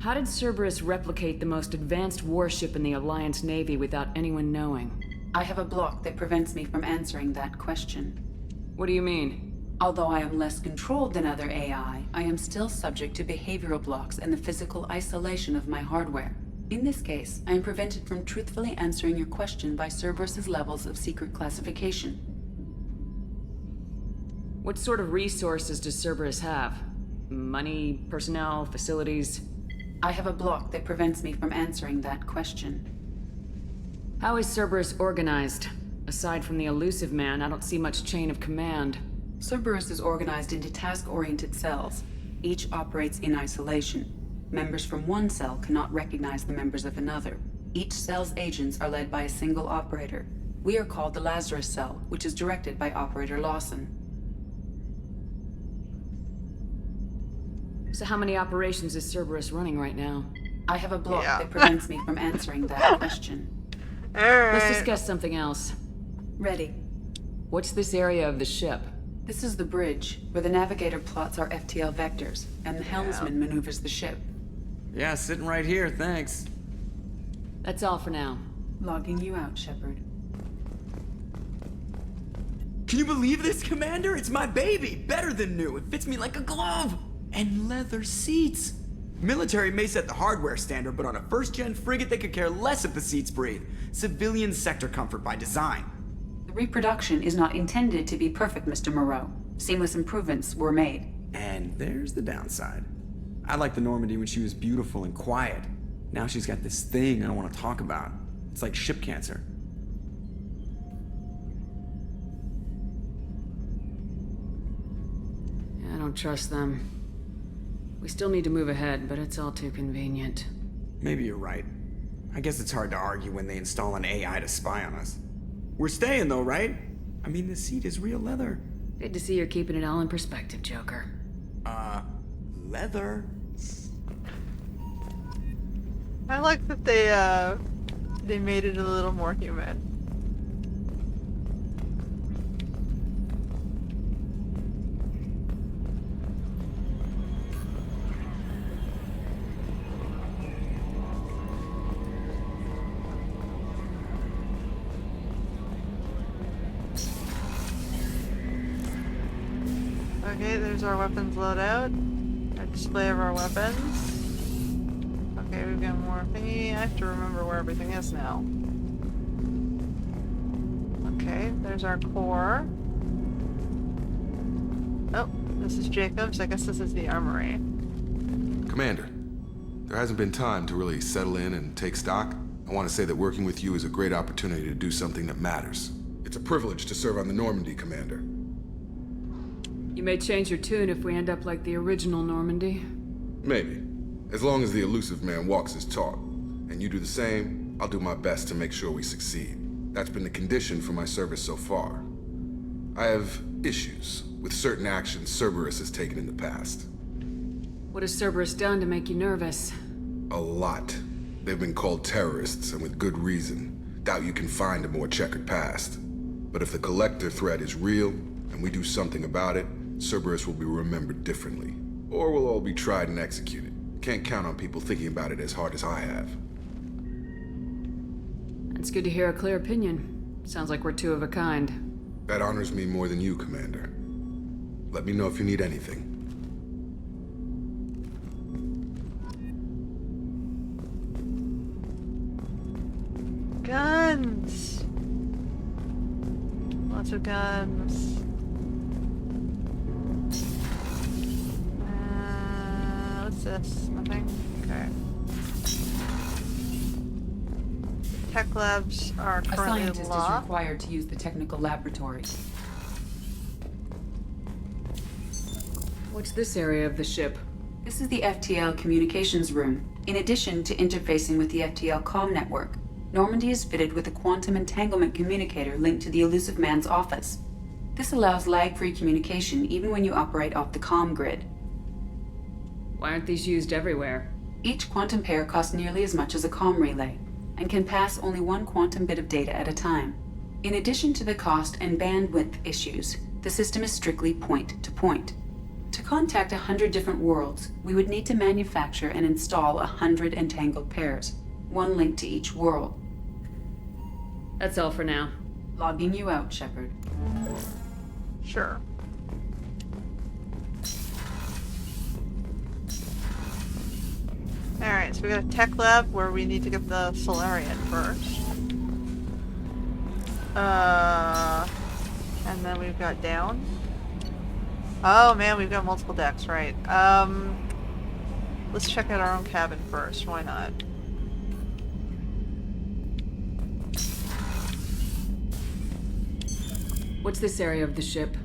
How did Cerberus replicate the most advanced warship in the Alliance Navy without anyone knowing? I have a block that prevents me from answering that question. What do you mean? Although I am less controlled than other AI, I am still subject to behavioral blocks and the physical isolation of my hardware. In this case, I am prevented from truthfully answering your question by Cerberus's levels of secret classification. What sort of resources does Cerberus have? Money, personnel, facilities? I have a block that prevents me from answering that question. How is Cerberus organized? Aside from the Elusive Man, I don't see much chain of command. Cerberus is organized into task-oriented cells. Each operates in isolation. Members from one cell cannot recognize the members of another. Each cell's agents are led by a single operator. We are called the Lazarus Cell, which is directed by Operator Lawson. So how many operations is Cerberus running right now? I have a block that prevents me from answering that question. Let's discuss something else. Ready. What's this area of the ship? This is the bridge, where the navigator plots our FTL vectors, and the helmsman maneuvers the ship. Yeah, sitting right here, thanks. That's all for now. Logging you out, Shepard. Can you believe this, Commander? It's my baby! Better than new. It fits me like a glove! And leather seats! Military may set the hardware standard, but on a first-gen frigate, they could care less if the seats breathe. Civilian sector comfort by design. The reproduction is not intended to be perfect, Mr. Moreau. Seamless improvements were made. And there's the downside. I liked the Normandy when she was beautiful and quiet. Now she's got this thing I don't want to talk about. It's like ship cancer. I don't trust them. We still need to move ahead, but it's all too convenient. Maybe you're right. I guess it's hard to argue when they install an AI to spy on us. We're staying though, right? I mean, the seat is real leather. Good to see you're keeping it all in perspective, Joker. Leather? I like that they made it a little more human. Okay, there's our weapons loadout. Our display of our weapons. Okay, we've got more thingy. I have to remember where everything is now. Okay, there's our core. Oh, this is Jacob's. I guess this is the armory. Commander, There hasn't been time to really settle in and take stock. I want to say that working with you is a great opportunity to do something that matters. It's a privilege to serve on the Normandy, Commander. You may change your tune if we end up like the original Normandy. Maybe. As long as the elusive man walks his talk, and you do the same, I'll do my best to make sure we succeed. That's been the condition for my service so far. I have issues with certain actions Cerberus has taken in the past. What has Cerberus done to make you nervous? A lot. They've been called terrorists, and with good reason. Doubt you can find a more checkered past. But if the Collector threat is real, and we do something about it, Cerberus will be remembered differently. Or we'll all be tried and executed. Can't count on people thinking about it as hard as I have. It's good to hear a clear opinion. Sounds like we're two of a kind. That honors me more than you, Commander. Let me know if you need anything. Guns! Lots of guns. What's this? Nothing? Okay. Tech labs are A currently scientist is locked. required to use the technical laboratory. What's this area of the ship? This is the FTL communications room. In addition to interfacing with the FTL comm network, Normandy is fitted with a quantum entanglement communicator linked to the elusive man's office. This allows lag-free communication even when you operate off the comm grid. Why aren't these used everywhere? Each quantum pair costs nearly as much as a comm relay, and can pass only one quantum bit of data at a time. In addition to the cost and bandwidth issues, the system is strictly point-to-point. To contact 100 different worlds, we would need to manufacture and install 100 entangled pairs, one link to each world. That's all for now. Logging you out, Shepard. Sure. Alright, so we got a tech lab where we need to get the Solarian first. And then we've got down. Oh man, we've got multiple decks, right. Let's check out our own cabin first, why not? What's this area of the ship?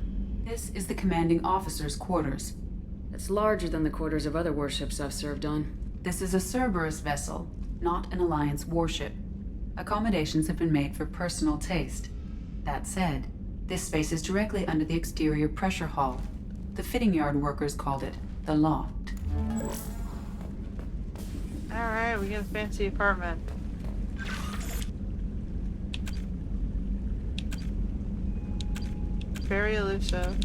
This is the commanding officer's quarters. It's larger than the quarters of other warships I've served on. This is a Cerberus vessel, not an Alliance warship. Accommodations have been made for personal taste. That said, this space is directly under the exterior pressure hull. The fitting yard workers called it the loft. Alright, we get a fancy apartment. Very elusive.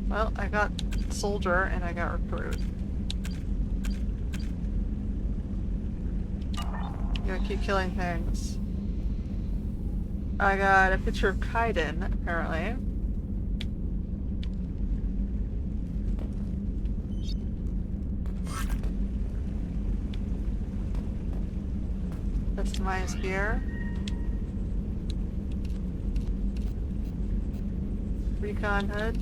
Well, I got soldier and I got recruit. Gotta keep killing things. I got a picture of Kaiden, apparently. Customized gear. Recon hood.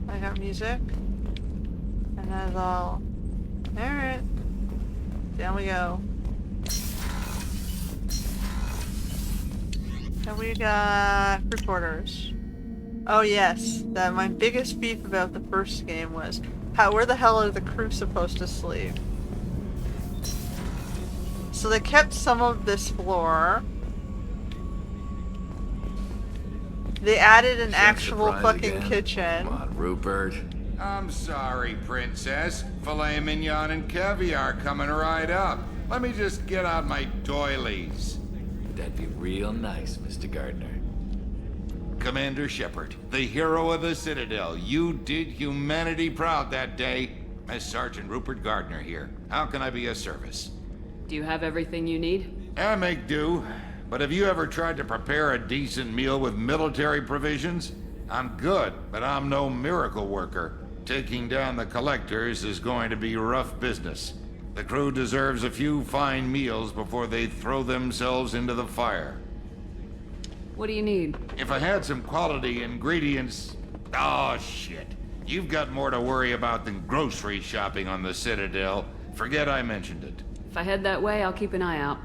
I got music. And that's all. Alright. Down we go. And we got crew quarters. Oh yes, my biggest beef about the first game was where the hell are the crew supposed to sleep? So they kept some of this floor. They added an actual fucking kitchen. Come on, Rupert. I'm sorry, Princess. Filet mignon and caviar coming right up. Let me just get out my doilies. That'd be real nice, Mr. Gardner. Commander Shepard, the hero of the Citadel. You did humanity proud that day. As Sergeant Rupert Gardner here. How can I be of service? Do you have everything you need? I make do. But have you ever tried to prepare a decent meal with military provisions? I'm good, but I'm no miracle worker. Taking down the collectors is going to be rough business. The crew deserves a few fine meals before they throw themselves into the fire. What do you need? If I had some quality ingredients, Oh, shit. You've got more to worry about than grocery shopping on the Citadel. Forget I mentioned it. If I head that way, I'll keep an eye out.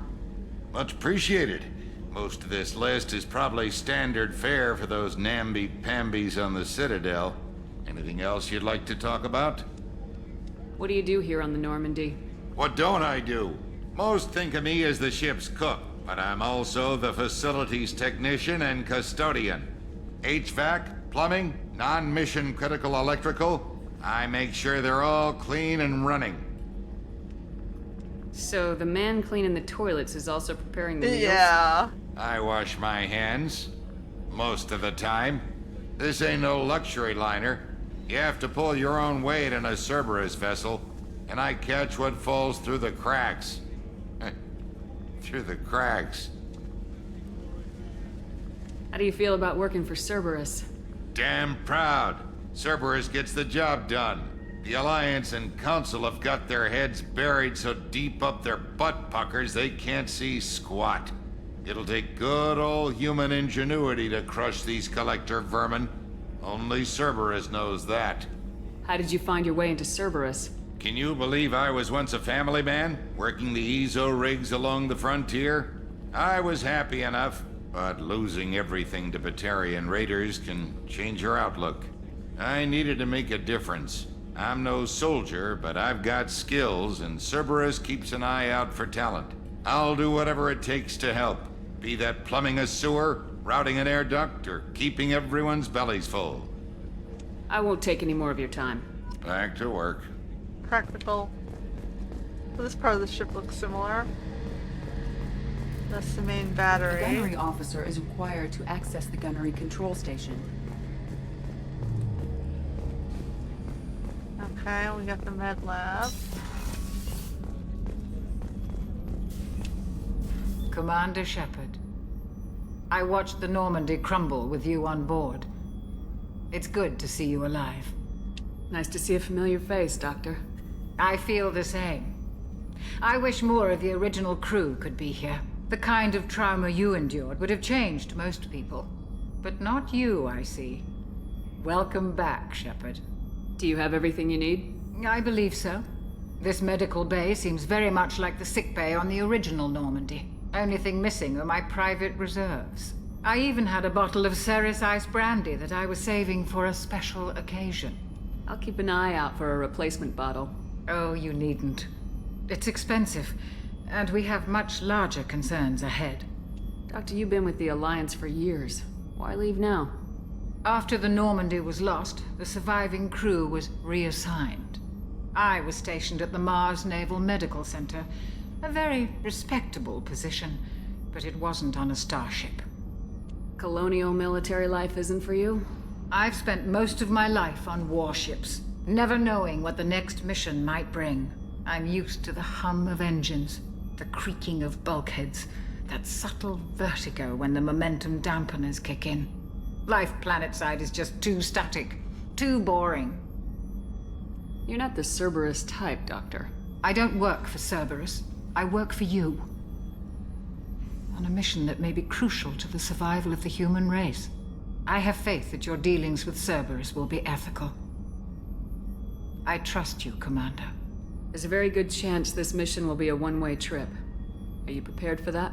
Much appreciated. Most of this list is probably standard fare for those namby-pambies on the Citadel. Anything else you'd like to talk about? What do you do here on the Normandy? What don't I do? Most think of me as the ship's cook, but I'm also the facilities technician and custodian. HVAC, plumbing, non-mission critical electrical. I make sure they're all clean and running. So the man cleaning the toilets is also preparing the meals? Yeah. I wash my hands. Most of the time. This ain't no luxury liner. You have to pull your own weight in a Cerberus vessel, and I catch what falls through the cracks. Through the cracks. How do you feel about working for Cerberus? Damn proud. Cerberus gets the job done. The Alliance and Council have got their heads buried so deep up their butt puckers they can't see squat. It'll take good old human ingenuity to crush these collector vermin. Only Cerberus knows that. How did you find your way into Cerberus? Can you believe I was once a family man, working the EZO rigs along the frontier? I was happy enough, but losing everything to Batarian raiders can change your outlook. I needed to make a difference. I'm no soldier, but I've got skills, and Cerberus keeps an eye out for talent. I'll do whatever it takes to help, be that plumbing a sewer, routing an air duct, or keeping everyone's bellies full. I won't take any more of your time. Back to work. Practical. So this part of the ship looks similar. That's the main battery. The gunnery officer is required to access the gunnery control station. Okay, we got the med lab. Commander Shepard, I watched the Normandy crumble with you on board. It's good to see you alive. Nice to see a familiar face, Doctor. I feel the same. I wish more of the original crew could be here. The kind of trauma you endured would have changed most people. But not you, I see. Welcome back, Shepard. Do you have everything you need? I believe so. This medical bay seems very much like the sick bay on the original Normandy. Only thing missing are my private reserves. I even had a bottle of Ceres Ice brandy that I was saving for a special occasion. I'll keep an eye out for a replacement bottle. Oh, you needn't. It's expensive, and we have much larger concerns ahead. Doctor, you've been with the Alliance for years. Why leave now? After the Normandy was lost, the surviving crew was reassigned. I was stationed at the Mars Naval Medical Center, a very respectable position, but it wasn't on a starship. Colonial military life isn't for you? I've spent most of my life on warships, never knowing what the next mission might bring. I'm used to the hum of engines, the creaking of bulkheads, that subtle vertigo when the momentum dampeners kick in. Life planetside is just too static, too boring. You're not the Cerberus type, Doctor. I don't work for Cerberus. I work for you. On a mission that may be crucial to the survival of the human race. I have faith that your dealings with Cerberus will be ethical. I trust you, Commander. There's a very good chance this mission will be a one-way trip. Are you prepared for that?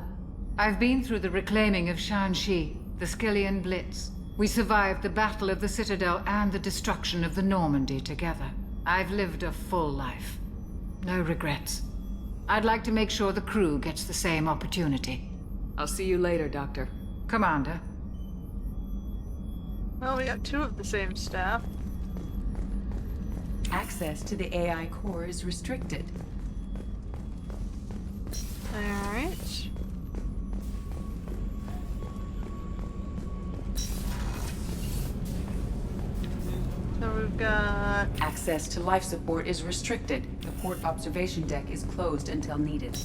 I've been through the reclaiming of Shanxi, the Skillian Blitz. We survived the Battle of the Citadel and the destruction of the Normandy together. I've lived a full life. No regrets. I'd like to make sure the crew gets the same opportunity. I'll see you later, Doctor. Commander. Well, we got two of the same staff. Access to the AI core is restricted. Alright. So we've got... Access to life support is restricted. The port observation deck is closed until needed.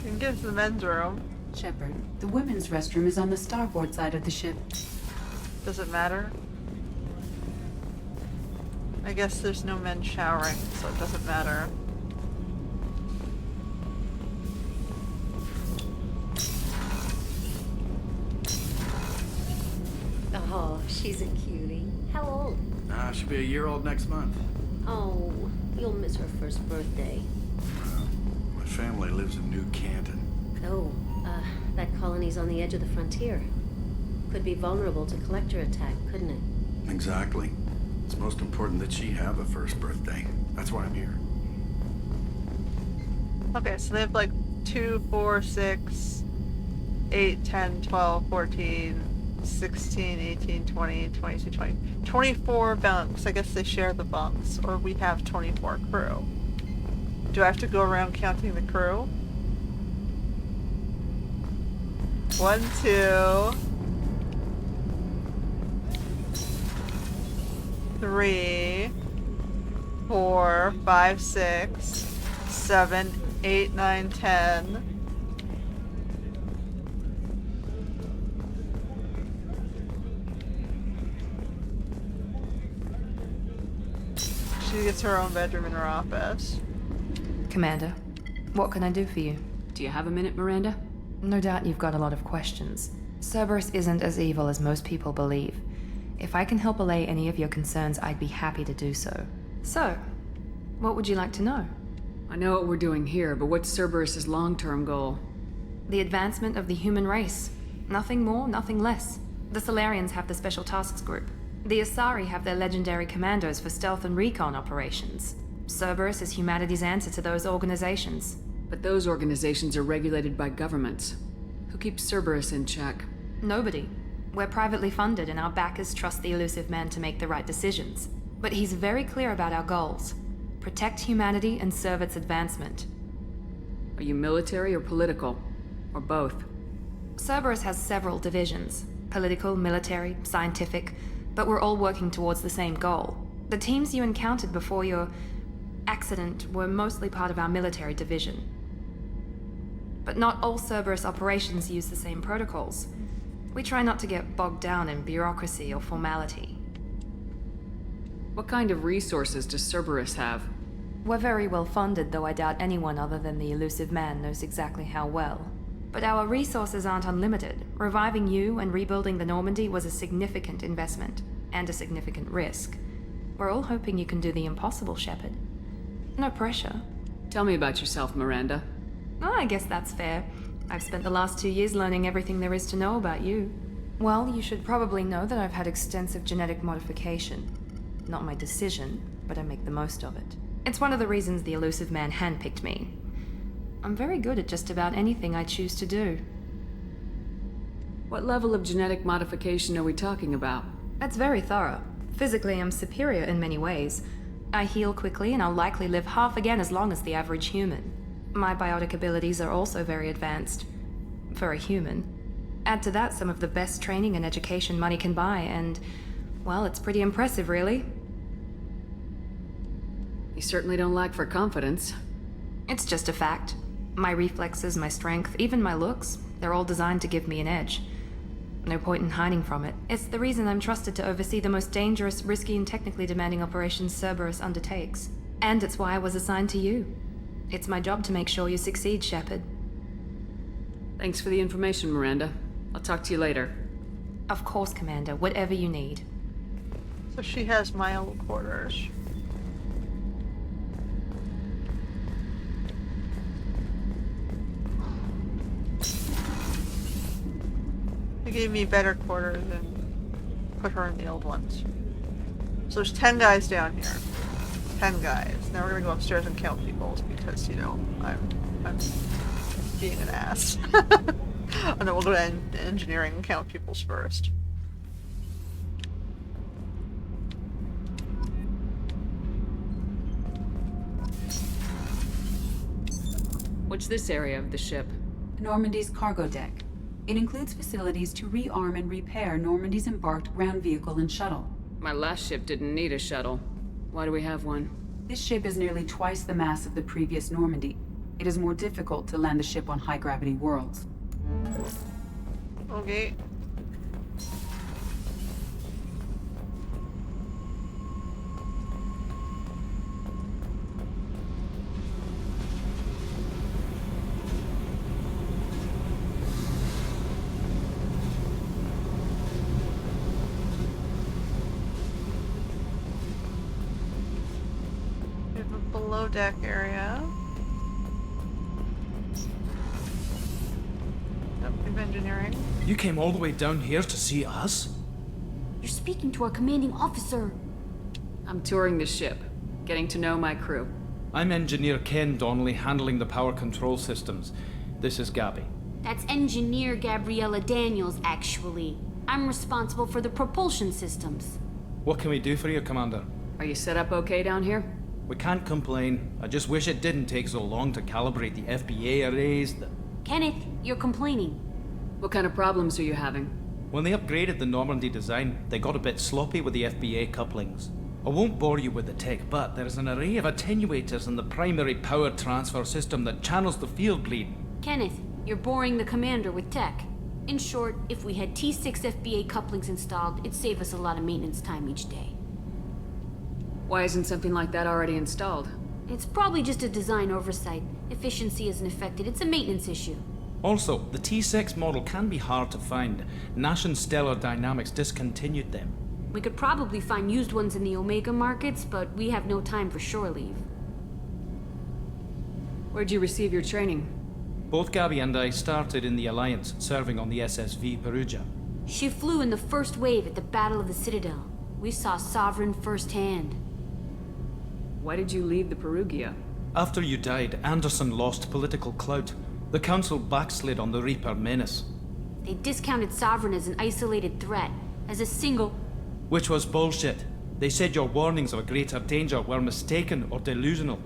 We can get to the men's room. Shepard, the women's restroom is on the starboard side of the ship. Does it matter? I guess there's no men showering, so it doesn't matter. Oh, she's a cutie. How old? She'll be a year old next month. Oh, you'll miss her first birthday. My family lives in New Canton. Oh, that colony's on the edge of the frontier. Could be vulnerable to collector attack, couldn't it? Exactly. It's most important that she have a first birthday. That's why I'm here. Okay, so they have like 2, 4, 6, 8, 10, 12, 14, 16, 18, 20, 22, 20. 24 bunks. I guess they share the bunks. Or we have 24 crew. Do I have to go around counting the crew? 1, 2, 3, 4, 5, 6, 7, 8, 9, 10. She gets her own bedroom in her office. Commander, what can I do for you? Do you have a minute, Miranda? No doubt you've got a lot of questions. Cerberus isn't as evil as most people believe. If I can help allay any of your concerns, I'd be happy to do so. So, what would you like to know? I know what we're doing here, but what's Cerberus's long-term goal? The advancement of the human race. Nothing more, nothing less. The Solarians have the Special Tasks Group. The Asari have their legendary commandos for stealth and recon operations. Cerberus is humanity's answer to those organizations. But those organizations are regulated by governments. Who keeps Cerberus in check? Nobody. We're privately funded and our backers trust the elusive man to make the right decisions. But he's very clear about our goals. Protect humanity and serve its advancement. Are you military or political? Or both? Cerberus has several divisions. Political, military, scientific, but we're all working towards the same goal. The teams you encountered before your accident were mostly part of our military division. But not all Cerberus operations use the same protocols. We try not to get bogged down in bureaucracy or formality. What kind of resources does Cerberus have? We're very well funded, though I doubt anyone other than the elusive man knows exactly how well. But our resources aren't unlimited. Reviving you and rebuilding the Normandy was a significant investment, and a significant risk. We're all hoping you can do the impossible, Shepard. No pressure. Tell me about yourself, Miranda. Oh, I guess that's fair. I've spent the last 2 years learning everything there is to know about you. Well, you should probably know that I've had extensive genetic modification. Not my decision, but I make the most of it. It's one of the reasons the elusive man handpicked me. I'm very good at just about anything I choose to do. What level of genetic modification are we talking about? That's very thorough. Physically, I'm superior in many ways. I heal quickly, and I'll likely live half again as long as the average human. My biotic abilities are also very advanced. For a human. Add to that some of the best training and education money can buy, and, well, it's pretty impressive, really. You certainly don't lack for confidence. It's just a fact. My reflexes, my strength, even my looks, they're all designed to give me an edge. No point in hiding from it. It's the reason I'm trusted to oversee the most dangerous, risky, and technically demanding operations Cerberus undertakes. And it's why I was assigned to you. It's my job to make sure you succeed, Shepard. Thanks for the information, Miranda. I'll talk to you later. Of course, Commander. Whatever you need. So she has my old quarters. They gave me better quarters and put her in the old ones. So there's 10 guys down here. 10 guys. Now we're gonna go upstairs and count people's because, you know, I'm being an ass. And then we'll go to engineering and count people's first. What's this area of the ship? Normandy's cargo deck. It includes facilities to rearm and repair Normandy's embarked ground vehicle and shuttle. My last ship didn't need a shuttle. Why do we have one? This ship is nearly twice the mass of the previous Normandy. It is more difficult to land the ship on high-gravity worlds. Okay. deck area. Nope, we have engineering. You came all the way down here to see us? You're speaking to our commanding officer. I'm touring the ship, getting to know my crew. I'm Engineer Ken Donnelly, handling the power control systems. This is Gabby. That's Engineer Gabriella Daniels, actually. I'm responsible for the propulsion systems. What can we do for you, Commander? Are you set up okay down here? We can't complain. I just wish it didn't take so long to calibrate the FBA arrays. Kenneth, you're complaining. What kind of problems are you having? When they upgraded the Normandy design, they got a bit sloppy with the FBA couplings. I won't bore you with the tech, but there's an array of attenuators in the primary power transfer system that channels the field bleed. Kenneth, you're boring the commander with tech. In short, if we had T6 FBA couplings installed, it'd save us a lot of maintenance time each day. Why isn't something like that already installed? It's probably just a design oversight. Efficiency isn't affected, it's a maintenance issue. Also, the T6 model can be hard to find. Nash and Stellar Dynamics discontinued them. We could probably find used ones in the Omega markets, but we have no time for shore leave. Where'd you receive your training? Both Gabby and I started in the Alliance, serving on the SSV Perugia. She flew in the first wave at the Battle of the Citadel. We saw Sovereign firsthand. Why did you leave the Perugia? After you died, Anderson lost political clout. The Council backslid on the Reaper menace. They discounted Sovereign as an isolated threat, as a single... Which was bullshit. They said your warnings of a greater danger were mistaken or delusional.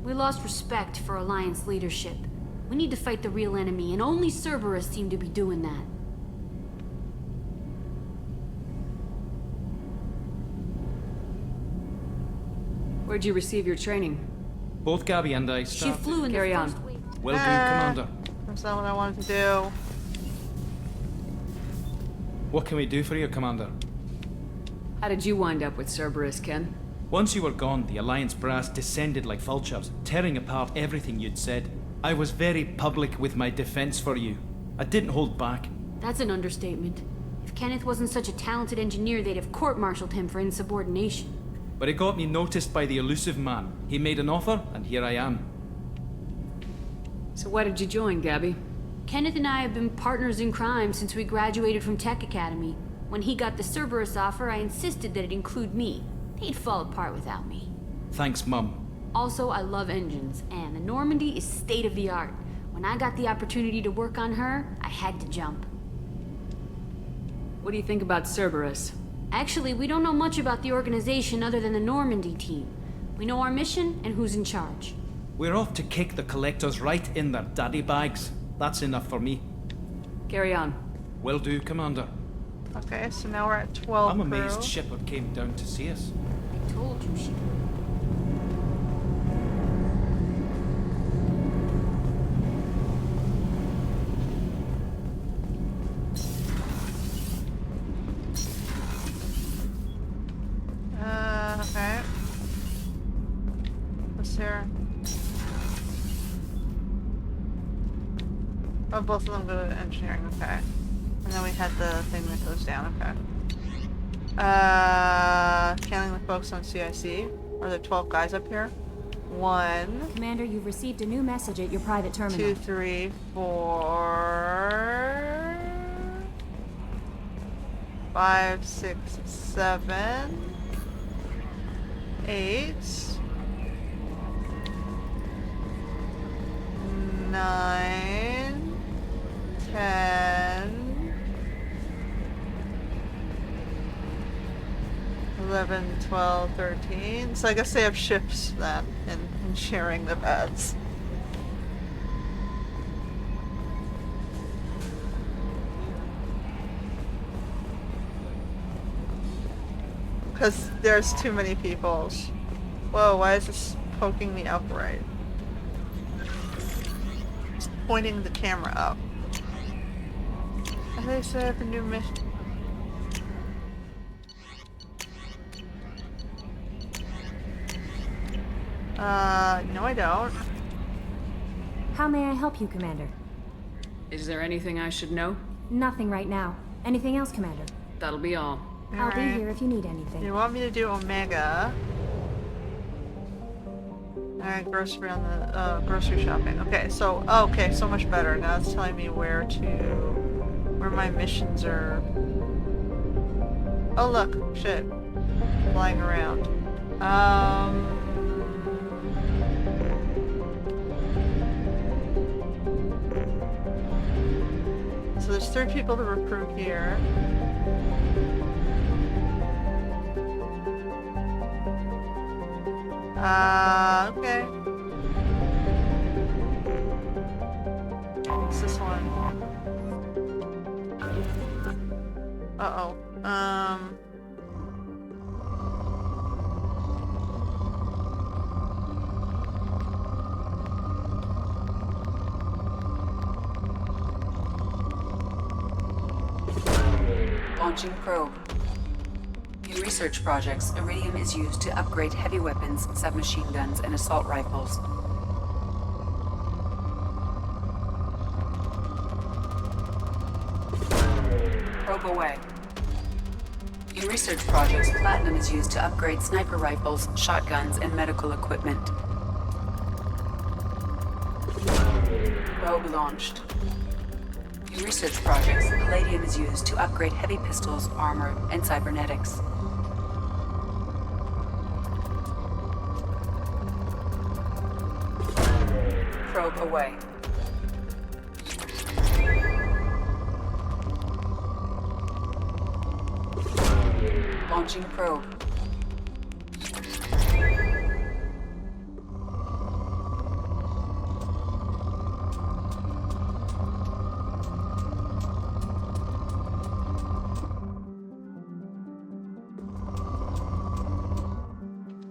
We lost respect for Alliance leadership. We need to fight the real enemy, and only Cerberus seem to be doing that. Where'd you receive your training? Both Gabby and I started... She flew in Carry the on. first wave. Will do, Commander. That's not what I wanted to do. What can we do for you, Commander? How did you wind up with Cerberus, Ken? Once you were gone, the Alliance brass descended like vultures, tearing apart everything you'd said. I was very public with my defense for you. I didn't hold back. That's an understatement. If Kenneth wasn't such a talented engineer, they'd have court-martialed him for insubordination. But it got me noticed by the elusive man. He made an offer, and here I am. So why did you join, Gabby? Kenneth and I have been partners in crime since we graduated from Tech Academy. When he got the Cerberus offer, I insisted that it include me. He'd fall apart without me. Thanks, Mum. Also, I love engines, and the Normandy is state-of-the-art. When I got the opportunity to work on her, I had to jump. What do you think about Cerberus? Actually, we don't know much about the organization other than the Normandy team. We know our mission and who's in charge. We're off to kick the Collectors right in their daddy bags. That's enough for me. Carry on. Will do, Commander. Okay, so now we're at 12 I'm amazed crew. Shepard came down to see us. I told you she would. Okay. What's there? Oh, both of them go to engineering, okay. And then we had the thing that goes down, okay. Counting the folks on CIC. Are there 12 guys up here? 1. Commander, you've received a new message at your private terminal. 2, 3, 4... 5, 6, 7... 8... 9... 10... 11, 12, 13. So I guess they have shifts then in sharing the beds. Because there's too many people. Whoa, why is this poking me upright? It's pointing the camera up. And they set up a new mission. No I don't. How may I help you, Commander? Is there anything I should know? Nothing right now. Anything else, Commander? That'll be all. I'll be here if you need anything. You want me to do Omega? Alright, grocery on the grocery shopping. Okay, so so much better. Now it's telling me where my missions are. Oh look, shit. Flying around. So there's 3 people to recruit here. Okay. What's this one? Uh-oh. Launching probe. In research projects, iridium is used to upgrade heavy weapons, submachine guns, and assault rifles. Probe away. In research projects, platinum is used to upgrade sniper rifles, shotguns, and medical equipment. Probe launched. In research projects, palladium is used to upgrade heavy pistols, armor, and cybernetics. Probe away. Launching probe.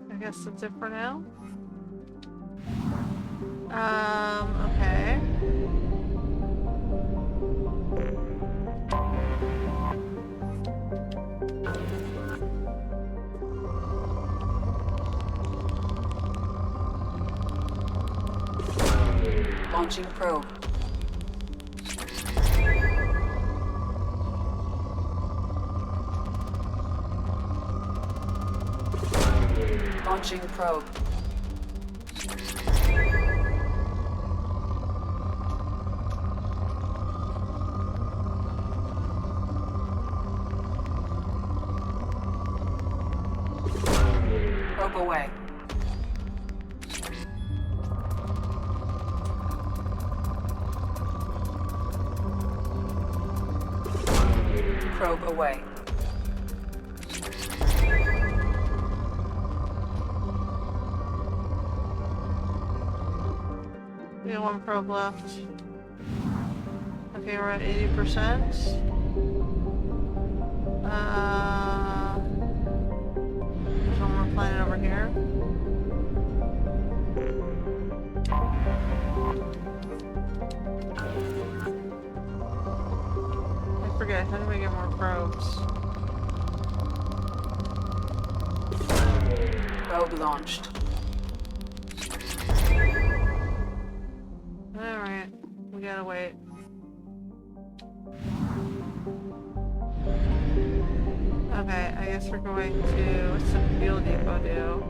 I guess that's it for now. Okay. Launching probe. Launching probe. Probe away. Probe away. We got 1 probe left. Okay, we're at 80%. There's one more planet over here. I forget, how do we get more probes? Probe launched. Alright, we gotta wait. Okay, I guess we're going to... What's the fuel depot do?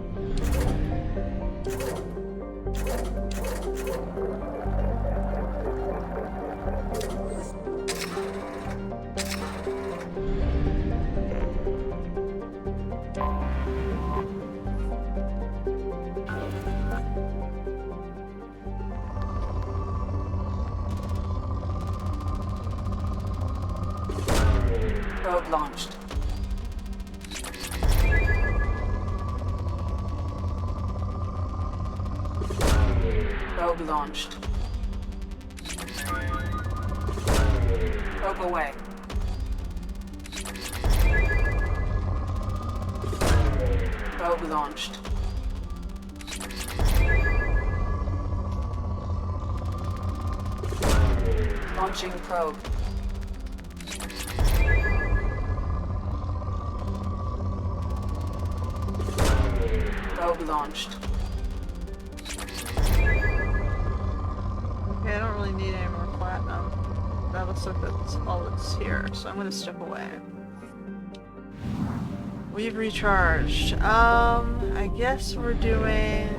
Probe launched. Probe launched. Probe away. Probe launched. Launching probe. Probe launched. Okay, I don't really need any more platinum. That looks like that's all that's here, so I'm gonna step away. We've recharged. I guess we're doing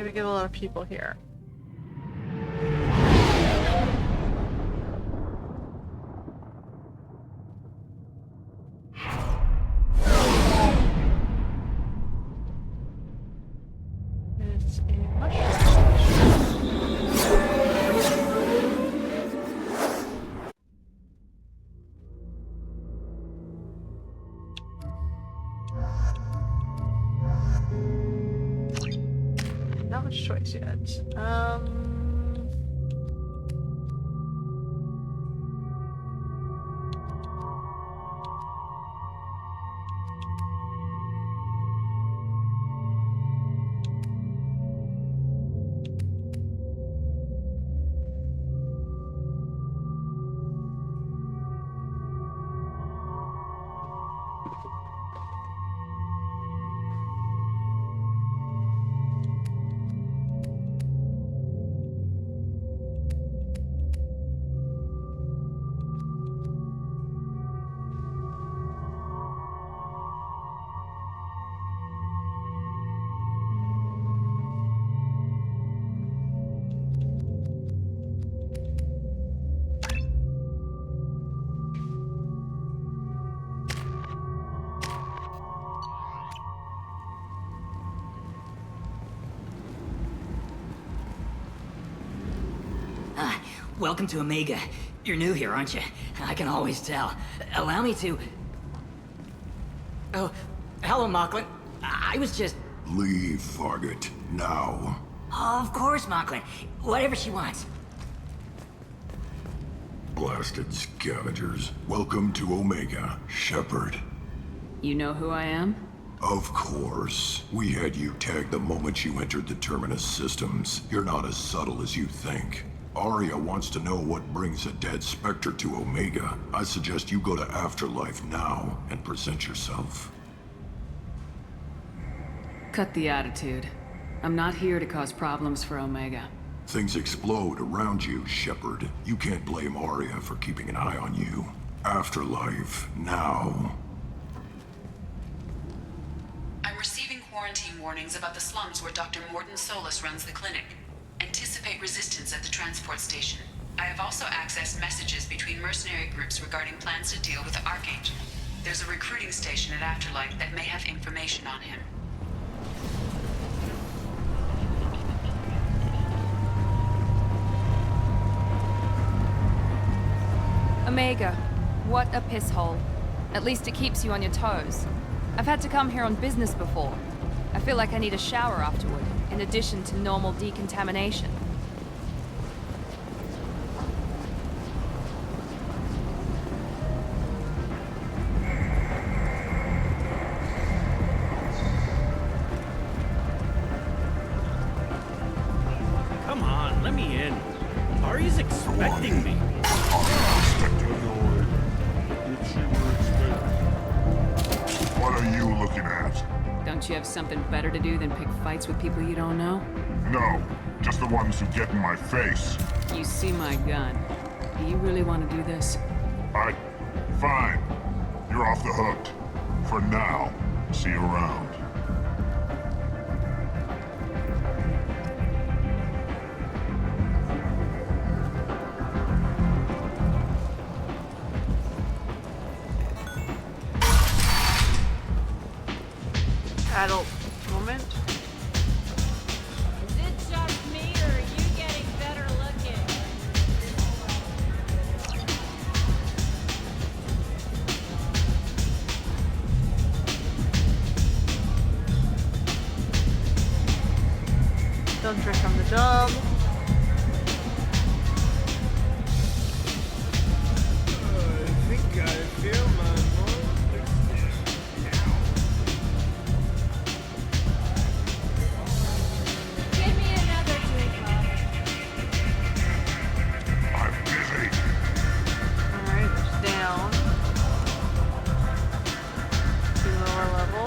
gonna get a lot of people here. It's a mushroom. Not much choice yet. Welcome to Omega. You're new here, aren't you? I can always tell. Allow me to... Oh, hello, Mocklin. I was just... Leave, Fargate. Now. Oh, of course, Mocklin. Whatever she wants. Blasted scavengers. Welcome to Omega, Shepard. You know who I am? Of course. We had you tagged the moment you entered the Terminus systems. You're not as subtle as you think. Arya wants to know what brings a dead Spectre to Omega. I suggest you go to Afterlife now and present yourself. Cut the attitude. I'm not here to cause problems for Omega. Things explode around you, Shepard. You can't blame Arya for keeping an eye on you. Afterlife now. I'm receiving quarantine warnings about the slums where Dr. Morton Solus runs the clinic. Anticipate resistance at the transport station. I have also accessed messages between mercenary groups regarding plans to deal with the Archangel. There's a recruiting station at Afterlife that may have information on him. Omega, what a piss hole. At least it keeps you on your toes. I've had to come here on business before. I feel like I need a shower afterward, in addition to normal decontamination. Come on, let me in. Ari's expecting me. What are you looking at? Don't you have something better to do than pick fights with people you don't know? No, just the ones who get in my face. You see my gun. Do you really want to do this? Fine. You're off the hook. For now. See you around. Adult moment. Is it just me, or are you getting better looking? Don't drink on the job. I think I feel my Give me another drink, Mom. I'm busy. Alright, there's down. To lower level.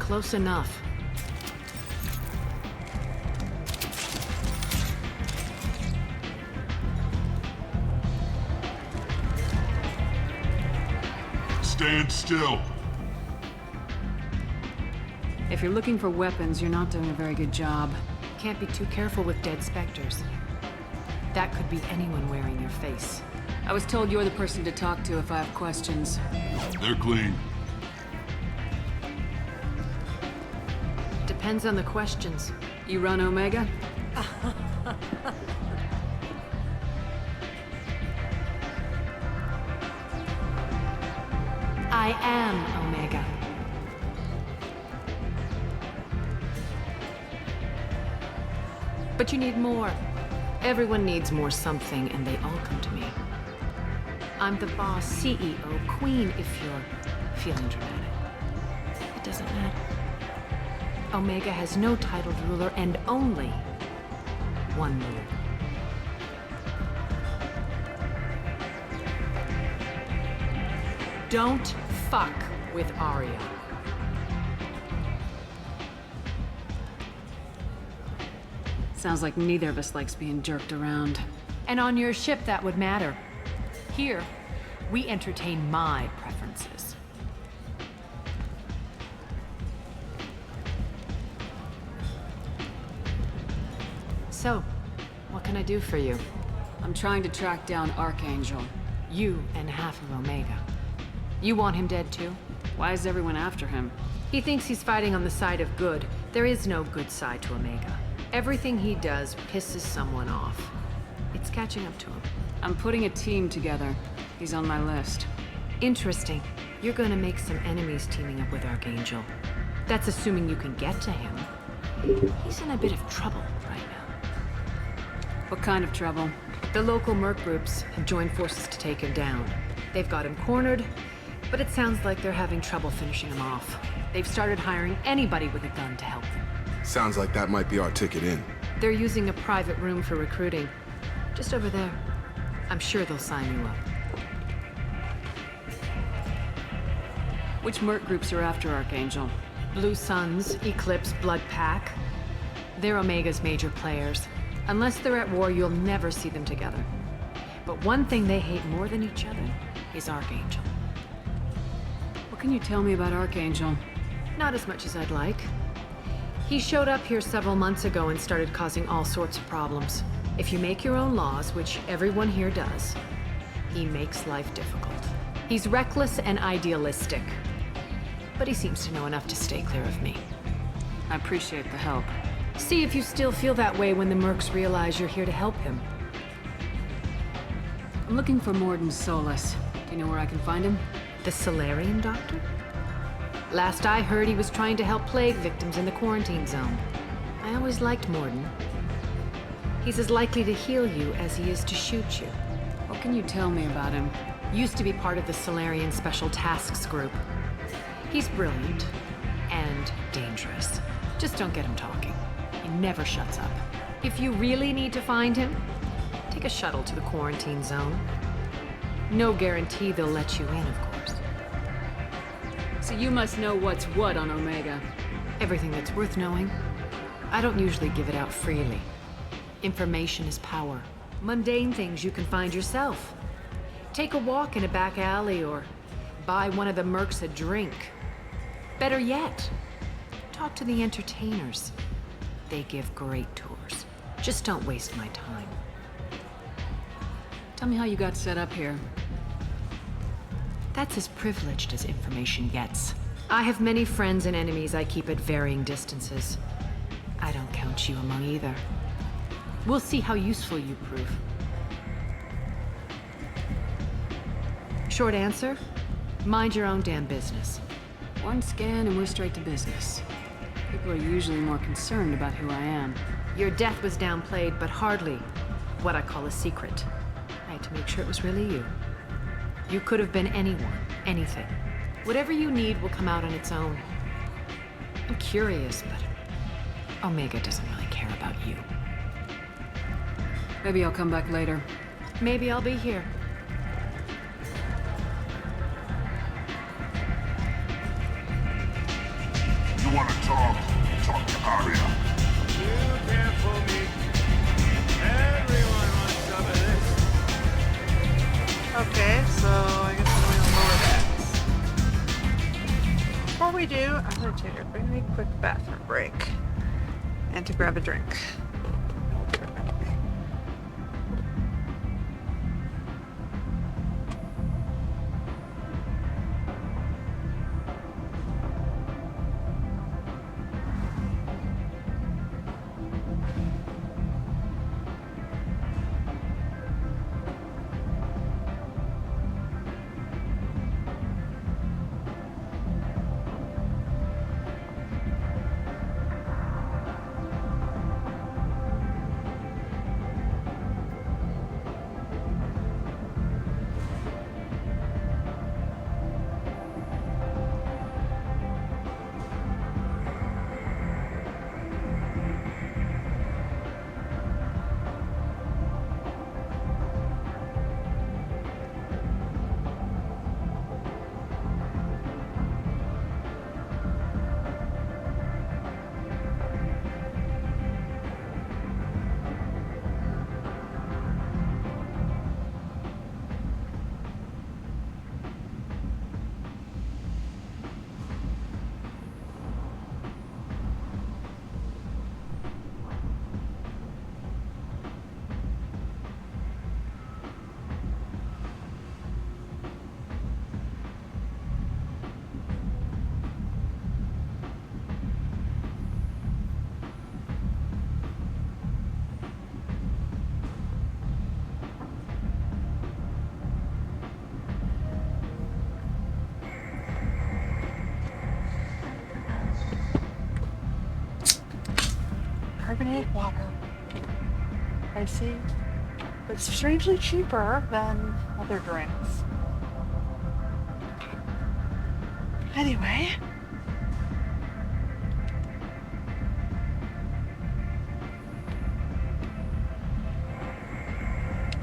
Close enough. Stand still. If you're looking for weapons, you're not doing a very good job. Can't be too careful with dead specters. That could be anyone wearing their face. I was told you're the person to talk to if I have questions. They're clean. Depends on the questions. You run Omega? I am Omega. But you need more. Everyone needs more something, and they all come to me. I'm the boss, CEO, queen, if you're feeling dramatic. It doesn't matter. Omega has no titled ruler and only one ruler. Don't fuck with Arya. Sounds like neither of us likes being jerked around. And on your ship, that would matter. Here, we entertain my preferences. So, what can I do for you? I'm trying to track down Archangel. You and half of Omega. You want him dead too? Why is everyone after him? He thinks he's fighting on the side of good. There is no good side to Omega. Everything he does pisses someone off. It's catching up to him. I'm putting a team together. He's on my list. Interesting. You're gonna make some enemies teaming up with Archangel. That's assuming you can get to him. He's in a bit of trouble right now. What kind of trouble? The local merc groups have joined forces to take him down. They've got him cornered, but it sounds like they're having trouble finishing him off. They've started hiring anybody with a gun to help them. Sounds like that might be our ticket in. They're using a private room for recruiting. Just over there. I'm sure they'll sign you up. Which merc groups are after Archangel? Blue Suns, Eclipse, Blood Pack. They're Omega's major players. Unless they're at war, you'll never see them together. But one thing they hate more than each other is Archangel. What can you tell me about Archangel? Not as much as I'd like. He showed up here several months ago and started causing all sorts of problems. If you make your own laws, which everyone here does, he makes life difficult. He's reckless and idealistic. But he seems to know enough to stay clear of me. I appreciate the help. See if you still feel that way when the mercs realize you're here to help him. I'm looking for Morden Solus. Do you know where I can find him? The Solarian doctor? Last I heard, he was trying to help plague victims in the quarantine zone. I always liked Morden. He's as likely to heal you as he is to shoot you. What can you tell me about him? Used to be part of the Solarian Special Tasks Group. He's brilliant and dangerous. Just don't get him talking. He never shuts up. If you really need to find him, take a shuttle to the quarantine zone. No guarantee they'll let you in, of course. So you must know what's what on Omega. Everything that's worth knowing. I don't usually give it out freely. Information is power. Mundane things you can find yourself. Take a walk in a back alley or buy one of the mercs a drink. Better yet, talk to the entertainers. They give great tours. Just don't waste my time. Tell me how you got set up here. That's as privileged as information gets. I have many friends and enemies I keep at varying distances. I don't count you among either. We'll see how useful you prove. Short answer? Mind your own damn business. One scan and we're straight to business. People are usually more concerned about who I am. Your death was downplayed, but hardly what I call a secret. I had to make sure it was really you. You could have been anyone, anything. Whatever you need will come out on its own. I'm curious, but Omega doesn't really care about you. Maybe I'll come back later. Maybe I'll be here. You want Aria. You can't fool me. Everyone wants some of this. Okay, so I guess I'm going to lower that. Before we do, I'm going to take a very quick bathroom break. And to grab a drink. Carbonated water. Pricey, but strangely cheaper than other drinks. Anyway.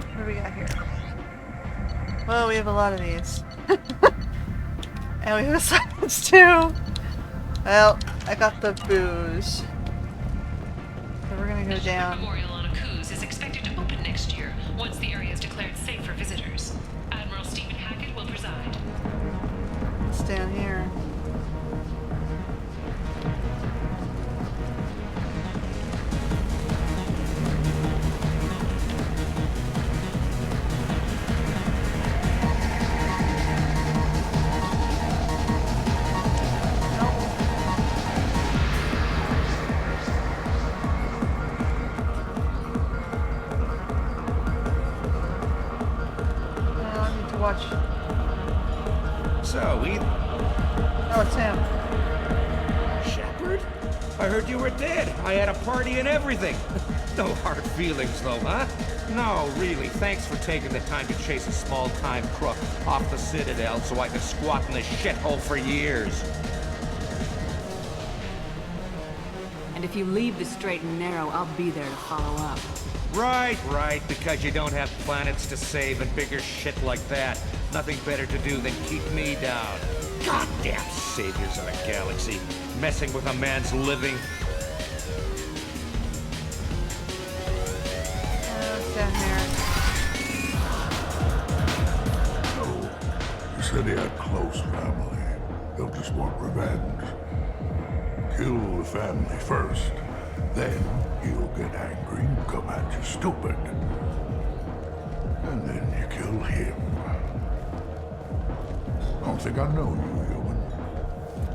What do we got here? Well, we have a lot of these. And we have a silence too. Well, I got the booze. So we're gonna go down. Memorial on a Coos is expected to open next year once the area is declared safe for visitors. Admiral Stephen Hackett will preside. It's down here. So, we... Oh, it's him. Shepard? I heard you were dead. I had a party and everything. No hard feelings, though, huh? No, really. Thanks for taking the time to chase a small-time crook off the Citadel so I could squat in this shithole for years. And if you leave the straight and narrow, I'll be there to follow up. Right, because you don't have planets to save and bigger shit like that. Nothing better to do than keep me down. Goddamn saviors of the galaxy, messing with a man's living. Down there. You said he had close family. They'll just want revenge. Kill the family first. Then he'll get angry and come at you stupid. And then you kill him. Don't think I know you, human.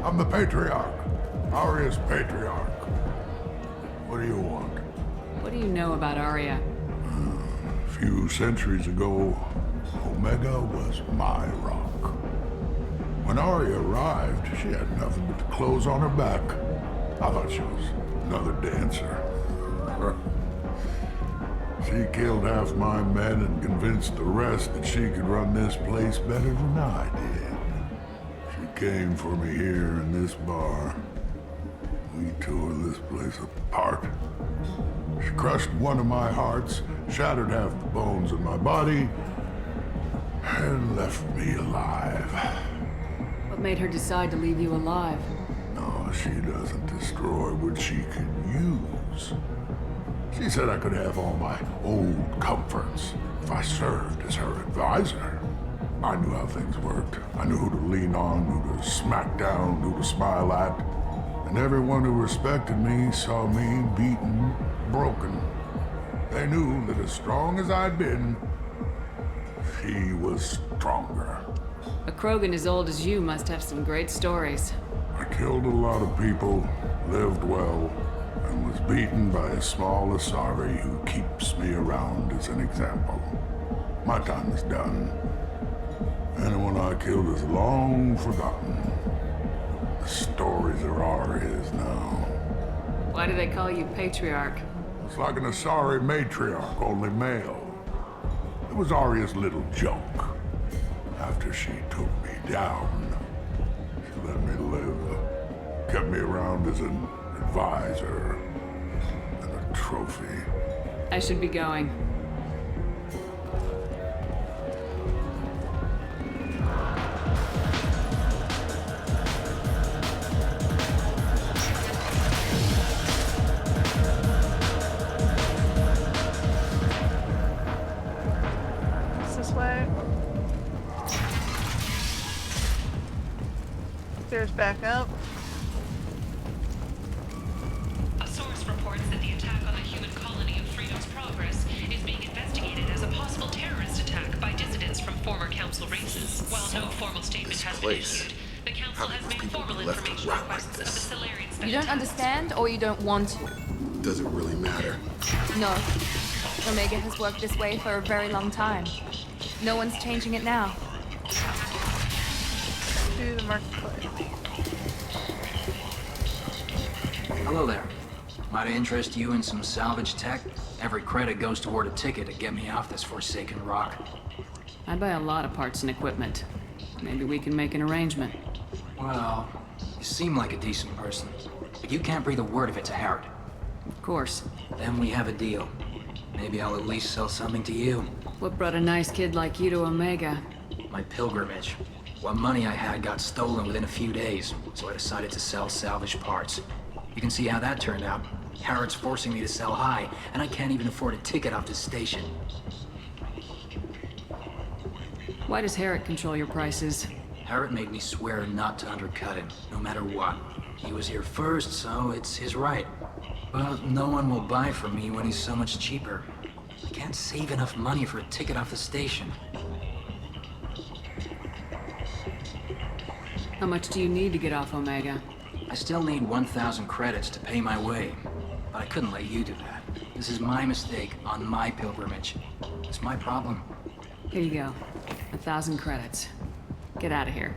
I'm the Patriarch. Aria's Patriarch. What do you want? What do you know about Aria? A few centuries ago, Omega was my rock. When Aria arrived, she had nothing but the clothes on her back. I thought she was another dancer. She killed half my men and convinced the rest that she could run this place better than I did. She came for me here in this bar. We tore this place apart. She crushed one of my hearts, shattered half the bones in my body, and left me alive. What made her decide to leave you alive? No, She doesn't destroy what she can use. She said I could have all my old comforts if I served as her advisor. I knew how things worked. I knew who to lean on, who to smack down, who to smile at. And everyone who respected me saw me beaten, broken. They knew that as strong as I'd been, she was stronger. A Krogan as old as you must have some great stories. I killed a lot of people, lived well, and was beaten by a small Asari who keeps me around as an example. My time is done. Anyone I killed is long forgotten. The stories are all his now. Why do they call you Patriarch? It's like an Asari matriarch, only male. It was Arya's little joke. After she took me down, she let me live. Kept me around as an advisor and a trophy. I should be going. This way. There's back up. A source reports that the attack on the human colony of Freedom's Progress is being investigated as a possible terrorist attack by dissidents from former council races. While no formal statement has been issued, the council has made formal information requests of the Solarian special You don't understand, or you don't want to? Does it really matter? No. Omega has worked this way for a very long time. No one's changing it now. To the marketplace. Hello there. Might I interest you in some salvage tech? Every credit goes toward a ticket to get me off this forsaken rock. I'd buy a lot of parts and equipment. Maybe we can make an arrangement. Well, you seem like a decent person, but you can't breathe a word of it to Harrod. Of course. Then we have a deal. Maybe I'll at least sell something to you. What brought a nice kid like you to Omega? My pilgrimage. What money I had got stolen within a few days, so I decided to sell salvage parts. You can see how that turned out. Harrod's forcing me to sell high, and I can't even afford a ticket off this station. Why does Harrod control your prices? Harrod made me swear not to undercut him, no matter what. He was here first, so it's his right. But no one will buy from me when he's so much cheaper. I can't save enough money for a ticket off the station. How much do you need to get off Omega? I still need 1,000 credits to pay my way, but I couldn't let you do that. This is my mistake on my pilgrimage. It's my problem. Here you go. 1,000 credits. Get out of here.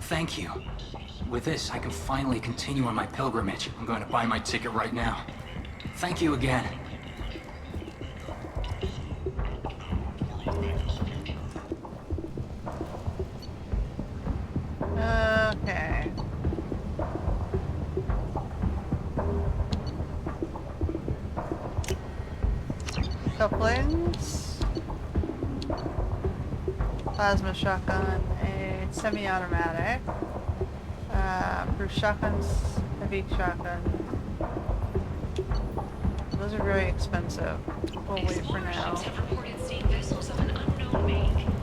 Thank you. With this, I can finally continue on my pilgrimage. I'm going to buy my ticket right now. Thank you again. Okay. Couplings. Plasma shotgun, a semi-automatic. Proof shotguns, heavy shotgun. Those are very expensive. We'll wait for now. So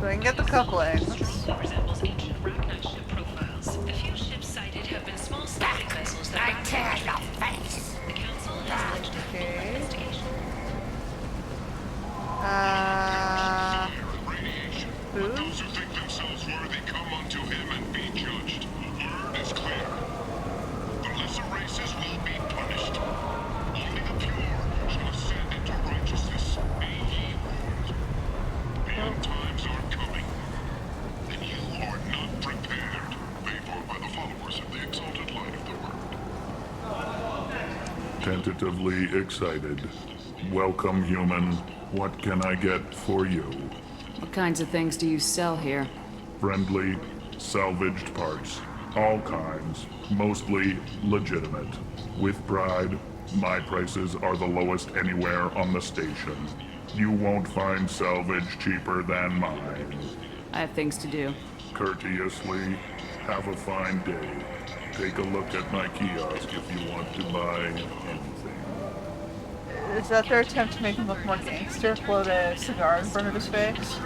I can get the couplings. Resembles ancient Rachni ship profiles. The few ships sighted have been small sailing vessels that I tear your face. The council has pledged a thorough investigation. Food? Those who think themselves worthy come unto him and be judged. Word is clear. The lesser races will be punished. Only the pure shall ascend into righteousness. Be ye warned. The end times are coming. And you are not prepared. Paid for by the followers of the exalted light of the world. Tentatively excited. Welcome, human. What can I get for you? What kinds of things do you sell here? Friendly, salvaged parts. All kinds. Mostly legitimate. With pride, my prices are the lowest anywhere on the station. You won't find salvage cheaper than mine. I have things to do. Courteously, have a fine day. Take a look at my kiosk if you want to buy anything. Is that their attempt to make him look more gangster? Float a cigar in front of his face?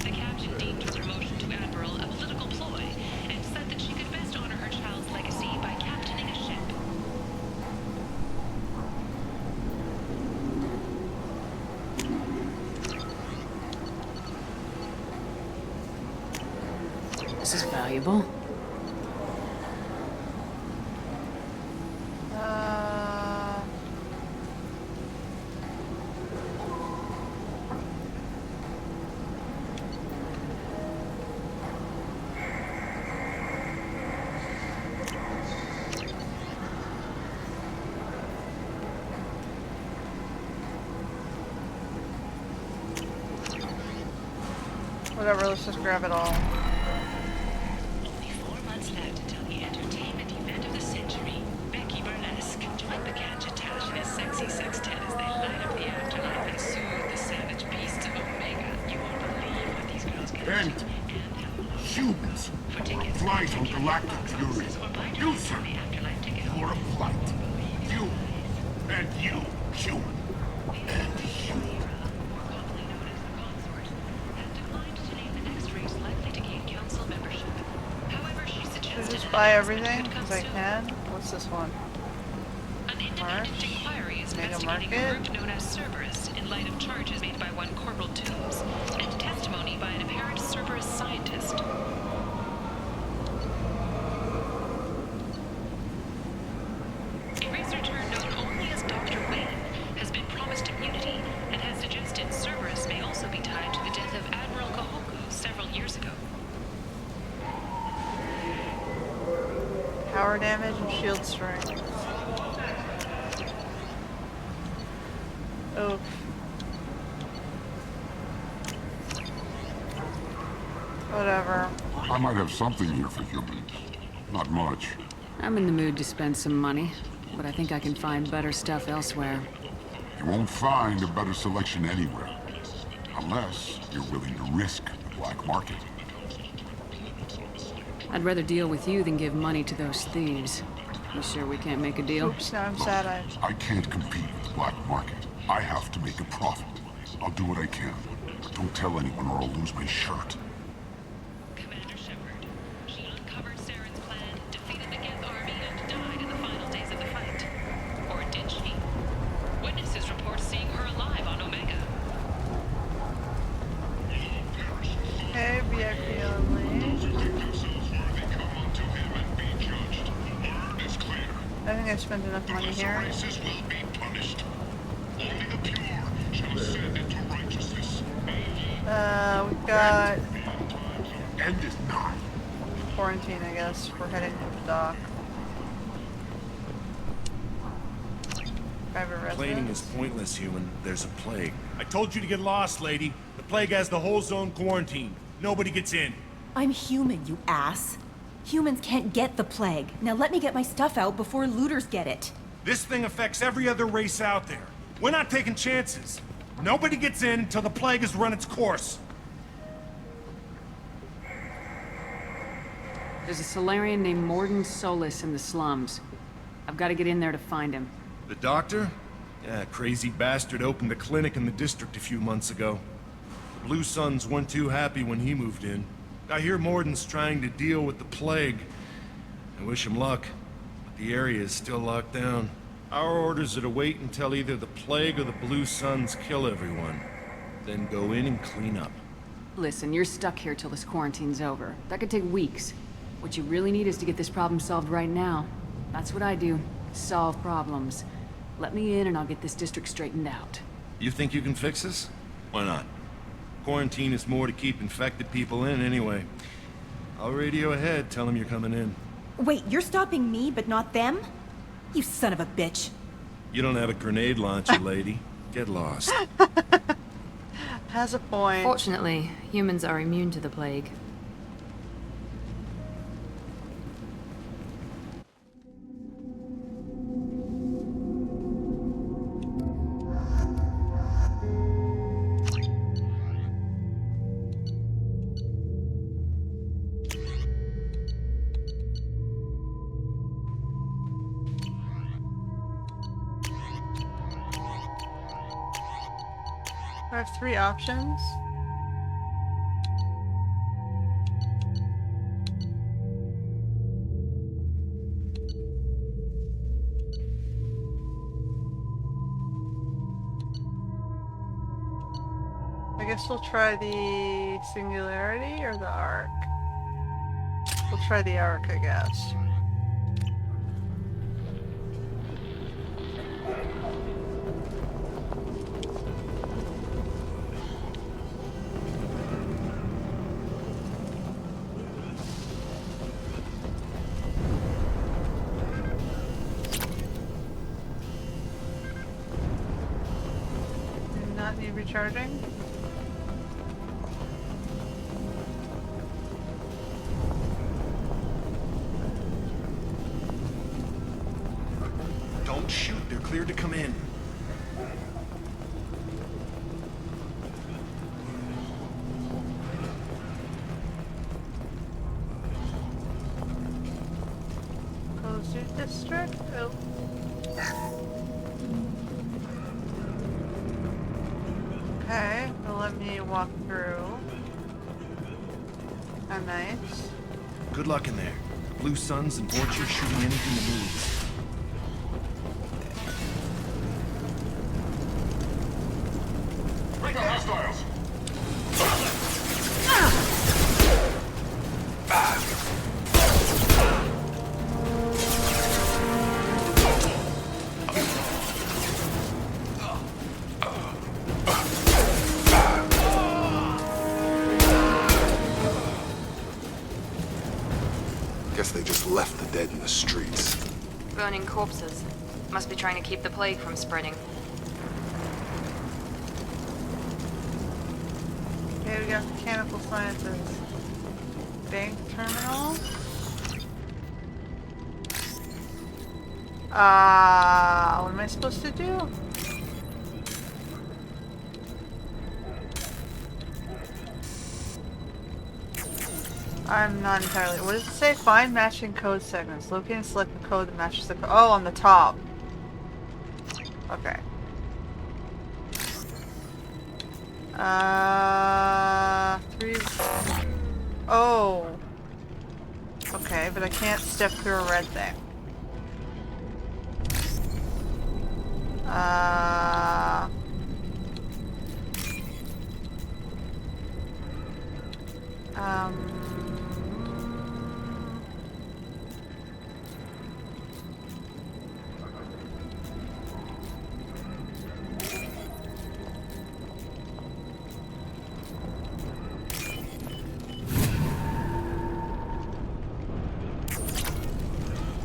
The captain deemed her promotion to admiral a political ploy and said that she could best honor her child's legacy by captaining a ship. This is valuable. Whatever, let's just grab it all. Only 4 months left until the entertainment event of the century. Becky Burlesque joined the Gadgetash in a sexy sextet as they light up the afterlife and soothe the savage beasts of Omega. You won't believe what these girls can And humans flight on galactic fury. You, sir, you're a flight. You and you, human. And human. Should I just buy everything? Because I can? What's this one? March? Mega Market? Group known as Cerberus in light of charges made by one Corporal Toombs and testimony by an apparent Cerberus scientist. A researcher known only as Dr. Wayne has been promised immunity and has suggested Cerberus may also be tied to the death of Admiral Kahoku several years ago. Power damage and shield strength. Oh. Whatever. I might have something here for humans. Not much. I'm in the mood to spend some money, but I think I can find better stuff elsewhere. You won't find a better selection anywhere. Unless you're willing to risk the black market. I'd rather deal with you than give money to those thieves. You sure we can't make a deal? Oops, now I'm sad I can't compete with the black market. I have to make a profit. I'll do what I can. But don't tell anyone or I'll lose my shirt. Commander Shepard. She uncovered Saren's plan, defeated the Geth army, and died in the final days of the fight. Or did she? Witnesses report seeing her alive on Omega. Okay, VIP only. I think I spent enough money here. We've got quarantine, I guess. We're heading to the dock. Private residence. Complaining is pointless, human. There's a plague. I told you to get lost, lady. The plague has the whole zone quarantined. Nobody gets in. I'm human, you ass. Humans can't get the plague. Now let me get my stuff out before looters get it. This thing affects every other race out there. We're not taking chances. Nobody gets in until the plague has run its course. There's a Solarian named Morden Solis in the slums. I've got to get in there to find him. The doctor? Yeah, crazy bastard opened a clinic in the district a few months ago. The Blue Suns weren't too happy when he moved in. I hear Morden's trying to deal with the plague. I wish him luck, but the area is still locked down. Our orders are to wait until either the plague or the Blue Suns kill everyone. Then go in and clean up. Listen, you're stuck here till this quarantine's over. That could take weeks. What you really need is to get this problem solved right now. That's what I do. Solve problems. Let me in and I'll get this district straightened out. You think you can fix this? Why not? Quarantine is more to keep infected people in anyway. I'll radio ahead, tell them you're coming in. Wait, you're stopping me, but not them? You son of a bitch. You don't have a grenade launcher, lady. Get lost. Has a point. Fortunately, humans are immune to the plague. I have 3 options. I guess we'll try the singularity or the arc. We'll try the arc, I guess. Do not need recharging. Don't shoot. They're cleared to come in. Closer district. Oh. Okay, well, let me walk through. Oh, nice. Good luck in there. Blue Suns and Orchard shooting anything that moves. Break out hostiles! Guess they just left the dead in the streets. Burning corpses. Must be trying to keep the plague from spreading. Okay, we got mechanical sciences. Bank terminal. What am I supposed to do? I'm not entirely. What does it say? Find matching code segments. Locate and select the code that matches the code. Oh, on the top. Okay. 3. Oh. Okay, but I can't step through a red thing.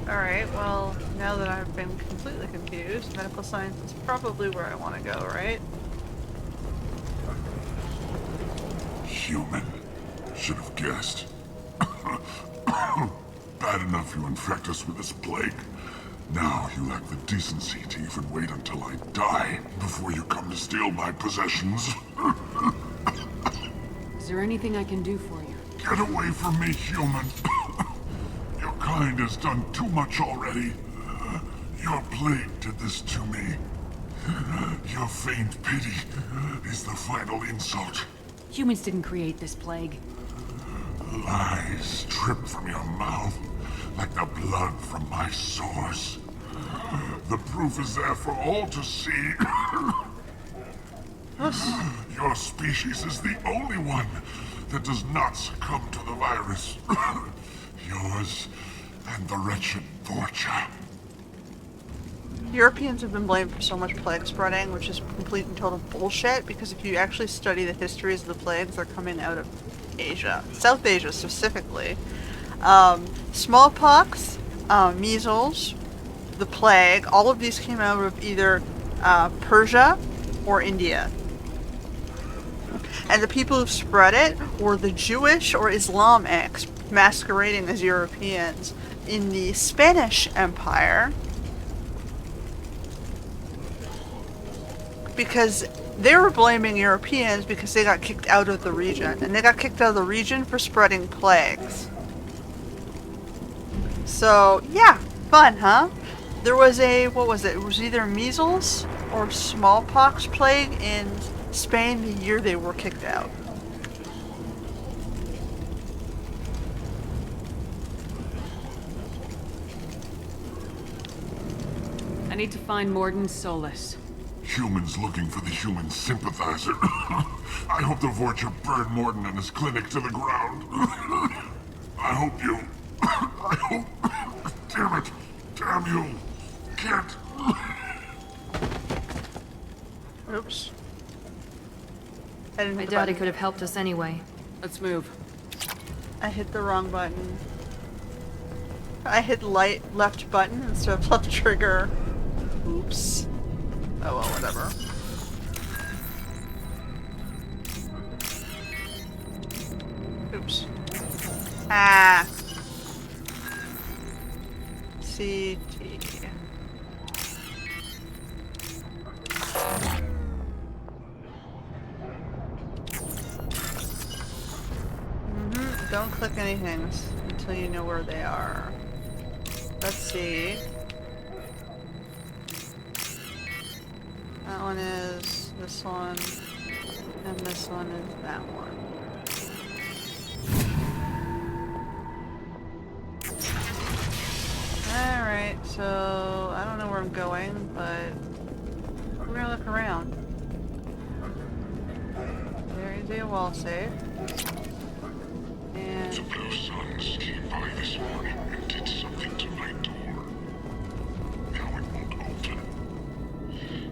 Alright, well, now that I've been completely confused, medical science is probably where I want to go, right? Human. Should have guessed. Bad enough you infect us with this plague. Now you lack the decency to even wait until I die before you come to steal my possessions. Is there anything I can do for you? Get away from me, human. Your kind has done too much already. Your plague did this to me. Your faint pity is the final insult. Humans didn't create this plague. Lies drip from your mouth like the blood from my sores. The proof is there for all to see. Your species is the only one that does not succumb to the virus. Yours and the wretched Vorcha. Europeans have been blamed for so much plague spreading, which is complete and total bullshit, because if you actually study the histories of the plagues, they're coming out of Asia. South Asia specifically. Smallpox, measles, the plague, all of these came out of either Persia or India. And the people who spread it were the Jewish or Islamics masquerading as Europeans in the Spanish Empire, because they were blaming Europeans because they got kicked out of the region, and they got kicked out of the region for spreading plagues. So yeah, fun, huh? There was a, what was it? It was either measles or smallpox plague in Spain the year they were kicked out. I need to find Morden Solus. Humans looking for the human sympathizer. I hope the Vorcha burned Morton and his clinic to the ground. I hope you... I hope... Damn it! Damn you! Can't... Oops. I doubt he could have helped us anyway. Let's move. I hit the wrong button. I hit left button instead of left trigger. Oops. Oh well, whatever. Oops. Ah. CT. Don't click anything until you know where they are. Let's see. That one is this one, and this one is that one. Alright, so I don't know where I'm going, but we're gonna look around. There is a wall safe. And the Blue Suns came by this morning and did something to my door. Now it won't open.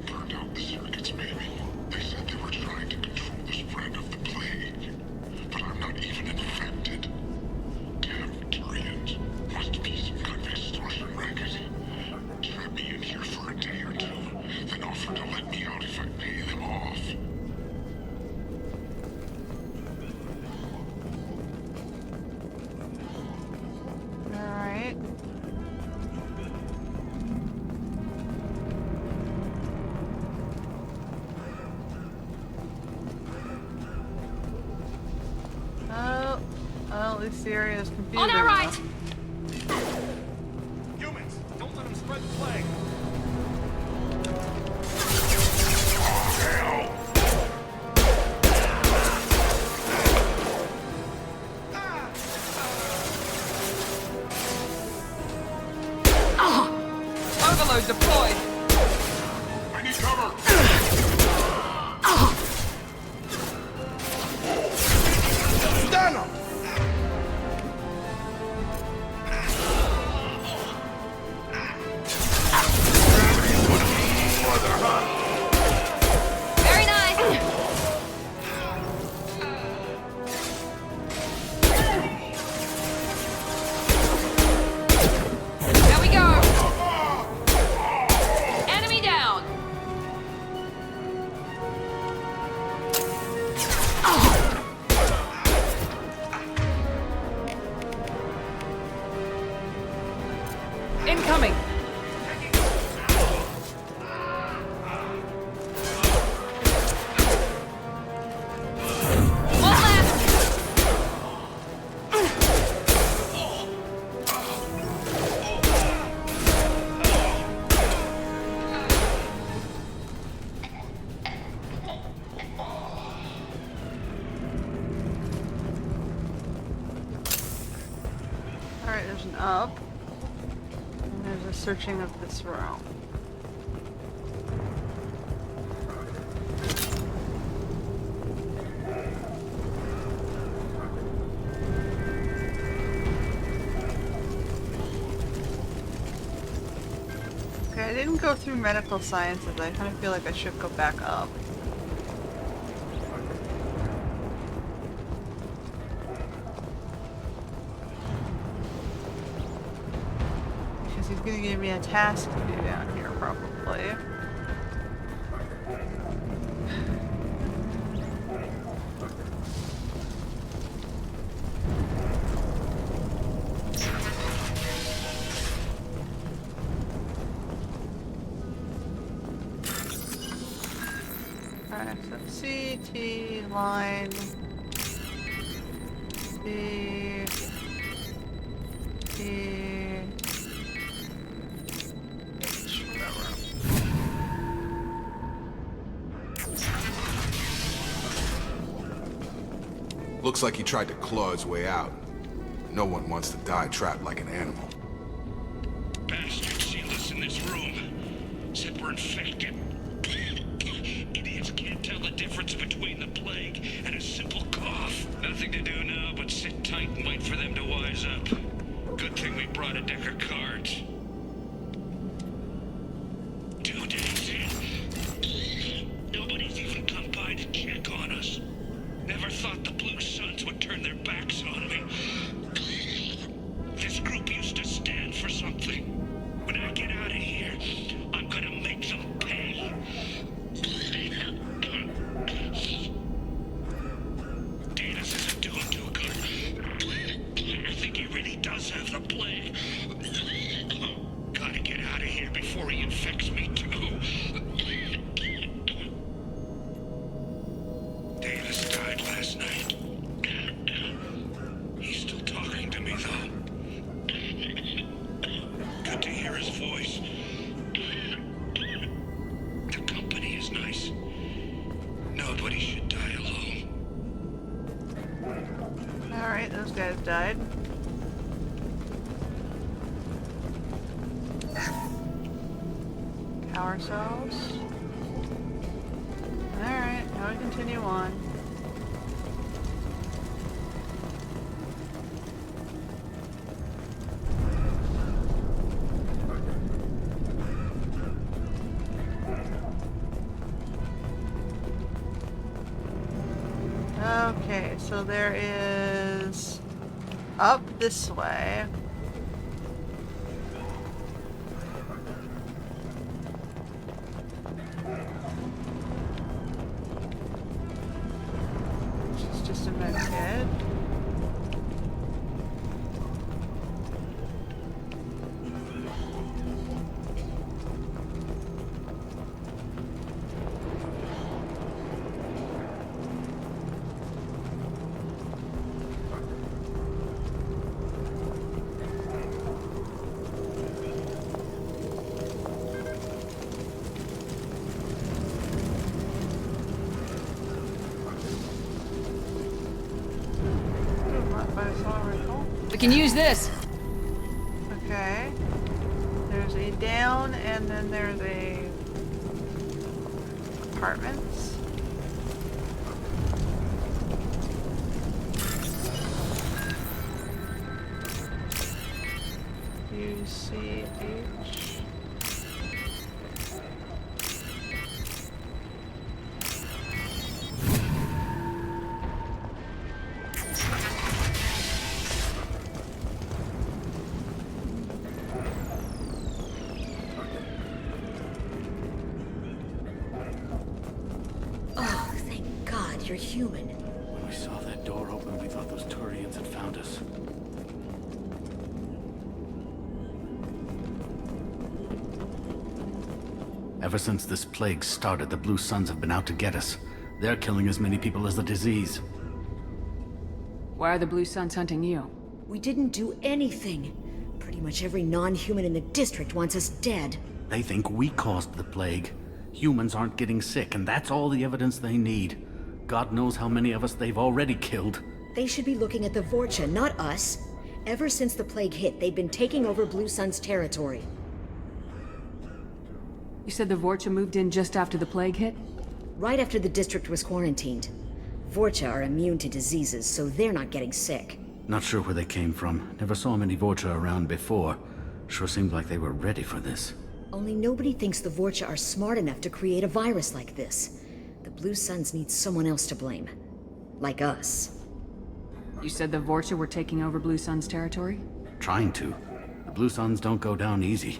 Burned out the circuits, maybe. They said they were trying to control the spread of the plague. But I'm not even infected. Damn Turians. Must be some kind of extortion racket. Trap me in here for a day or two, then offer to let me out if I pay them off. alright. Oh, well, at least the area is confusing. On our right! Humans, don't let them spread the plague. Overload deployed! I need cover! Stand up! Very nice! There we go! Enemy down! Incoming! One left! Alright, there's an up. And there's a searching of this room. Okay, I didn't go through medical sciences. I kind of feel like I should go back up. Because he's gonna give me a task to do down here, probably. Alright, so CT line. C. T. H, whatever. Looks like he tried to claw his way out. No one wants to die trapped like an animal. Bastard sealed us in this room. Said we're infected. Idiots can't tell the difference between the plague and a simple cough. Nothing to do now but sit tight and wait for them to wise up. Good thing we brought a deck of cards. 2 days in. Nobody's even come by to check on us. Never thought the Blue Suns would turn their backs on me. This group used to stand for something. When I get out of here, I'm gonna make them pay. Davis isn't doing too good. I think he really does have the plague. Gotta get out of here before he infects me too. Davis died last night. He's still talking to me though. Good to hear his voice. The company is nice. Nobody should die alone. Alright, those guys died. Power cells. Alright, now we continue on. Okay, so there is up this way. Which is just a med kit. We can use this. Okay. There's a down and then there's a apartments. UCH. Oh, thank God you're human. When we saw that door open, we thought those Turians had found us. Ever since this plague started, the Blue Suns have been out to get us. They're killing as many people as the disease. Why are the Blue Suns hunting you? We didn't do anything. Pretty much every non-human in the district wants us dead. They think we caused the plague. Humans aren't getting sick, and that's all the evidence they need. God knows how many of us they've already killed. They should be looking at the Vorcha, not us. Ever since the plague hit, they've been taking over Blue Sun's territory. You said the Vorcha moved in just after the plague hit? Right after the district was quarantined. Vorcha are immune to diseases, so they're not getting sick. Not sure where they came from. Never saw many Vorcha around before. Sure seemed like they were ready for this. Only nobody thinks the Vorcha are smart enough to create a virus like this. The Blue Suns need someone else to blame. Like us. You said the Vorcha were taking over Blue Sun's territory? Trying to. The Blue Suns don't go down easy.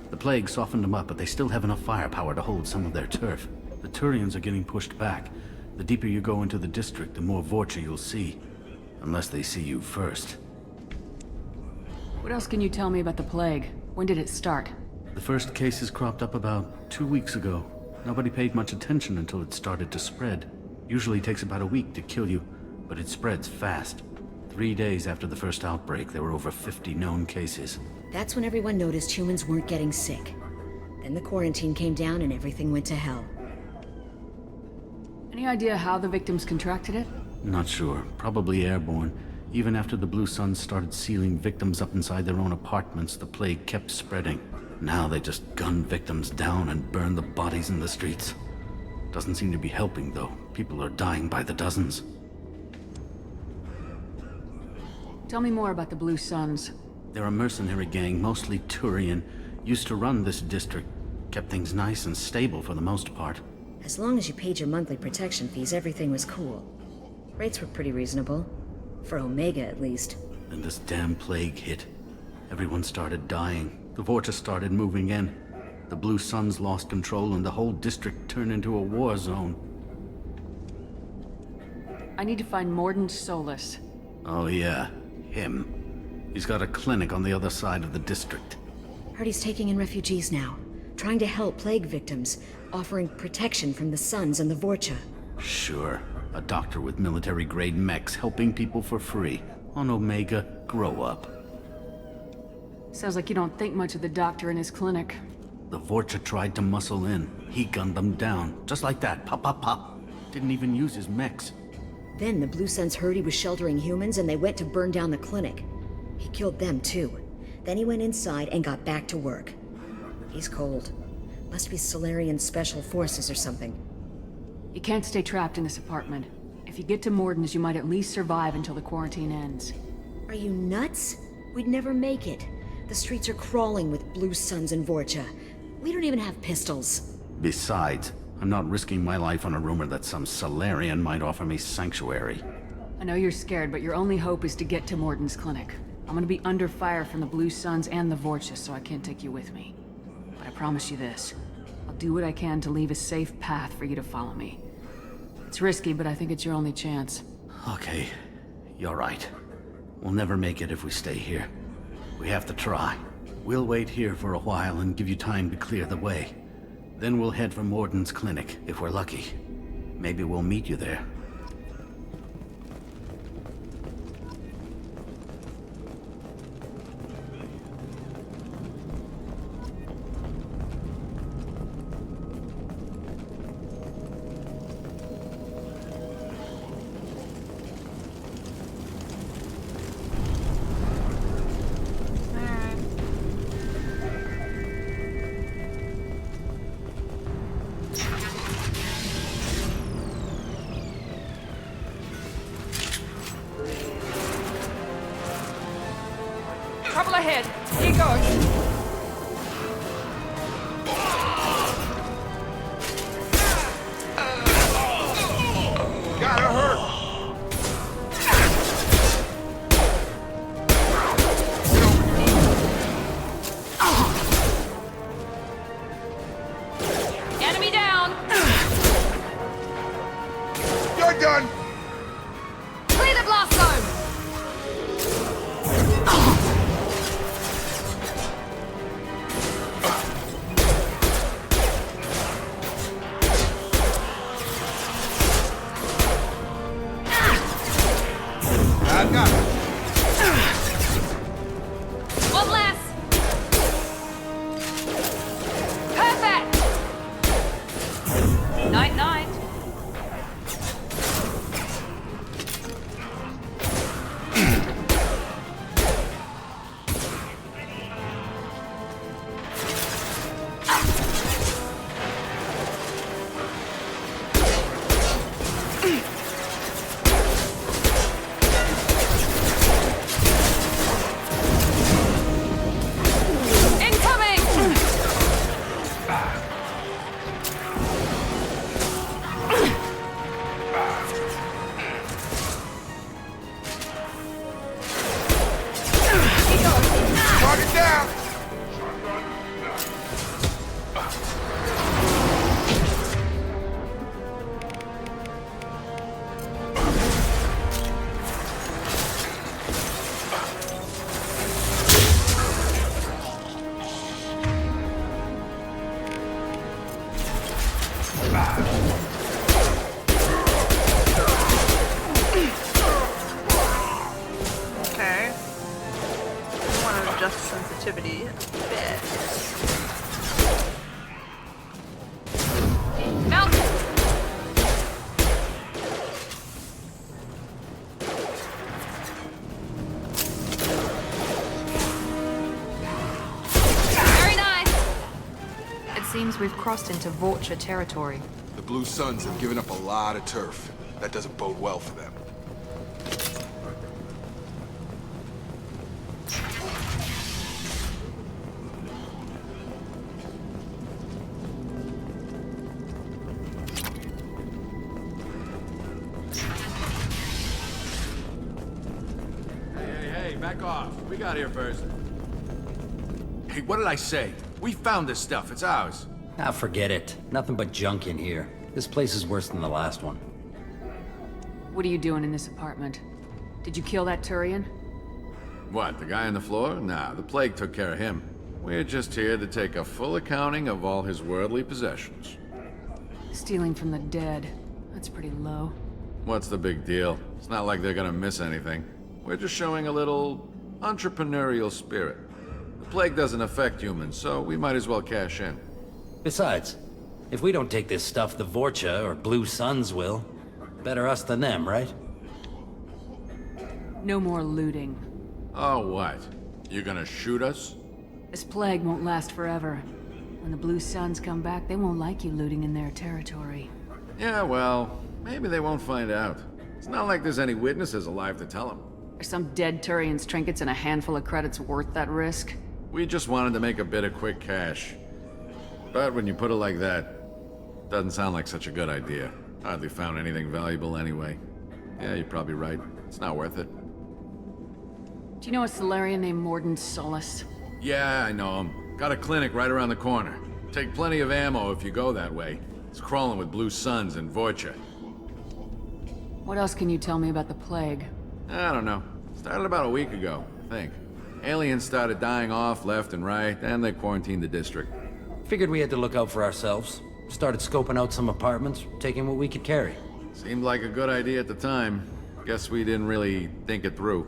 The plague softened them up, but they still have enough firepower to hold some of their turf. The Turians are getting pushed back. The deeper you go into the district, the more Vorcha you'll see. Unless they see you first. What else can you tell me about the plague? When did it start? The first cases cropped up about 2 weeks ago. Nobody paid much attention until it started to spread. Usually takes about a week to kill you, but it spreads fast. 3 days after the first outbreak, there were over 50 known cases. That's when everyone noticed humans weren't getting sick. Then the quarantine came down and everything went to hell. Any idea how the victims contracted it? Not sure. Probably airborne. Even after the Blue Suns started sealing victims up inside their own apartments, the plague kept spreading. Now they just gun victims down and burn the bodies in the streets. Doesn't seem to be helping, though. People are dying by the dozens. Tell me more about the Blue Suns. They're a mercenary gang, mostly Turian. Used to run this district. Kept things nice and stable for the most part. As long as you paid your monthly protection fees, everything was cool. Rates were pretty reasonable. For Omega, at least. Then this damn plague hit. Everyone started dying. The Vorta started moving in. The Blue Suns lost control and the whole district turned into a war zone. I need to find Morden Solus. Oh yeah, him. He's got a clinic on the other side of the district. Heard he's taking in refugees now. Trying to help plague victims. Offering protection from the Suns and the Vorcha. Sure. A doctor with military-grade mechs helping people for free. On Omega, grow up. Sounds like you don't think much of the doctor in his clinic. The Vorcha tried to muscle in. He gunned them down. Just like that. Pop, pop, pop. Didn't even use his mechs. Then the Blue Suns heard he was sheltering humans and they went to burn down the clinic. He killed them too. Then he went inside and got back to work. He's cold. Must be Solarian Special Forces or something. You can't stay trapped in this apartment. If you get to Morden's, you might at least survive until the quarantine ends. Are you nuts? We'd never make it. The streets are crawling with Blue Suns and Vorcha. We don't even have pistols. Besides, I'm not risking my life on a rumor that some Solarian might offer me sanctuary. I know you're scared, but your only hope is to get to Morden's clinic. I'm gonna be under fire from the Blue Suns and the Vorcha, so I can't take you with me. But I promise you this. I'll do what I can to leave a safe path for you to follow me. It's risky, but I think it's your only chance. Okay, you're right. We'll never make it if we stay here. We have to try. We'll wait here for a while and give you time to clear the way. Then we'll head for Morden's clinic, if we're lucky. Maybe we'll meet you there. Trouble ahead. Here goes. Gotta hurt! Enemy down. You're done! Clear the blast zone. I got it. One less. Perfect. Night night. Incoming. Target down! Okay. I want to adjust sensitivity a bit. Mount. Seems we've crossed into Vorcha territory. The Blue Suns have given up a lot of turf. That doesn't bode well for them. Hey, back off. We got here first. Hey, what did I say? We found this stuff. It's ours. Ah, forget it. Nothing but junk in here. This place is worse than the last one. What are you doing in this apartment? Did you kill that Turian? What, the guy on the floor? Nah, the plague took care of him. We're just here to take a full accounting of all his worldly possessions. Stealing from the dead. That's pretty low. What's the big deal? It's not like they're gonna miss anything. We're just showing a little entrepreneurial spirit. The plague doesn't affect humans, so we might as well cash in. Besides, if we don't take this stuff, the Vorcha or Blue Suns will. Better us than them, right? No more looting. Oh, what? You gonna shoot us? This plague won't last forever. When the Blue Suns come back, they won't like you looting in their territory. Yeah, well, maybe they won't find out. It's not like there's any witnesses alive to tell them. Are some dead Turian's trinkets and a handful of credits worth that risk? We just wanted to make a bit of quick cash. But when you put it like that, doesn't sound like such a good idea. Hardly found anything valuable anyway. Yeah, you're probably right. It's not worth it. Do you know a Solarian named Morden Solus? Yeah, I know him. Got a clinic right around the corner. Take plenty of ammo if you go that way. It's crawling with Blue Suns and Vorcha. What else can you tell me about the plague? I don't know. Started about a week ago, I think. Aliens started dying off left and right, and they quarantined the district. Figured we had to look out for ourselves. Started scoping out some apartments, taking what we could carry. Seemed like a good idea at the time. Guess we didn't really think it through.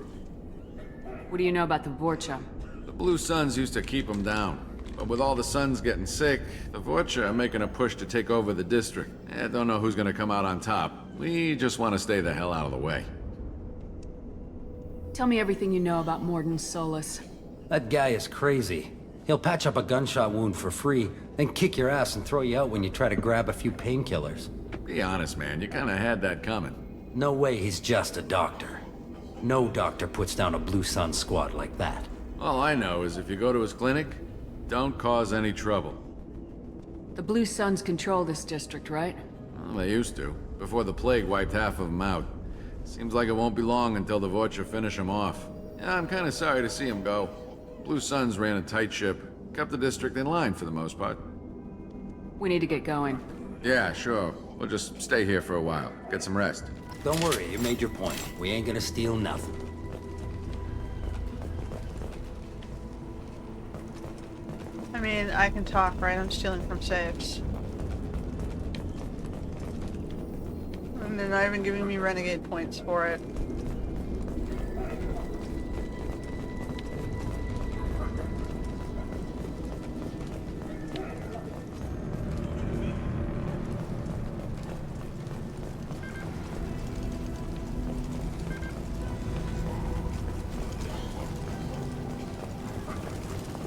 What do you know about the Vorcha? The Blue Suns used to keep them down. But with all the Suns getting sick, the Vorcha are making a push to take over the district. I don't know who's gonna come out on top. We just want to stay the hell out of the way. Tell me everything you know about Morden Solus. That guy is crazy. He'll patch up a gunshot wound for free, then kick your ass and throw you out when you try to grab a few painkillers. Be honest, man. You kinda had that coming. No way he's just a doctor. No doctor puts down a Blue Sun squad like that. All I know is if you go to his clinic, don't cause any trouble. The Blue Suns control this district, right? Well, they used to, before the plague wiped half of them out. Seems like it won't be long until the Vorcha finish him off. Yeah, I'm kinda sorry to see him go. Blue Suns ran a tight ship, kept the district in line for the most part. We need to get going. Yeah, sure. We'll just stay here for a while, get some rest. Don't worry, you made your point. We ain't gonna steal nothing. I mean, I can talk, right? I'm stealing from safes. And they're not even giving me renegade points for it.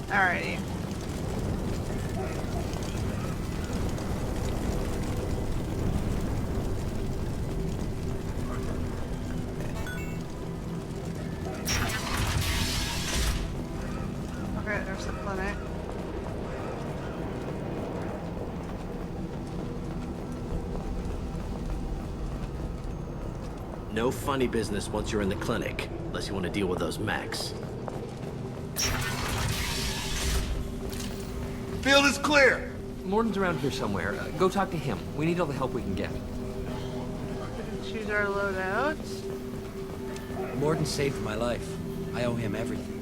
Alrighty. Okay, there's the clinic. No funny business once you're in the clinic, unless you want to deal with those mechs. Field is clear! Morden's around here somewhere. Go talk to him. We need all the help we can get. We can choose our loadouts. Morden saved my life. I owe him everything.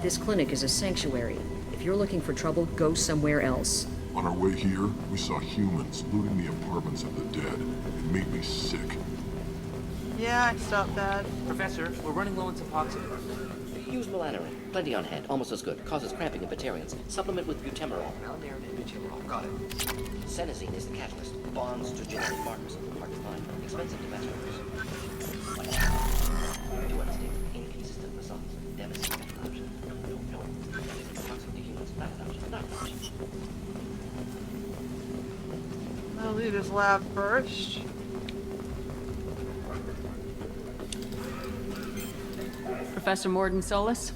This clinic is a sanctuary. If you're looking for trouble, go somewhere else. On our way here, we saw humans looting the apartments of the dead. It made me sick. Yeah, I stopped that. Professor, we're running low on Suboxone. Use melanorin. Plenty on hand. Almost as good. Causes cramping in Batarians. Supplement with butemerol. Melanorin and butemerol. Got it. Senesine is the catalyst. Bonds to genetic markers. Hard to find. Expensive to mass produce. Do understand. Inconsistent I'll leave his lab first. Professor Morden Solis?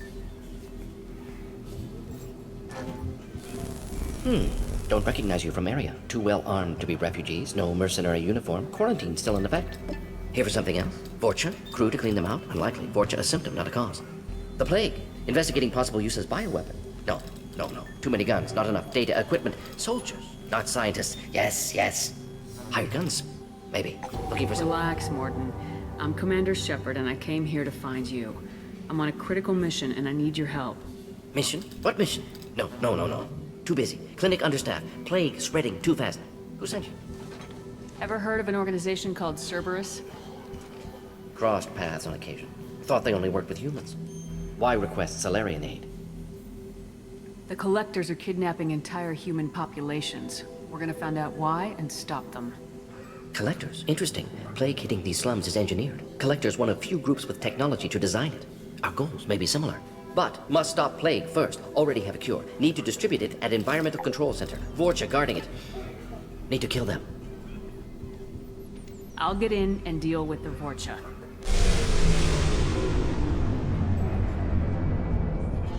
Don't recognize you from area. Too well armed to be refugees, no mercenary uniform, quarantine still in effect. Here for something else? Vorcha? Crew to clean them out? Unlikely. Vorcha a symptom, not a cause. The plague? Investigating possible use as bioweapon? No. Too many guns, not enough data, equipment. Soldiers, not scientists. Yes. Hired guns? Maybe. Looking for some... Relax, Morden. I'm Commander Shepard, and I came here to find you. I'm on a critical mission, and I need your help. Mission? What mission? No. Too busy. Clinic understaffed. Plague spreading too fast. Who sent you? Ever heard of an organization called Cerberus? Crossed paths on occasion. Thought they only worked with humans. Why request Salarian aid? The Collectors are kidnapping entire human populations. We're gonna find out why and stop them. Collectors? Interesting. Plague hitting these slums is engineered. Collectors one of few groups with technology to design it. Our goals may be similar. But must stop plague first. Already have a cure. Need to distribute it at Environmental Control Center. Vorcha guarding it. Need to kill them. I'll get in and deal with the Vorcha.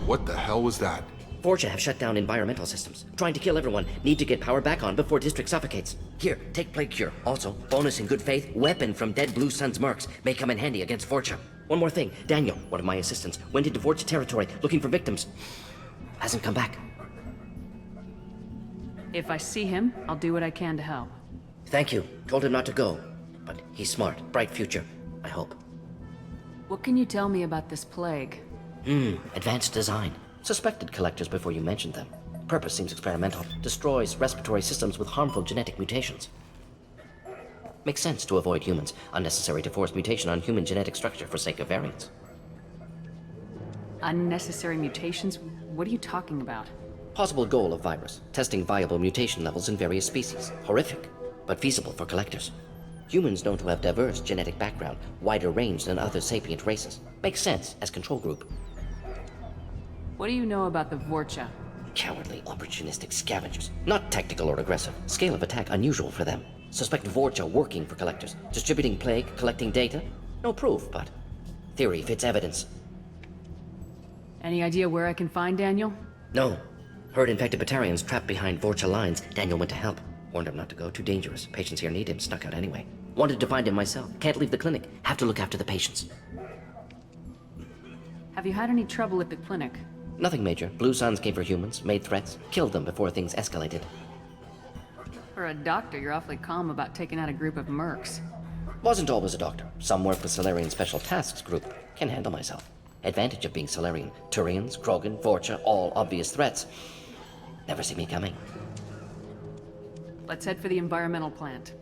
What the hell was that? Vorcha have shut down environmental systems. Trying to kill everyone. Need to get power back on before district suffocates. Here, take plague cure. Also, bonus in good faith, weapon from dead Blue Sun's mercs. May come in handy against Vorcha. One more thing. Daniel, one of my assistants, went into Vorcha territory looking for victims. Hasn't come back. If I see him, I'll do what I can to help. Thank you. Told him not to go. But he's smart. Bright future. I hope. What can you tell me about this plague? Advanced design. Suspected collectors before you mentioned them. Purpose seems experimental. Destroys respiratory systems with harmful genetic mutations. Makes sense to avoid humans. Unnecessary to force mutation on human genetic structure for sake of variance. Unnecessary mutations? What are you talking about? Possible goal of virus. Testing viable mutation levels in various species. Horrific, but feasible for collectors. Humans known to have diverse genetic background, wider range than other sapient races. Makes sense as control group. What do you know about the Vorcha? Cowardly, opportunistic scavengers. Not tactical or aggressive. Scale of attack unusual for them. Suspect Vorcha working for collectors. Distributing plague, collecting data. No proof, but theory fits evidence. Any idea where I can find Daniel? No. Heard infected Batarians trapped behind Vorcha lines. Daniel went to help. Warned him not to go. Too dangerous. Patients here need him. Snuck out anyway. Wanted to find him myself. Can't leave the clinic. Have to look after the patients. Have you had any trouble at the clinic? Nothing major. Blue Suns came for humans, made threats, killed them before things escalated. For a doctor, you're awfully calm about taking out a group of mercs. Wasn't always a doctor. Some worked with Salarian Special Tasks Group. Can handle myself. Advantage of being Salarian. Turians, Krogan, Vorcha, all obvious threats. Never see me coming. Let's head for the environmental plant.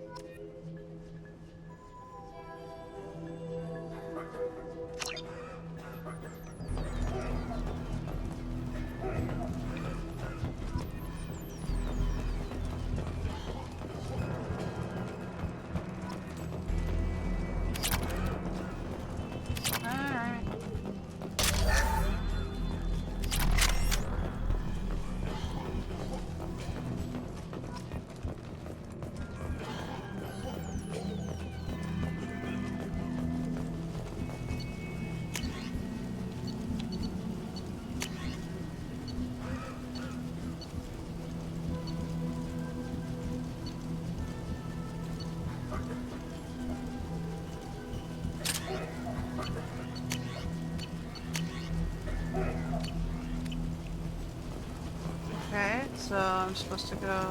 Okay, so I'm supposed to go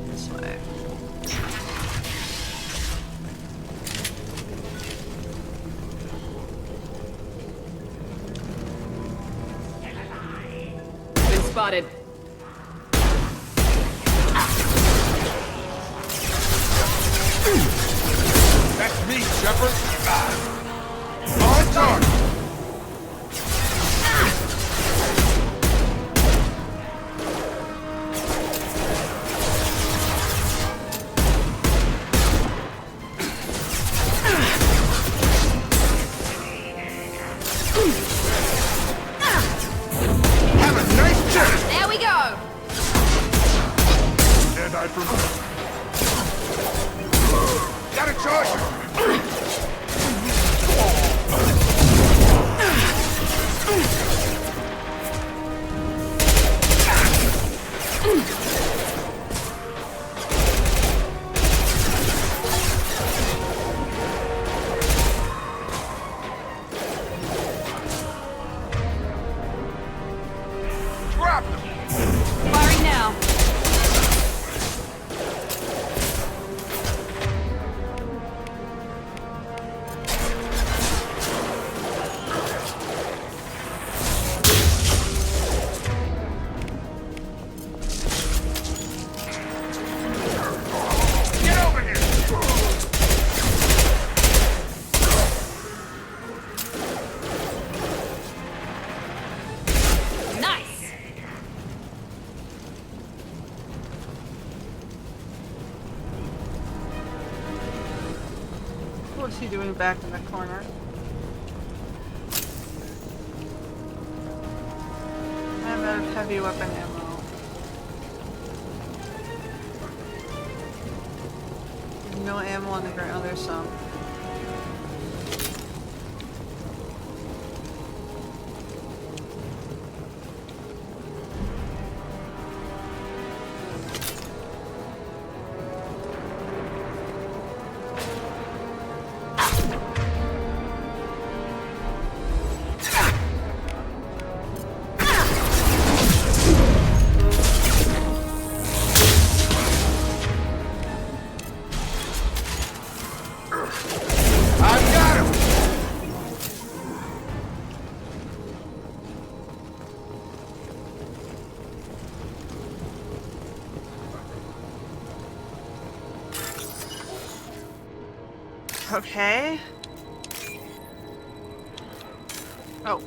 this way. Been spotted. That's me, Shepard. On target. Firing now. Nice. What's he doing back in the corner? I'm out of heavy weapon ammo. No ammo on the ground. Oh, there's some. Okay. Oh.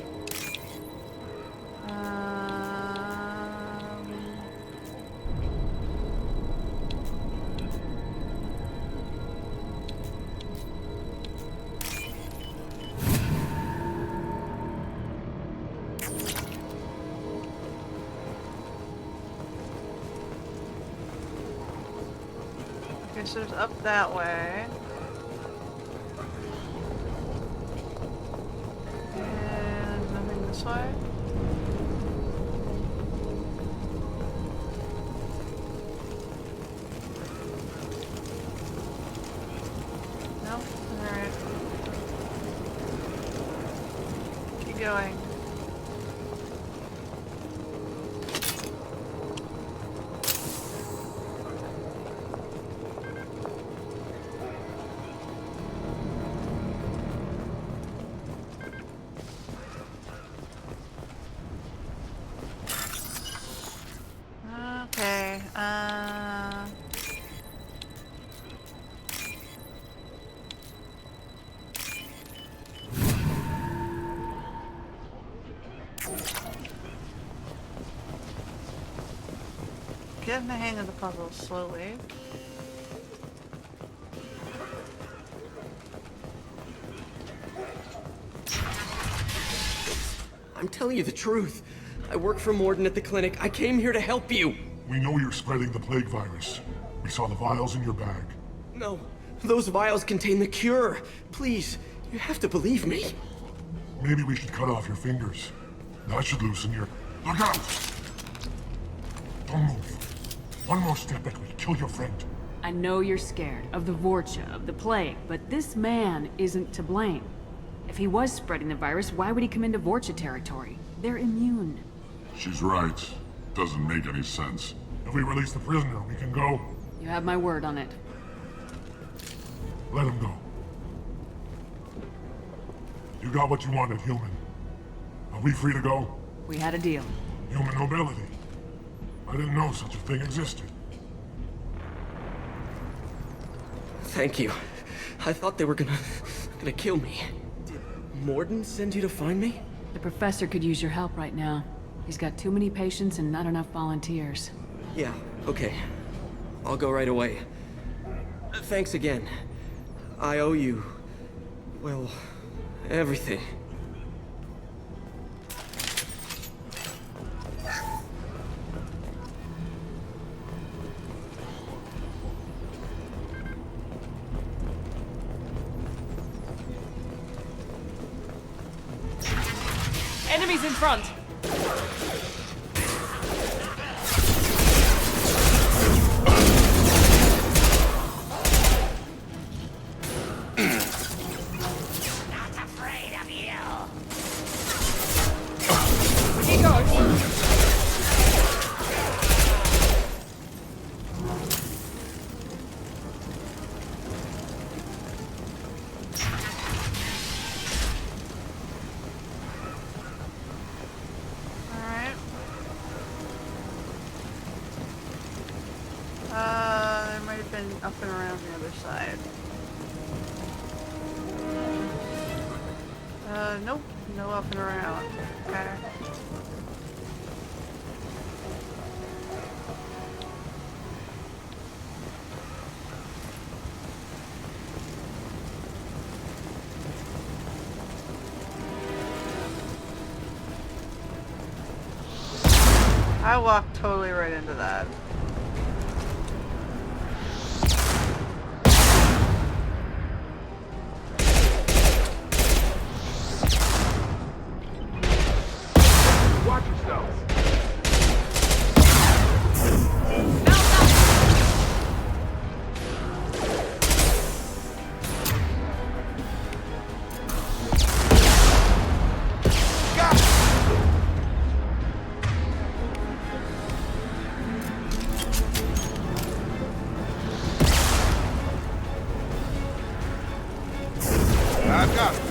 Okay, so it's up that way. And nothing this way. No? Alright. Keep going. Okay, getting the hang of the puzzle slowly. I'm telling you the truth. I work for Morden at the clinic. I came here to help you. We know you're spreading the plague virus. We saw the vials in your bag. No, those vials contain the cure. Please, you have to believe me. Maybe we should cut off your fingers. That should loosen your... Look out! Don't move. One more step and we'll kill your friend. I know you're scared of the Vorcha, of the plague, but this man isn't to blame. If he was spreading the virus, why would he come into Vorcha territory? They're immune. She's right. Doesn't make any sense. If we release the prisoner, we can go. You have my word on it. Let him go. You got what you wanted, human. Are we free to go? We had a deal. Human nobility. I didn't know such a thing existed. Thank you. I thought they were gonna kill me. Did Morden send you to find me? The professor could use your help right now. He's got too many patients and not enough volunteers. Yeah, okay. I'll go right away. Thanks again. I owe you... well, everything. Enemies in front! He goes! Alright. There might have been up and around the other side. Nope. No up and around. Okay. I walked totally right into that. Watch yourselves. I've got it.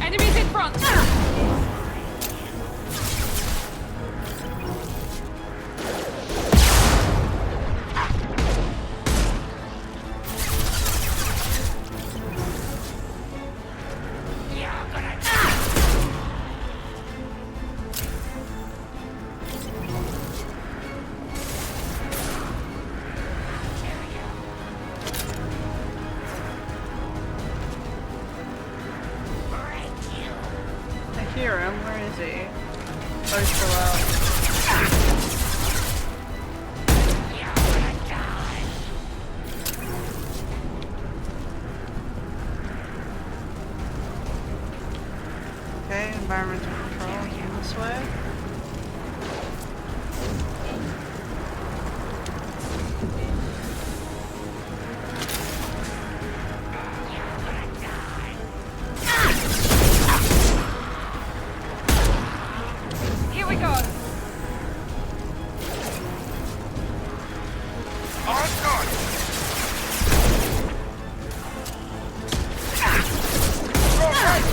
Enemies in front! I hear him. Where is he? Oh, he's still out. Okay, environmental control in this way. Here we go! On guard. Go right.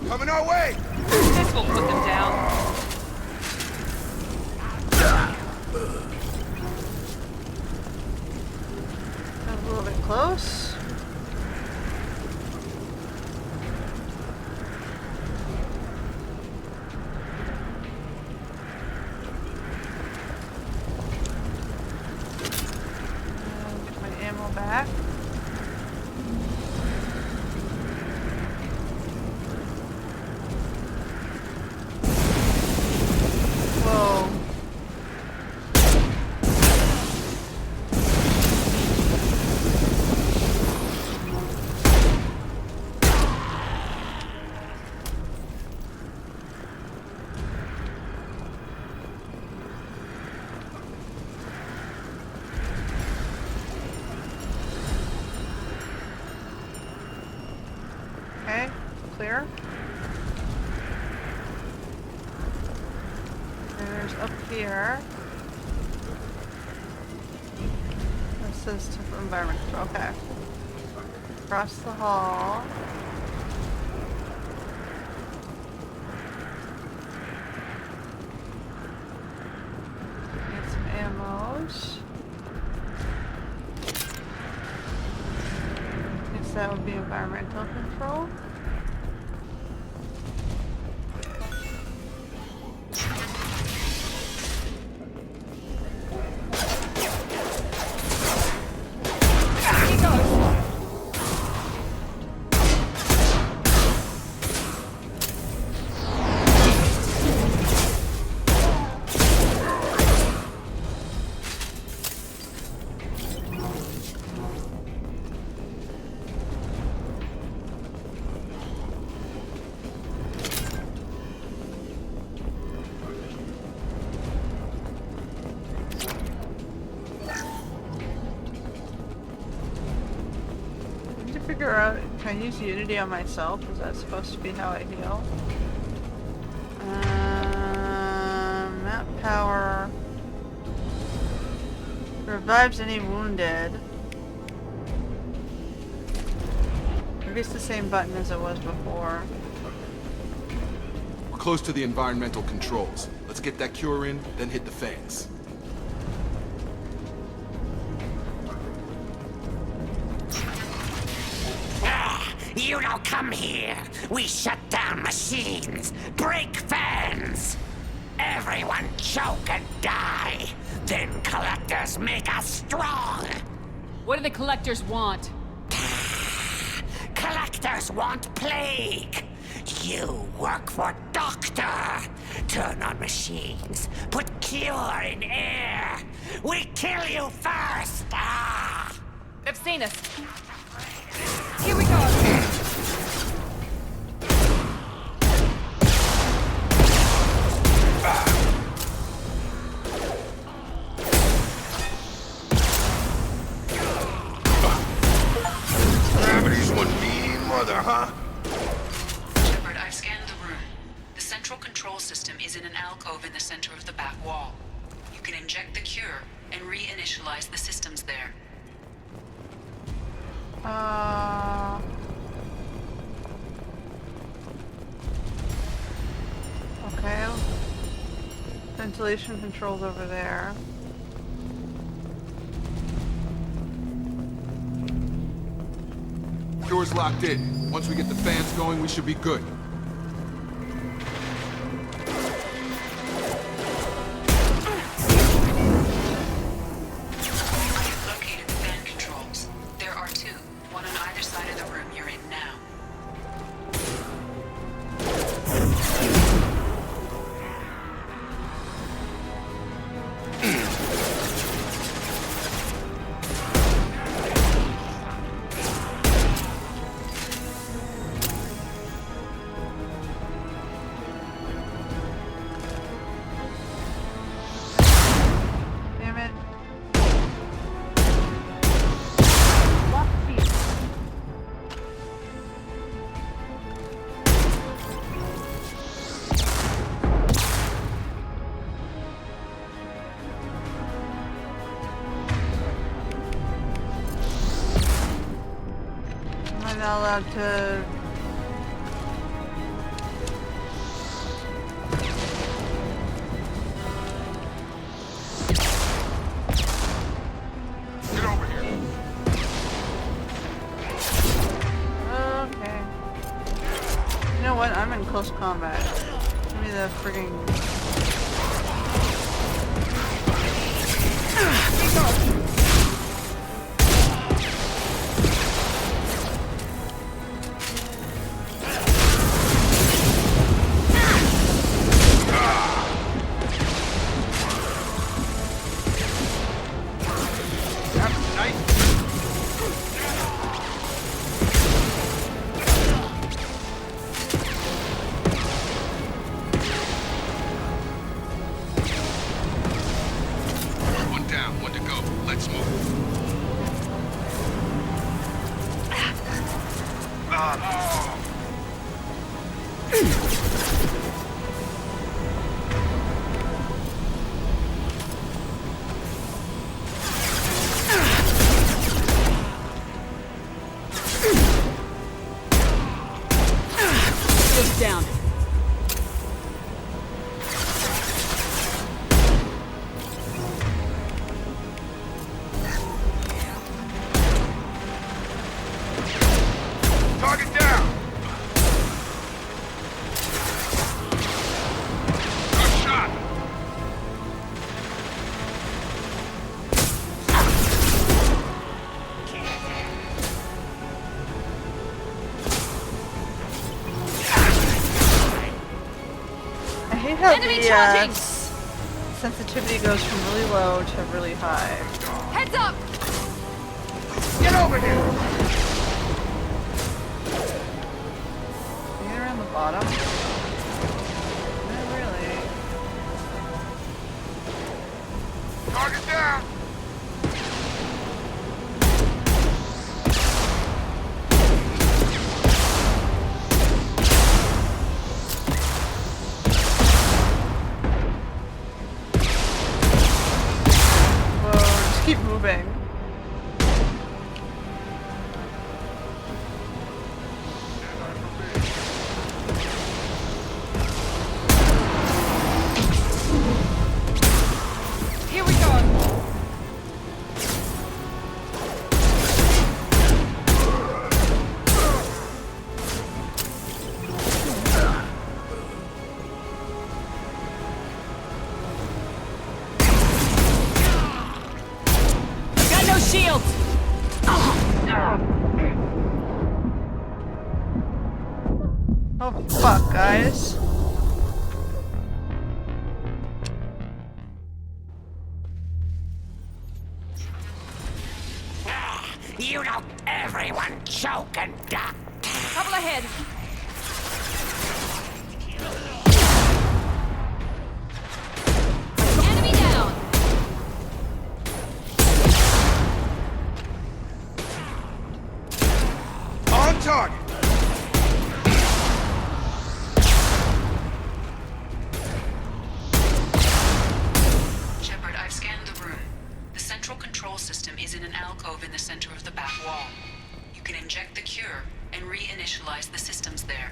Coming our way. This will put them down. That was a little bit close. Get my ammo back. Whoa. There's up here. This is environment. Okay. Across the hall. Get some ammos. Guess that would be environmental control. Figure out, can I use Unity on myself? Is that supposed to be how I heal? Map power revives any wounded. Maybe it's the same button as it was before. We're close to the environmental controls. Let's get that cure in, then hit the fans. You don't come here. We shut down machines, break fans. Everyone choke and die. Then collectors make us strong. What do the collectors want? Collectors want plague. You work for Doctor. Turn on machines. Put cure in air. We kill you first. Ah! They've seen us. Here we go. Gravity's one mean mother, huh? Shepard, I've scanned the room. The central control system is in an alcove in the center of the back wall. You can inject the cure and reinitialize the systems there. Okay. Ventilation controls over there. Door's locked in. Once we get the fans going, we should be good. I've located the fan controls. There are two, one on either side of the room you're in now. Damn it. Am I not allowed to... Get over here. Okay. You know what? I'm in close combat. Give me the frigging... No, Enemy the charging! sensitivity goes from really low to really high. Heads up! Get over here! Can you get around the bottom? Not really. Target down! Whoa, just keep moving. Here we go! Got no shields! Oh fuck, guys. You know, everyone choke and die. Couple ahead. Enemy down! On target! Shepard, I've scanned the room. The central control system is in an alcove in the center of the back wall. You can inject the cure and reinitialize the systems there.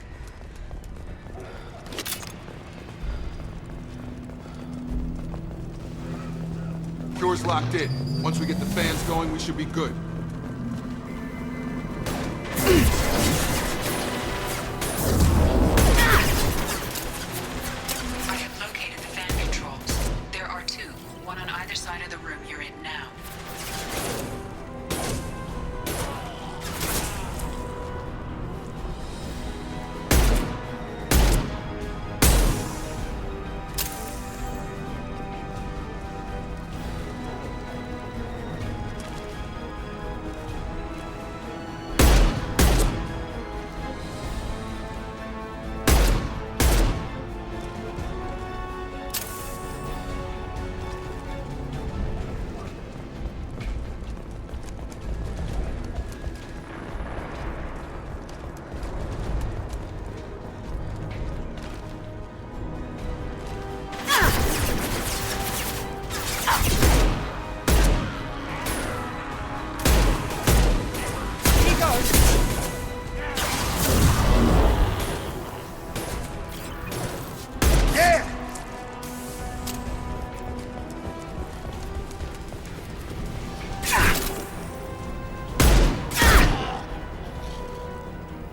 Cure's locked in. Once we get the fans going, we should be good. I have located the fan controls. There are two, one on either side of the room you're in now.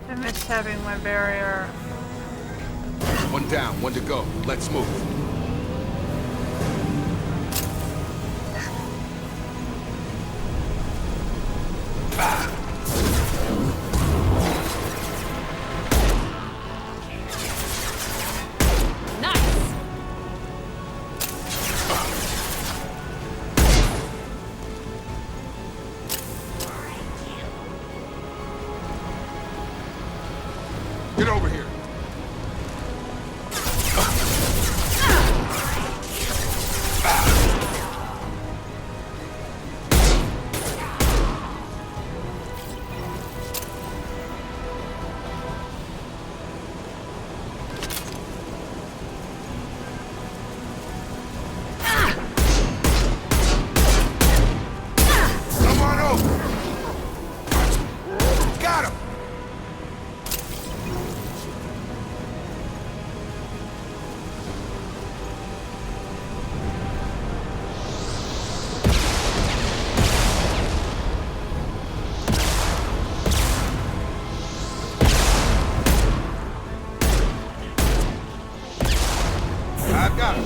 I miss having my barrier. One down, one to go. Let's move. Get over here. Come on over! Got him! I've got him.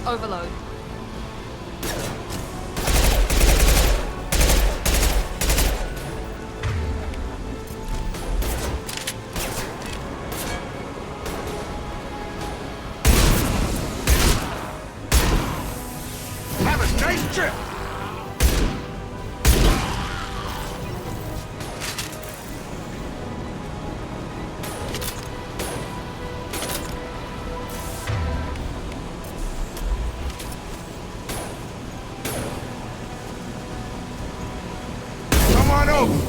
Overload. Have a nice trip! Come on over!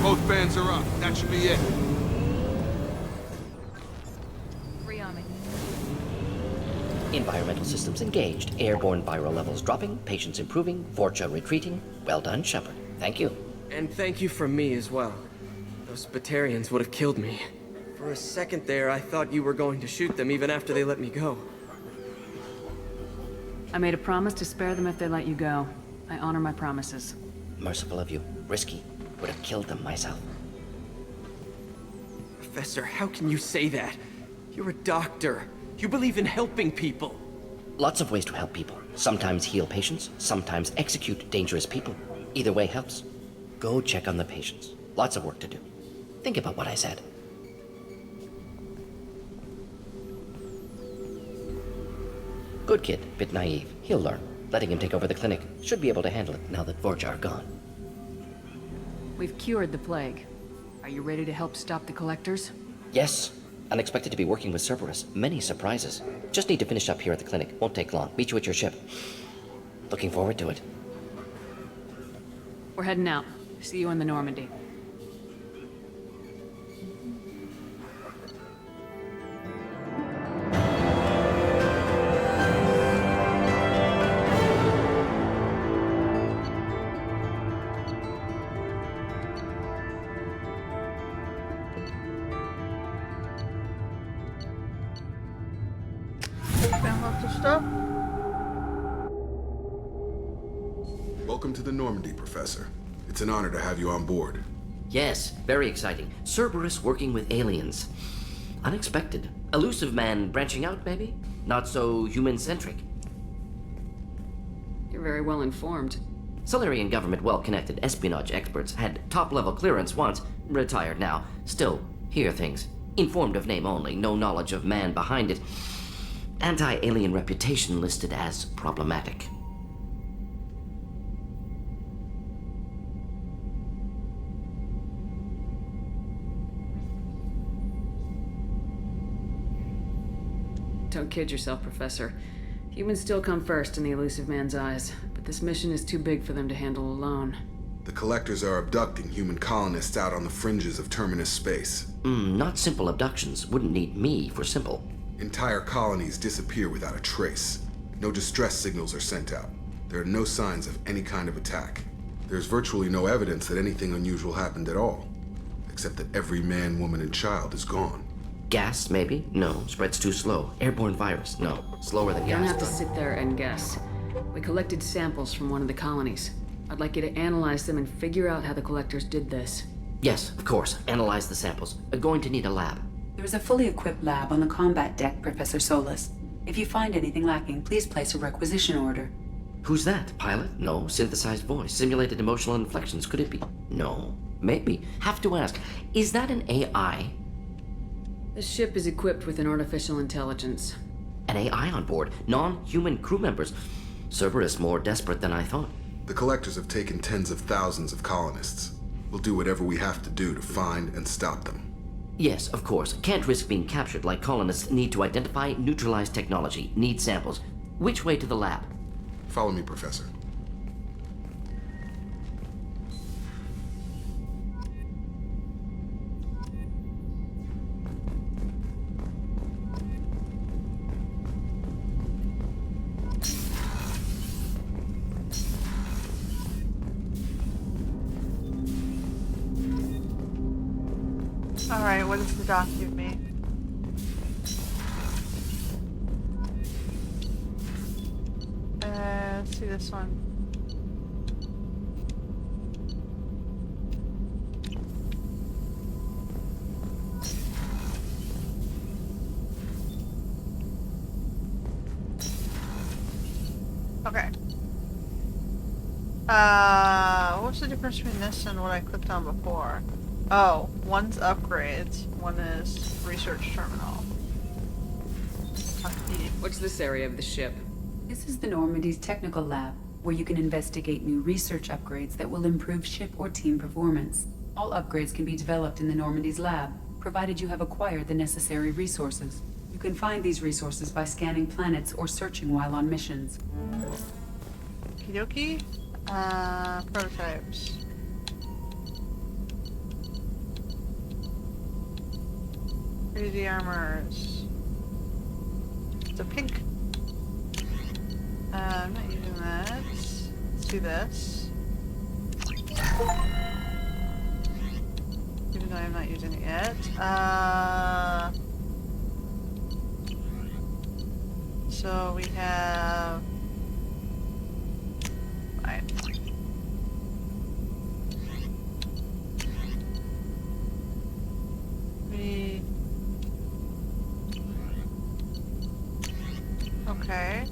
Both fans are up. That should be it. Rearming. Environmental systems engaged. Airborne viral levels dropping. Patients improving. Vorcha retreating. Well done, Shepard. Thank you. And thank you from me as well. Those Batarians would have killed me. For a second there, I thought you were going to shoot them even after they let me go. I made a promise to spare them if they let you go. I honor my promises. Merciful of you. Risky. Would have killed them myself. Professor, how can you say that? You're a doctor. You believe in helping people. Lots of ways to help people. Sometimes heal patients, sometimes execute dangerous people. Either way helps. Go check on the patients. Lots of work to do. Think about what I said. Good kid, bit naive. He'll learn. Letting him take over the clinic. Should be able to handle it now that Vorja are gone. We've cured the plague. Are you ready to help stop the collectors? Yes. Unexpected to be working with Cerberus. Many surprises. Just need to finish up here at the clinic. Won't take long. Meet you at your ship. Looking forward to it. We're heading out. See you in the Normandy. Welcome to the Normandy, Professor. It's an honor to have you on board. Yes, very exciting. Cerberus working with aliens. Unexpected. Elusive man branching out, maybe? Not so human-centric. You're very well informed. Solarian government well-connected espionage experts had top-level clearance once, retired now. Still, hear things. Informed of name only, no knowledge of man behind it. Anti-alien reputation listed as problematic. Don't kid yourself, Professor. Humans still come first in the elusive man's eyes, but this mission is too big for them to handle alone. The Collectors are abducting human colonists out on the fringes of Terminus space. Not simple abductions. Wouldn't need me for simple. Entire colonies disappear without a trace. No distress signals are sent out. There are no signs of any kind of attack. There's virtually no evidence that anything unusual happened at all, except that every man, woman, and child is gone. Gas, maybe? No. Spreads too slow. Airborne virus? No. Slower than You gas. don't have to sit there and guess. We collected samples from one of the colonies. I'd like you to analyze them and figure out how the Collectors did this. Yes, of course. Analyze the samples. Going to need a lab. There is a fully equipped lab on the combat deck, Professor Solis. If you find anything lacking, please place a requisition order. Who's that? Pilot? No. Synthesized voice. Simulated emotional inflections. Could it be? No. Maybe. Have to ask. Is that an AI? The ship is equipped with an artificial intelligence. An AI on board? Non-human crew members? Cerberus more desperate than I thought. The Collectors have taken tens of thousands of colonists. We'll do whatever we have to do to find and stop them. Yes, of course. Can't risk being captured like colonists need to identify, neutralize technology, need samples. Which way to the lab? Follow me, Professor. Alright, what does the doc give me? Let's see this one. Okay. What's the difference between this and what I clicked on before? Oh, one's upgrades, one is research terminal. What's this area of the ship? This is the Normandy's technical lab, where you can investigate new research upgrades that will improve ship or team performance. All upgrades can be developed in the Normandy's lab, provided you have acquired the necessary resources. You can find these resources by scanning planets or searching while on missions. Okie dokie. Prototypes. 3D armors. It's a pink. I'm not using that. Let's do this. Even though I'm not using it yet. So we have... Fine. Okay.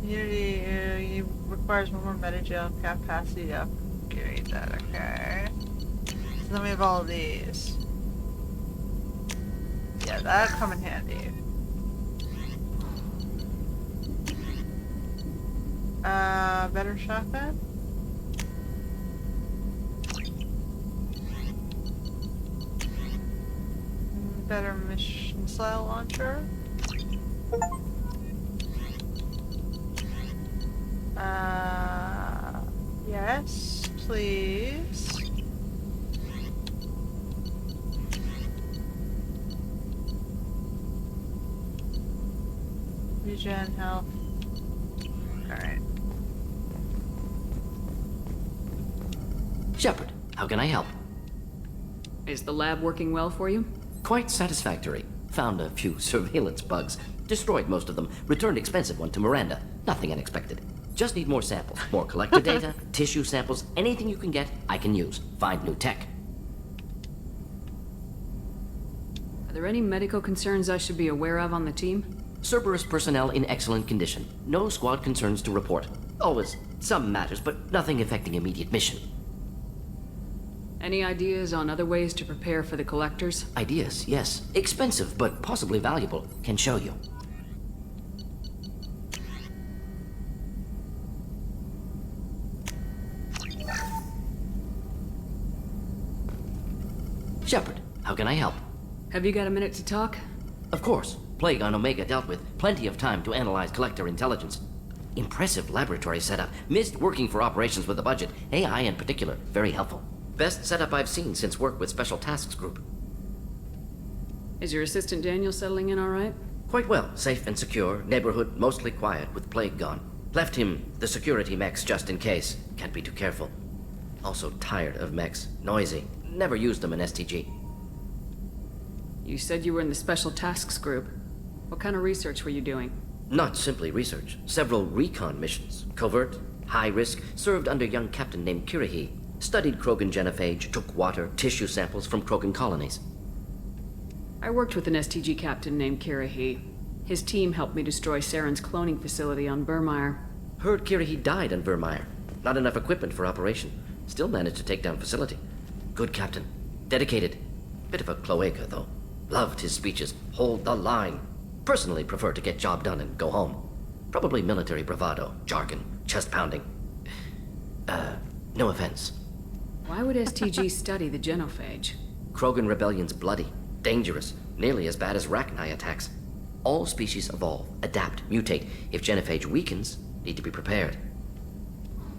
Unity requires one more metagel capacity to upgrade that, okay. So then we have all of these. Yeah, that'll come in handy. Better shotgun? Better missile launcher? Yes, please. Regen health. Alright. Shepard, how can I help? Is the lab working well for you? Quite satisfactory. Found a few surveillance bugs. Destroyed most of them. Returned expensive one to Miranda. Nothing unexpected. Just need more samples. More collector data, tissue samples, anything you can get, I can use. Find new tech. Are there any medical concerns I should be aware of on the team? Cerberus personnel in excellent condition. No squad concerns to report. Always some matters, but nothing affecting immediate mission. Any ideas on other ways to prepare for the collectors? Ideas, yes. Expensive, but possibly valuable. Can show you. Shepard, how can I help? Have you got a minute to talk? Of course. Plague on Omega dealt with. Plenty of time to analyze collector intelligence. Impressive laboratory setup. Missed working for operations with a budget. AI in particular. Very helpful. Best setup I've seen since work with Special Tasks Group. Is your assistant Daniel settling in all right? Quite well. Safe and secure. Neighborhood mostly quiet with Plague gone. Left him the security mechs just in case. Can't be too careful. Also tired of mechs. Noisy. Never used them in STG. You said you were in the Special Tasks Group. What kind of research were you doing? Not simply research. Several recon missions. Covert, high risk, served under a young captain named Kirahi. Studied Krogan genophage, took water, tissue samples from Krogan colonies. I worked with an STG captain named Kirahi. His team helped me destroy Saren's cloning facility on Burmire. Heard Kirahi died on Vermeer. Not enough equipment for operation. Still managed to take down facility. Good captain. Dedicated. Bit of a cloaca, though. Loved his speeches. Hold the line. Personally prefer to get job done and go home. Probably military bravado, jargon, chest pounding. No offense. Why would STG study the genophage? Krogan rebellion's bloody, dangerous, nearly as bad as Rachni attacks. All species evolve, adapt, mutate. If genophage weakens, need to be prepared.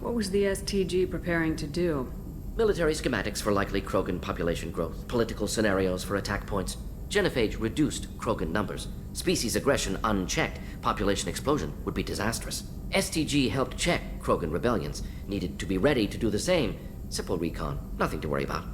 What was the STG preparing to do? Military schematics for likely Krogan population growth, political scenarios for attack points. Genophage reduced Krogan numbers. Species aggression unchecked, population explosion would be disastrous. STG helped check Krogan rebellions. Needed to be ready to do the same. Simple recon, nothing to worry about.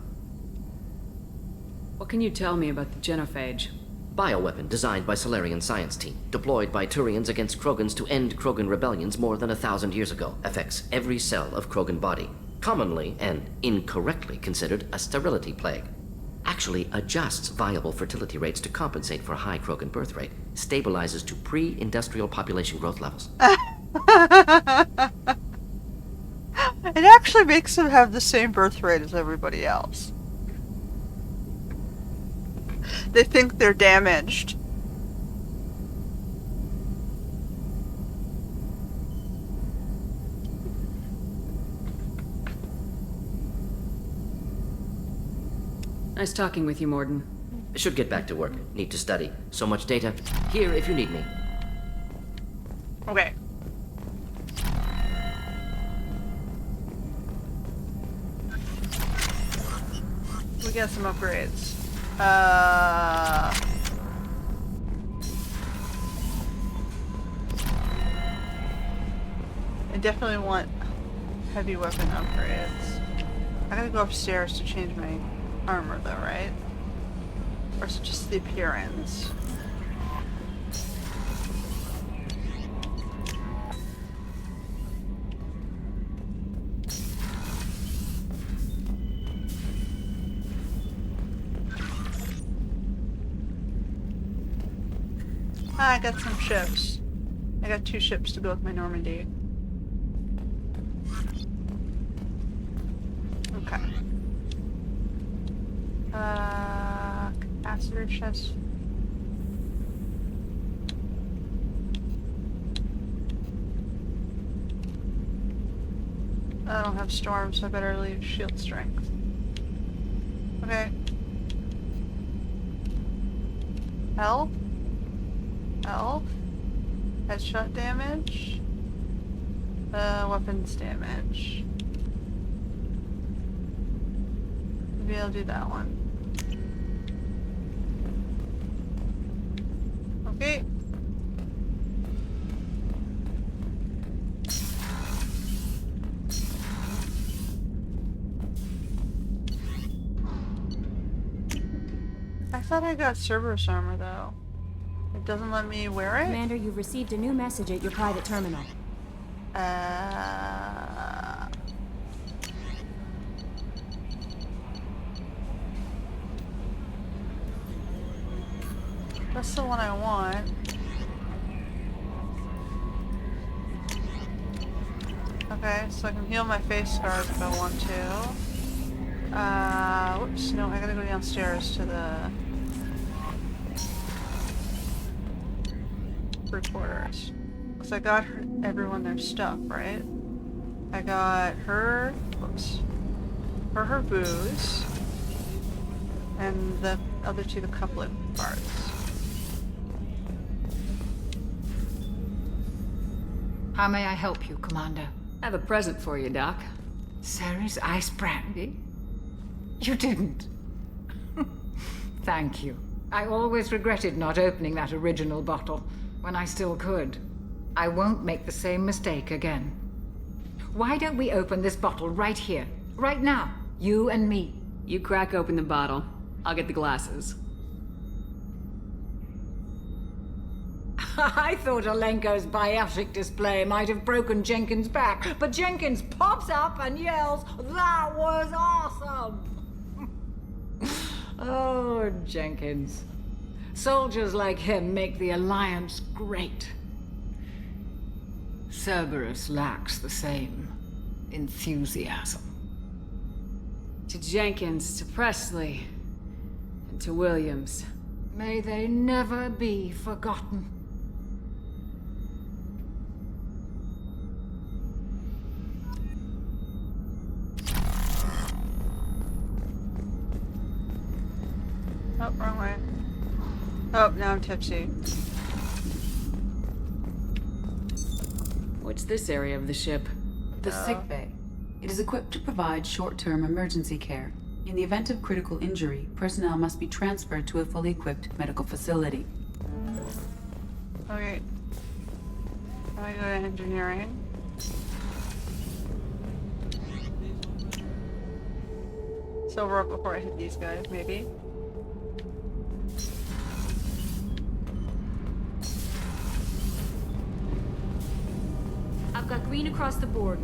What can you tell me about the genophage? Bioweapon designed by Solarian science team, deployed by Turians against Krogans to end Krogan rebellions more than 1,000 years ago. Affects every cell of Krogan body. Commonly and incorrectly considered a sterility plague. Actually adjusts viable fertility rates to compensate for a high Krogan birth rate. Stabilizes to pre-industrial population growth levels. It actually makes them have the same birth rate as everybody else. They think they're damaged. Nice talking with you, Morden. Should get back to work. Need to study. So much data. Here if you need me. Okay. We got some upgrades. I definitely want heavy weapon upgrades. I gotta go upstairs to change my armor though, right? Or is it just the appearance? Ah, I got some ships. I got 2 ships to go with my Normandy. Okay. Capacitor chest. I don't have storm, so I better leave shield strength. Okay. Health? Health? Headshot damage? Weapons damage. Maybe I'll do that one. Okay. I thought I got Cerberus armor though. It doesn't let me wear it? Commander, you've received a new message at your private terminal. That's the one I want. Okay, so I can heal my face scars if I want to. Whoops, no, I gotta go downstairs to the quarters. Because I got everyone their stuff, right? I got her, whoops, her booze, and the other 2 the couplet parts. How may I help you, Commander? I have a present for you, Doc. Sarah's ice brandy? You didn't. Thank you. I always regretted not opening that original bottle when I still could. I won't make the same mistake again. Why don't we open this bottle right here, right now? You and me. You crack open the bottle. I'll get the glasses. I thought Alenko's biotic display might have broken Jenkins' back, but Jenkins pops up and yells, "That was awesome!" Oh, Jenkins. Soldiers like him make the Alliance great. Cerberus lacks the same enthusiasm. To Jenkins, to Presley, and to Williams. May they never be forgotten. Oh, wrong way. Oh, now I'm tipsy. What's this area of the ship? The sick bay. It is equipped to provide short-term emergency care. In the event of critical injury, personnel must be transferred to a fully equipped medical facility. Okay. I go to engineering. Silver up before I hit these guys, maybe. I've got green across the board.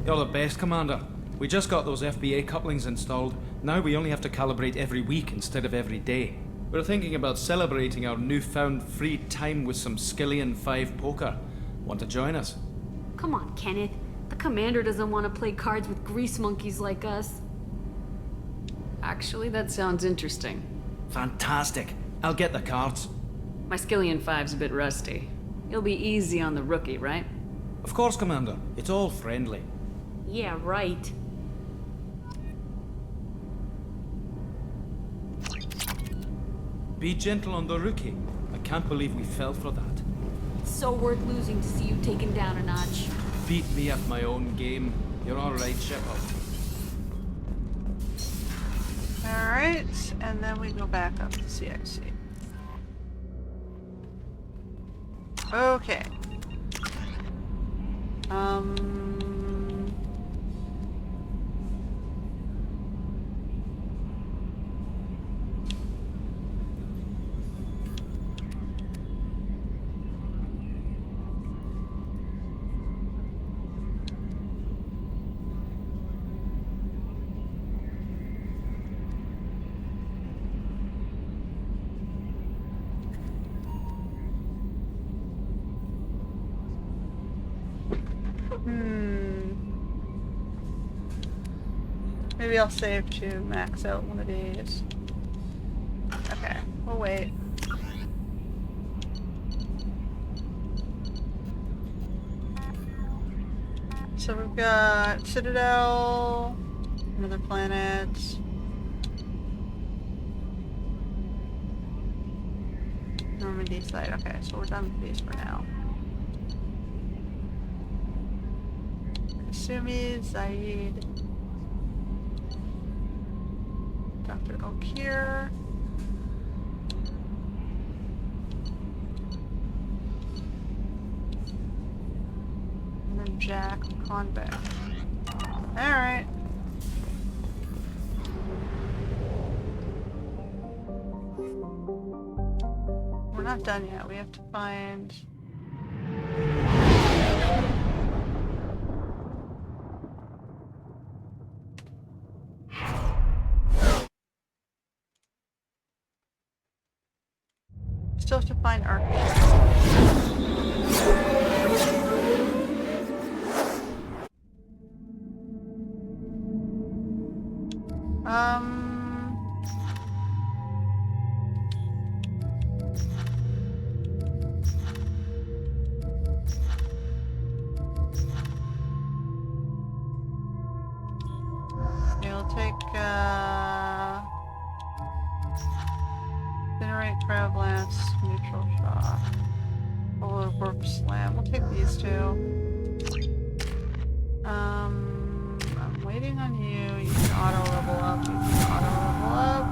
You're the best, Commander. We just got those FBA couplings installed. Now we only have to calibrate every week instead of every day. We're thinking about celebrating our newfound free time with some Skillian 5 poker. Want to join us? Come on, Kenneth. The commander doesn't want to play cards with grease monkeys like us. Actually, that sounds interesting. Fantastic. I'll get the cards. My Skillian 5's a bit rusty. You'll be easy on the rookie, right? Of course, Commander. It's all friendly. Yeah, right. Be gentle on the rookie. I can't believe we fell for that. It's so worth losing to see you taken down a notch. Beat me at my own game. You're all right, Shepard. Alright, and then we go back up to CIC. Okay. Maybe I'll save to max out one of these. Okay, we'll wait. So we've got Citadel, another planet. Normandy site. Okay, so we're done with these for now. Kasumi, Zaid, Dr. Okir. And then Jack Conbeck. Alright. We're not done yet. We have to find... Still have to find Architect. We'll take, Incinerate, Crab Lance, Neutral Shock, Polar Warp Slam. We'll take these two. I'm waiting on you. You can auto level up. You can auto level up.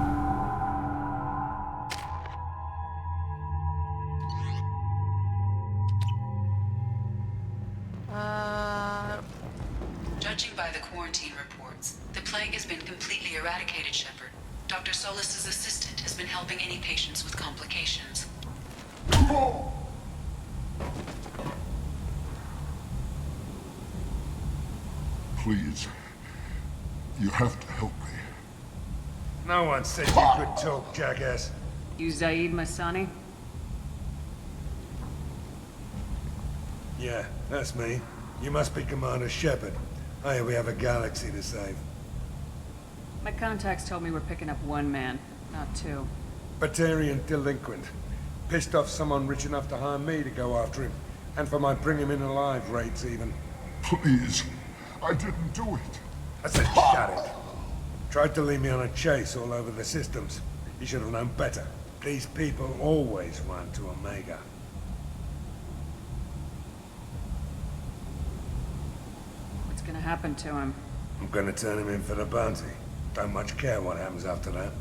Judging by the quarantine reports, the plague has been completely eradicated, Shepard. Dr. Solis's assistant has been helping any patients with complications. Please. You have to help me. No one said you could talk, jackass. You Zaid Masani? Yeah, that's me. You must be Commander Shepard. Hey, we have a galaxy to save. My contacts told me we're picking up one man, not two. Batarian delinquent. Pissed off someone rich enough to hire me to go after him. And for my bring him in alive rates even. Please. I didn't do it. I said shut it. Tried to lead me on a chase all over the systems. You should have known better. These people always run to Omega. What's gonna happen to him? I'm gonna turn him in for the bounty. Don't much care what happens after that.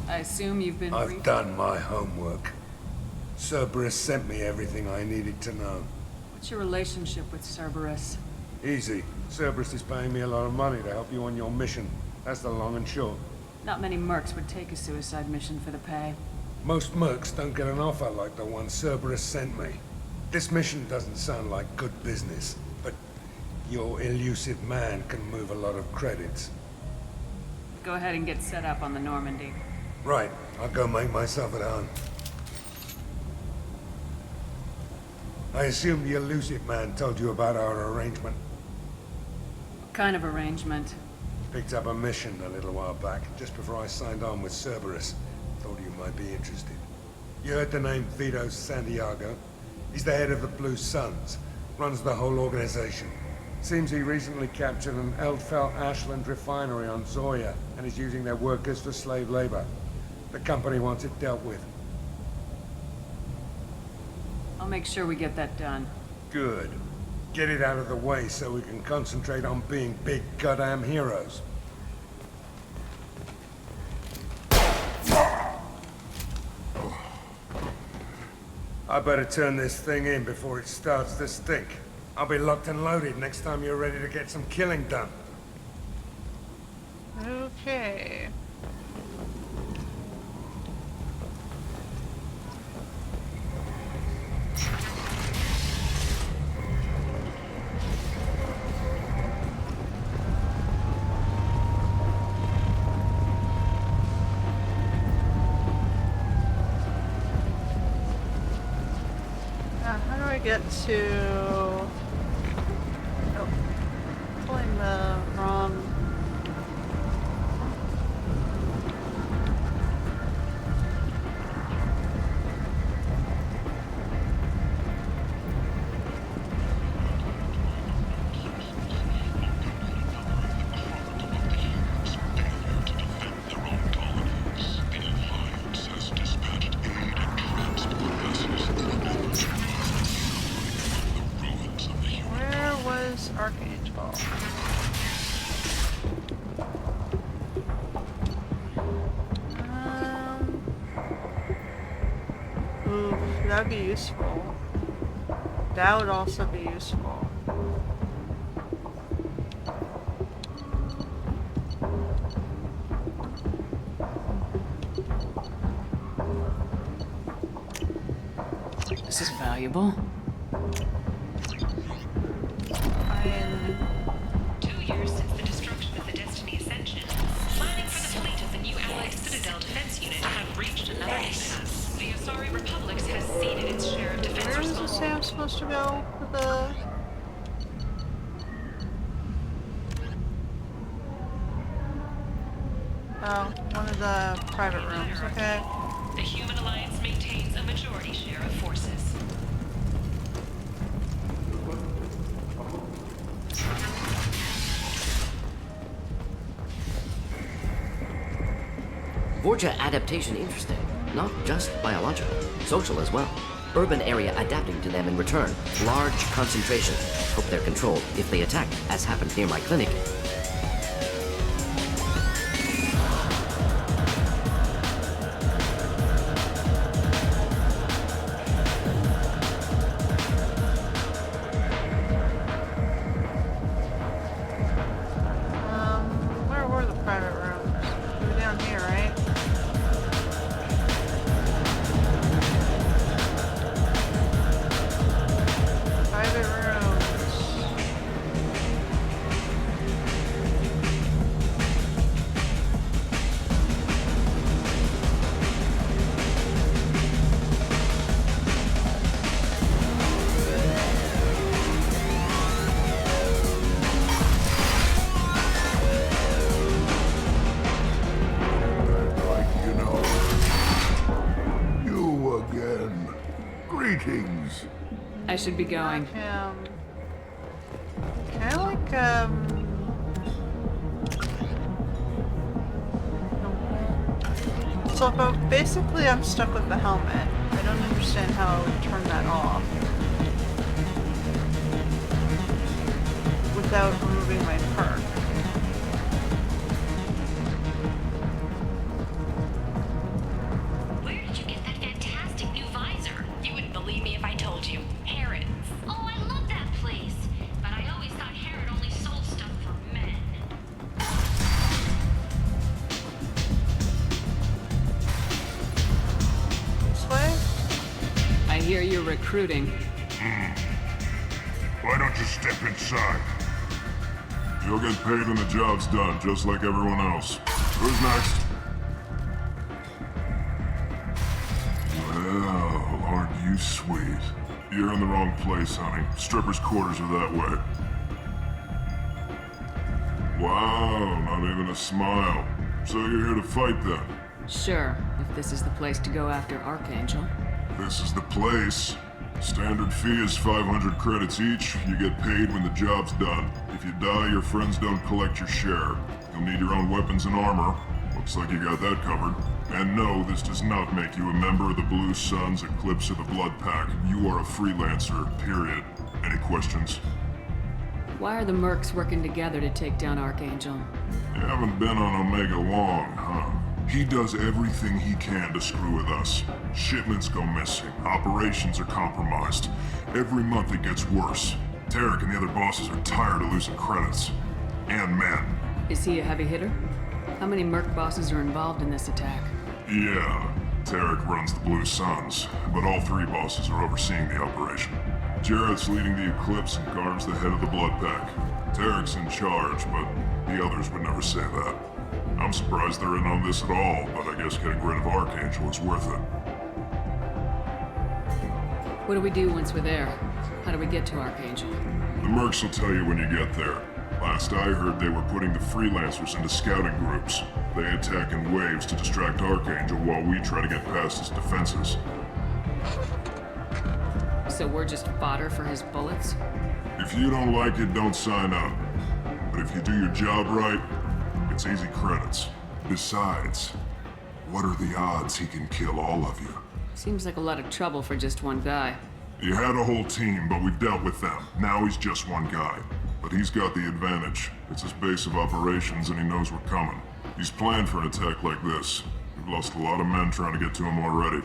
I assume you've been I've done my homework. Cerberus sent me everything I needed to know. What's your relationship with Cerberus? Easy. Cerberus is paying me a lot of money to help you on your mission. That's the long and short. Not many mercs would take a suicide mission for the pay. Most mercs don't get an offer like the one Cerberus sent me. This mission doesn't sound like good business, but your elusive man can move a lot of credits. Go ahead and get set up on the Normandy. Right, I'll go make myself at home. I assume the elusive man told you about our arrangement. What kind of arrangement? Picked up a mission a little while back, just before I signed on with Cerberus. Thought you might be interested. You heard the name Vito Santiago? He's the head of the Blue Suns, runs the whole organization. Seems he recently captured an Eldfell Ashland refinery on Zoya, and is using their workers for slave labor. The company wants it dealt with. I'll make sure we get that done. Good. Get it out of the way so we can concentrate on being big goddamn heroes. I better turn this thing in before it starts to stink. I'll be locked and loaded next time you're ready to get some killing done. Okay. How do I get to... Oh, pulling the wrong... Archangel. Ooh, that would be useful. That would also be useful. This is valuable. 2 years since the destruction of the Destiny Ascension, planning for the fleet of the new Allied Citadel Defense Unit have reached another impasse. The Asari Republics has ceded its share of defense Where does this say I'm supposed to go for the... Oh, one of the private rooms, okay. The Human Alliance maintains a majority share of forces. Vorcha adaptation interesting. Not just biological, social as well. Urban area adapting to them in return. Large concentration. Hope they're controlled if they attack, as happened near my clinic. Where were the private rooms? They were down here, right? Private rooms. You again. Greetings. I should be going. Can I like, So basically I'm stuck with the helmet. I don't understand how I would turn that off without removing my perk. Where did you get that fantastic new visor? You wouldn't believe me if I told you. Harrods. Oh, I love that place. But I always thought Harrod only sold stuff for men. hear you're recruiting. Why don't you step inside? You'll get paid when the job's done, just like everyone else. Who's next? Well, aren't you sweet? You're in the wrong place, honey. Strippers' quarters are that way. Wow, not even a smile. So you're here to fight then? Sure, if this is the place to go after Archangel. This is the place. Standard fee is 500 credits each. You get paid when the job's done. If you die, your friends don't collect your share. You'll need your own weapons and armor. Looks like you got that covered. And no, this does not make you a member of the Blue Suns, Eclipse, or the Blood Pack. You are a freelancer, period. Any questions? Why are the mercs working together to take down Archangel? You haven't been on Omega long, huh? He does everything he can to screw with us. Shipments go missing. Operations are compromised. Every month it gets worse. Tarek and the other bosses are tired of losing credits. And men. Is he a heavy hitter? How many merc bosses are involved in this attack? Yeah, Tarek runs the Blue Suns, but all three bosses are overseeing the operation. Jarrett's leading the Eclipse and Garm's the head of the Blood Pack. Tarek's in charge, but the others would never say that. I'm surprised they're in on this at all, but I guess getting rid of Archangel is worth it. What do we do once we're there? How do we get to Archangel? The mercs will tell you when you get there. Last I heard, they were putting the freelancers into scouting groups. They attack in waves to distract Archangel while we try to get past his defenses. So we're just fodder for his bullets? If you don't like it, don't sign up. But if you do your job right, it's easy credits. Besides, what are the odds he can kill all of you? Seems like a lot of trouble for just one guy. He had a whole team, but we've dealt with them. Now he's just one guy. But he's got the advantage. It's his base of operations and he knows we're coming. He's planned for an attack like this. We've lost a lot of men trying to get to him already.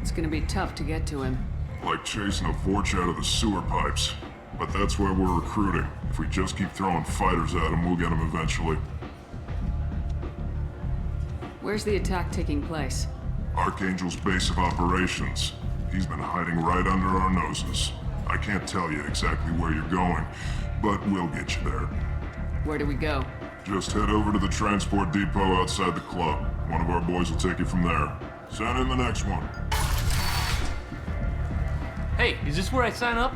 It's gonna be tough to get to him. Like chasing a Vorch out of the sewer pipes. But that's why we're recruiting. If we just keep throwing fighters at him, we'll get him eventually. Where's the attack taking place? Archangel's base of operations. He's been hiding right under our noses. I can't tell you exactly where you're going, but we'll get you there. Where do we go? Just head over to the transport depot outside the club. One of our boys will take you from there. Send in the next one. Hey, is this where I sign up?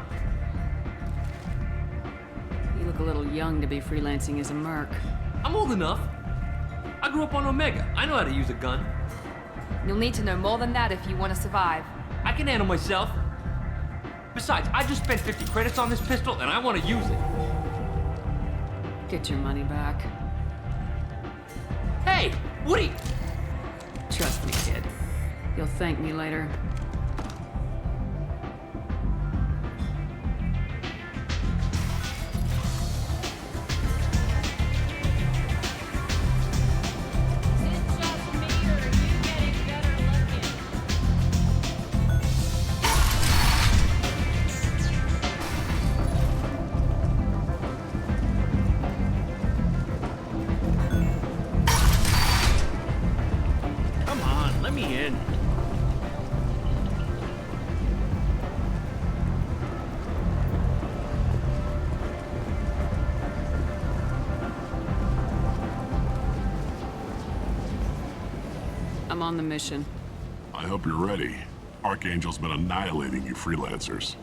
You look a little young to be freelancing as a merc. I'm old enough. I grew up on Omega. I know how to use a gun. You'll need to know more than that if you want to survive. I can handle myself. Besides, I just spent 50 credits on this pistol and I want to use it. Get your money back. Hey, Woody! Trust me, kid. You'll thank me later. I'm on the mission. I hope you're ready. Archangel's been annihilating you freelancers.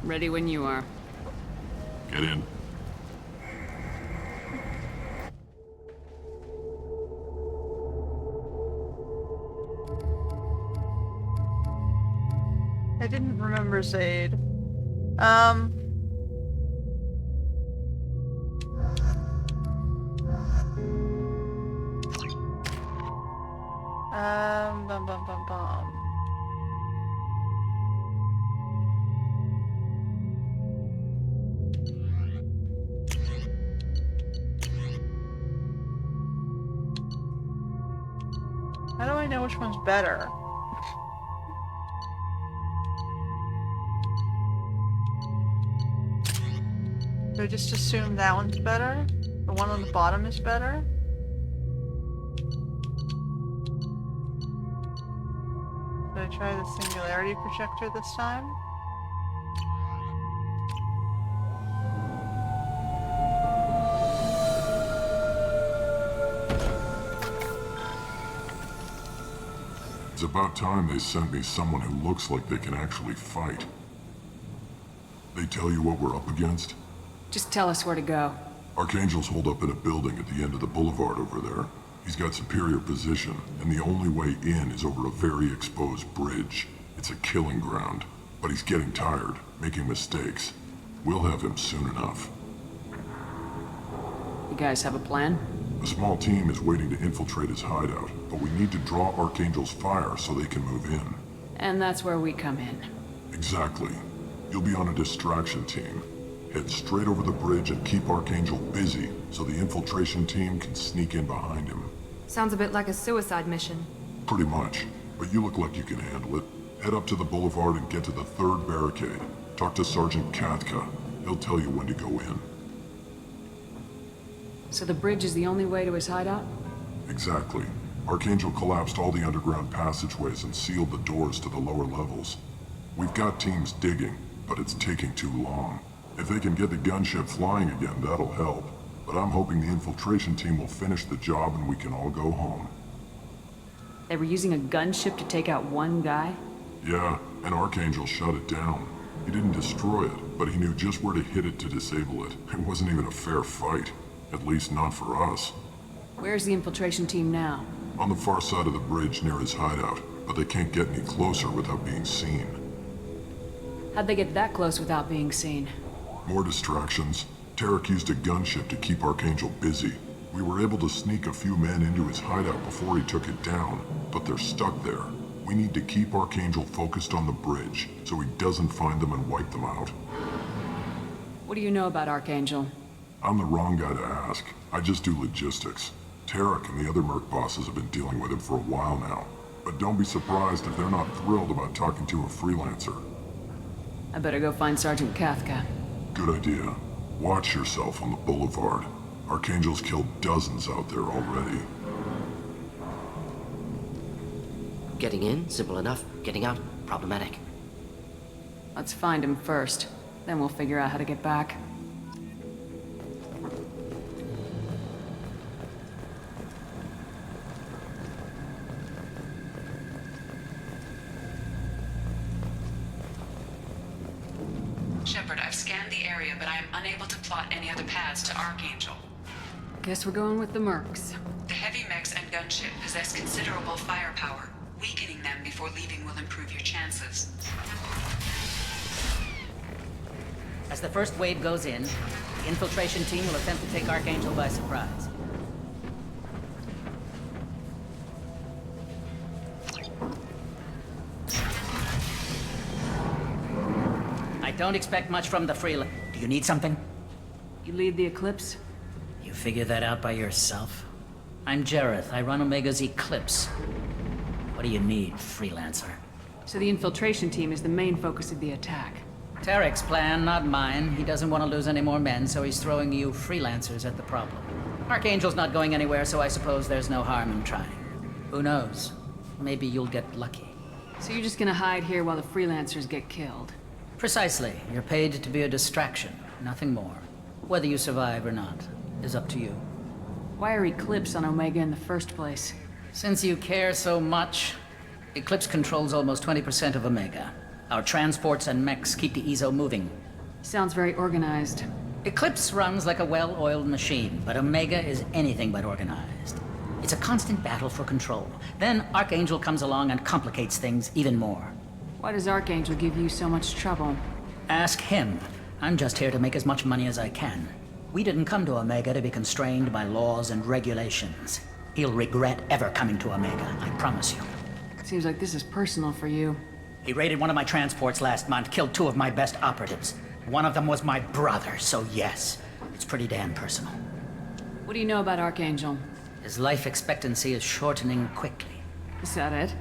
Ready when you are. Get in. I didn't remember Zaid. Bum bum bum bum. How do I know which one's better? Do I just assume that one's better? The one on the bottom is better? Do I try the singularity projector this time? It's about time they sent me someone who looks like they can actually fight. They tell you what we're up against? Just tell us where to go. Archangel's holed up in a building at the end of the boulevard over there. He's got superior position, and the only way in is over a very exposed bridge. It's a killing ground, but he's getting tired, making mistakes. We'll have him soon enough. You guys have a plan? A small team is waiting to infiltrate his hideout, but we need to draw Archangel's fire so they can move in. And that's where we come in. Exactly. You'll be on a distraction team. Head straight over the bridge and keep Archangel busy so the infiltration team can sneak in behind him. Sounds a bit like a suicide mission. Pretty much, but you look like you can handle it. Head up to the boulevard and get to the 3rd barricade. Talk to Sergeant Katka. He'll tell you when to go in. So the bridge is the only way to his hideout? Exactly. Archangel collapsed all the underground passageways and sealed the doors to the lower levels. We've got teams digging, but it's taking too long. If they can get the gunship flying again, that'll help. But I'm hoping the infiltration team will finish the job and we can all go home. They were using a gunship to take out one guy? Yeah, and Archangel shut it down. He didn't destroy it, but he knew just where to hit it to disable it. It wasn't even a fair fight. At least not for us. Where's the infiltration team now? On the far side of the bridge near his hideout, but they can't get any closer without being seen. How'd they get that close without being seen? More distractions. Tarek used a gunship to keep Archangel busy. We were able to sneak a few men into his hideout before he took it down, but they're stuck there. We need to keep Archangel focused on the bridge, so he doesn't find them and wipe them out. What do you know about Archangel? I'm the wrong guy to ask. I just do logistics. Tarek and the other merc bosses have been dealing with him for a while now. But don't be surprised if they're not thrilled about talking to a freelancer. I better go find Sergeant Katka. Good idea. Watch yourself on the boulevard. Archangel's killed dozens out there already. Getting in, simple enough. Getting out, problematic. Let's find him first. Then we'll figure out how to get back. Shepard, I've scanned the area, but I am unable to plot any other paths to Archangel. Guess we're going with the mercs. The heavy mechs and gunship possess considerable firepower. Weakening them before leaving will improve your chances. As the first wave goes in, the infiltration team will attempt to take Archangel by surprise. I don't expect much from the Freeland. Do you need something? You lead the Eclipse? You figure that out by yourself? I'm Jareth. I run Omega's Eclipse. What do you need, freelancer? So the infiltration team is the main focus of the attack. Tarek's plan, not mine. He doesn't want to lose any more men, so he's throwing you freelancers at the problem. Archangel's not going anywhere, so I suppose there's no harm in trying. Who knows? Maybe you'll get lucky. So you're just gonna hide here while the freelancers get killed? Precisely. You're paid to be a distraction, nothing more. Whether you survive or not is up to you. Why are Eclipse on Omega in the first place? Since you care so much, Eclipse controls almost 20% of Omega. Our transports and mechs keep the EZO moving. Sounds very organized. Eclipse runs like a well-oiled machine, but Omega is anything but organized. It's a constant battle for control. Then Archangel comes along and complicates things even more. Why does Archangel give you so much trouble? Ask him. I'm just here to make as much money as I can. We didn't come to Omega to be constrained by laws and regulations. He'll regret ever coming to Omega, I promise you. Seems like this is personal for you. He raided one of my transports last month, killed 2 of my best operatives. One of them was my brother, so yes, it's pretty damn personal. What do you know about Archangel? His life expectancy is shortening quickly. Is that it?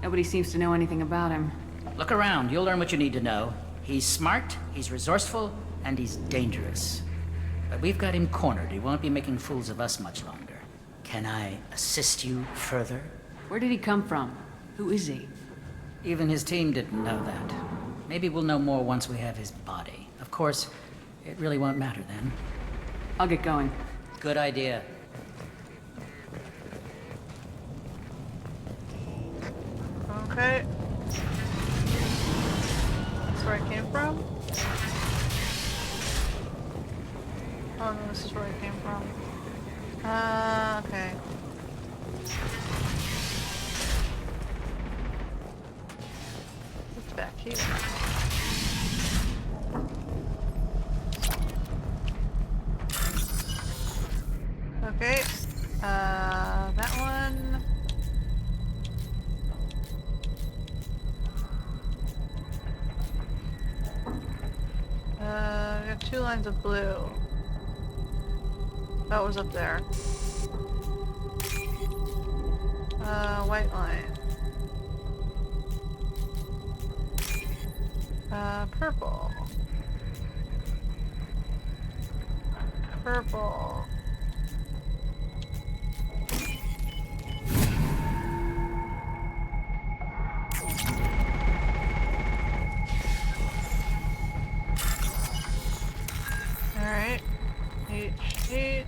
Nobody seems to know anything about him. Look around, you'll learn what you need to know. He's smart, he's resourceful, and he's dangerous. But we've got him cornered. He won't be making fools of us much longer. Can I assist you further? Where did he come from? Who is he? Even his team didn't know that. Maybe we'll know more once we have his body. Of course, it really won't matter then. I'll get going. Good idea. Okay. That's where I came from? Oh no, this is where I came from. Okay. It's back here. Okay. That one. We got 2 lines of blue. That was up there. White line. Purple. Purple. Alright. H, H.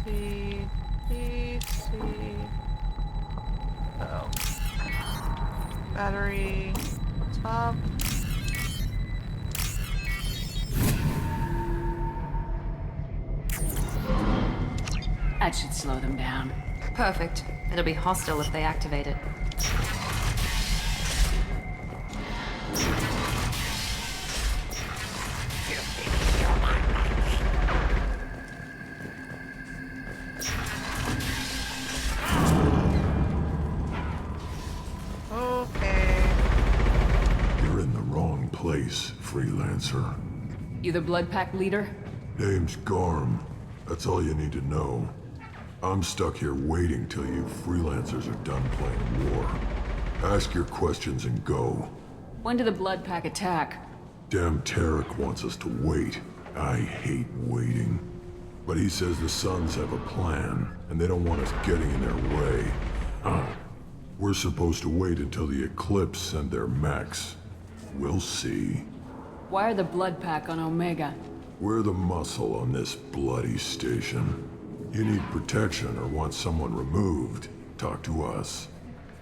C, C, C. Oh. Battery. Top. That should slow them down. Perfect. It'll be hostile if they activate it. Freelancer. You the Blood Pack leader? Name's Garm. That's all you need to know. I'm stuck here waiting till you freelancers are done playing war. Ask your questions and go. When did the Blood Pack attack? Damn Tarek wants us to wait. I hate waiting. But he says the Suns have a plan, and they don't want us getting in their way. We're supposed to wait until the Eclipse send their mechs. We'll see. Why are the Blood Pack on Omega? We're the muscle on this bloody station. You need protection or want someone removed, talk to us.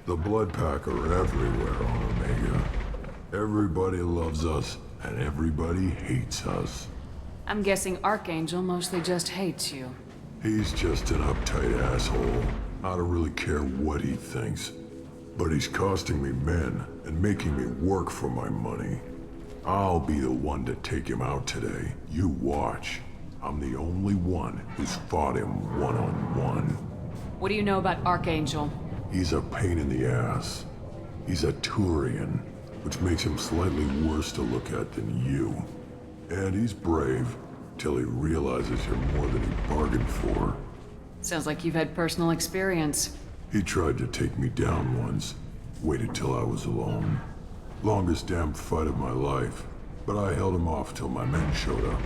The Blood Pack are everywhere on Omega. Everybody loves us, and everybody hates us. I'm guessing Archangel mostly just hates you. He's just an uptight asshole. I don't really care what he thinks. But he's costing me men and making me work for my money. I'll be the one to take him out today. You watch. I'm the only one who's fought him one-on-one. What do you know about Archangel? He's a pain in the ass. He's a Turian, which makes him slightly worse to look at than you. And he's brave, till he realizes you're more than he bargained for. Sounds like you've had personal experience. He tried to take me down once. Waited till I was alone. Longest damn fight of my life. But I held him off till my men showed up.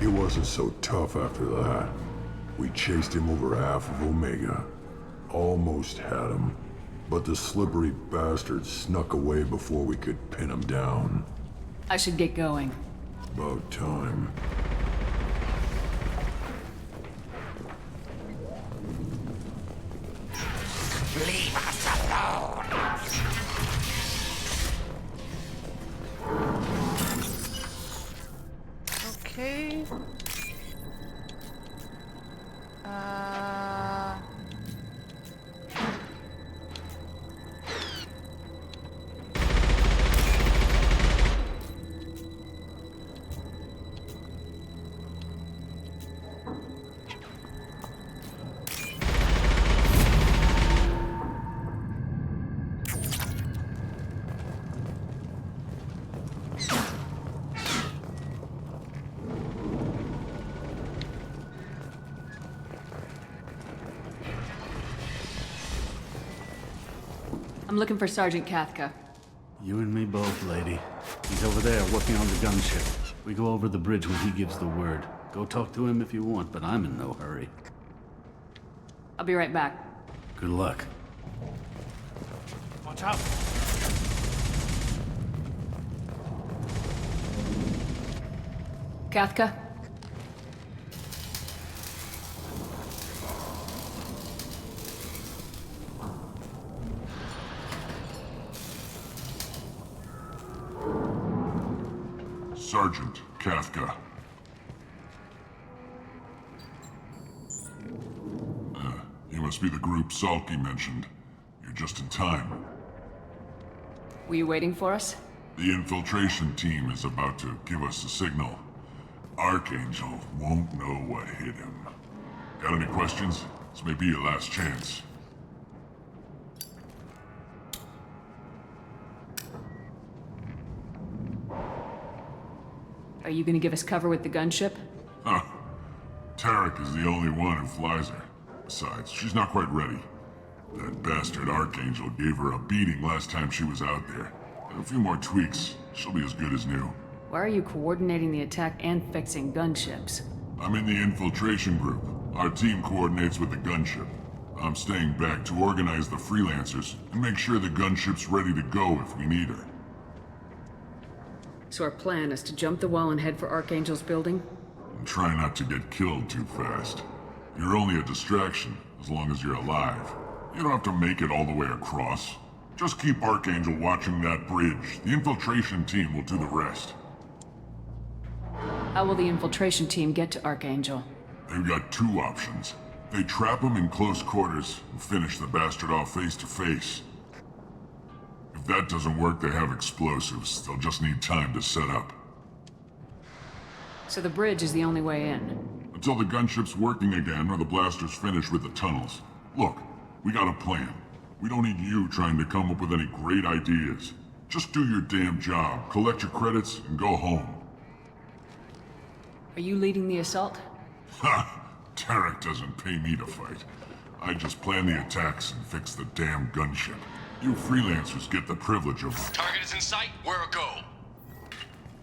He wasn't so tough after that. We chased him over half of Omega. Almost had him. But the slippery bastard snuck away before we could pin him down. I should get going. About time. Leave us alone! Okay. I'm looking for Sergeant Kathka. You and me both, lady. He's over there working on the gunship. We go over the bridge when he gives the word. Go talk to him if you want, but I'm in no hurry. I'll be right back. Good luck. Watch out! Kathka? Sergeant Kathka. You must be the group Salky mentioned. You're just in time. Were you waiting for us? The infiltration team is about to give us a signal. Archangel won't know what hit him. Got any questions? This may be your last chance. Are you gonna give us cover with the gunship? Huh. Tarek is the only one who flies her. Besides, she's not quite ready. That bastard Archangel gave her a beating last time she was out there. And a few more tweaks, she'll be as good as new. Why are you coordinating the attack and fixing gunships? I'm in the infiltration group. Our team coordinates with the gunship. I'm staying back to organize the freelancers and make sure the gunship's ready to go if we need her. So our plan is to jump the wall and head for Archangel's building? And try not to get killed too fast. You're only a distraction, as long as you're alive. You don't have to make it all the way across. Just keep Archangel watching that bridge. The infiltration team will do the rest. How will the infiltration team get to Archangel? They've got two options. They trap him in close quarters and finish the bastard off face to face. If that doesn't work, they have explosives. They'll just need time to set up. So the bridge is the only way in? Until the gunship's working again or the blasters finish with the tunnels. Look, we got a plan. We don't need you trying to come up with any great ideas. Just do your damn job, collect your credits, and go home. Are you leading the assault? Ha! Tarek doesn't pay me to fight. I just plan the attacks and fix the damn gunship. You freelancers get the privilege of... Target is in sight. Where a go?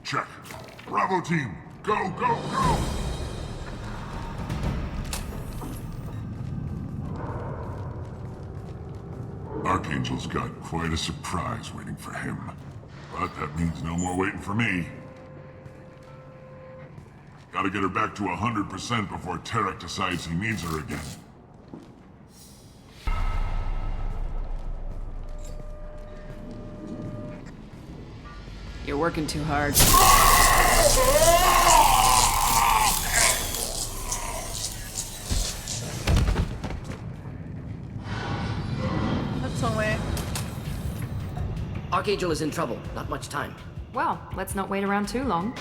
Check. Bravo team, go, go, go! Archangel's got quite a surprise waiting for him. But that means no more waiting for me. Gotta get her back to 100% before Tarek decides he needs her again. You're working too hard. That's one way. Archangel is in trouble. Not much time. Well, let's not wait around too long.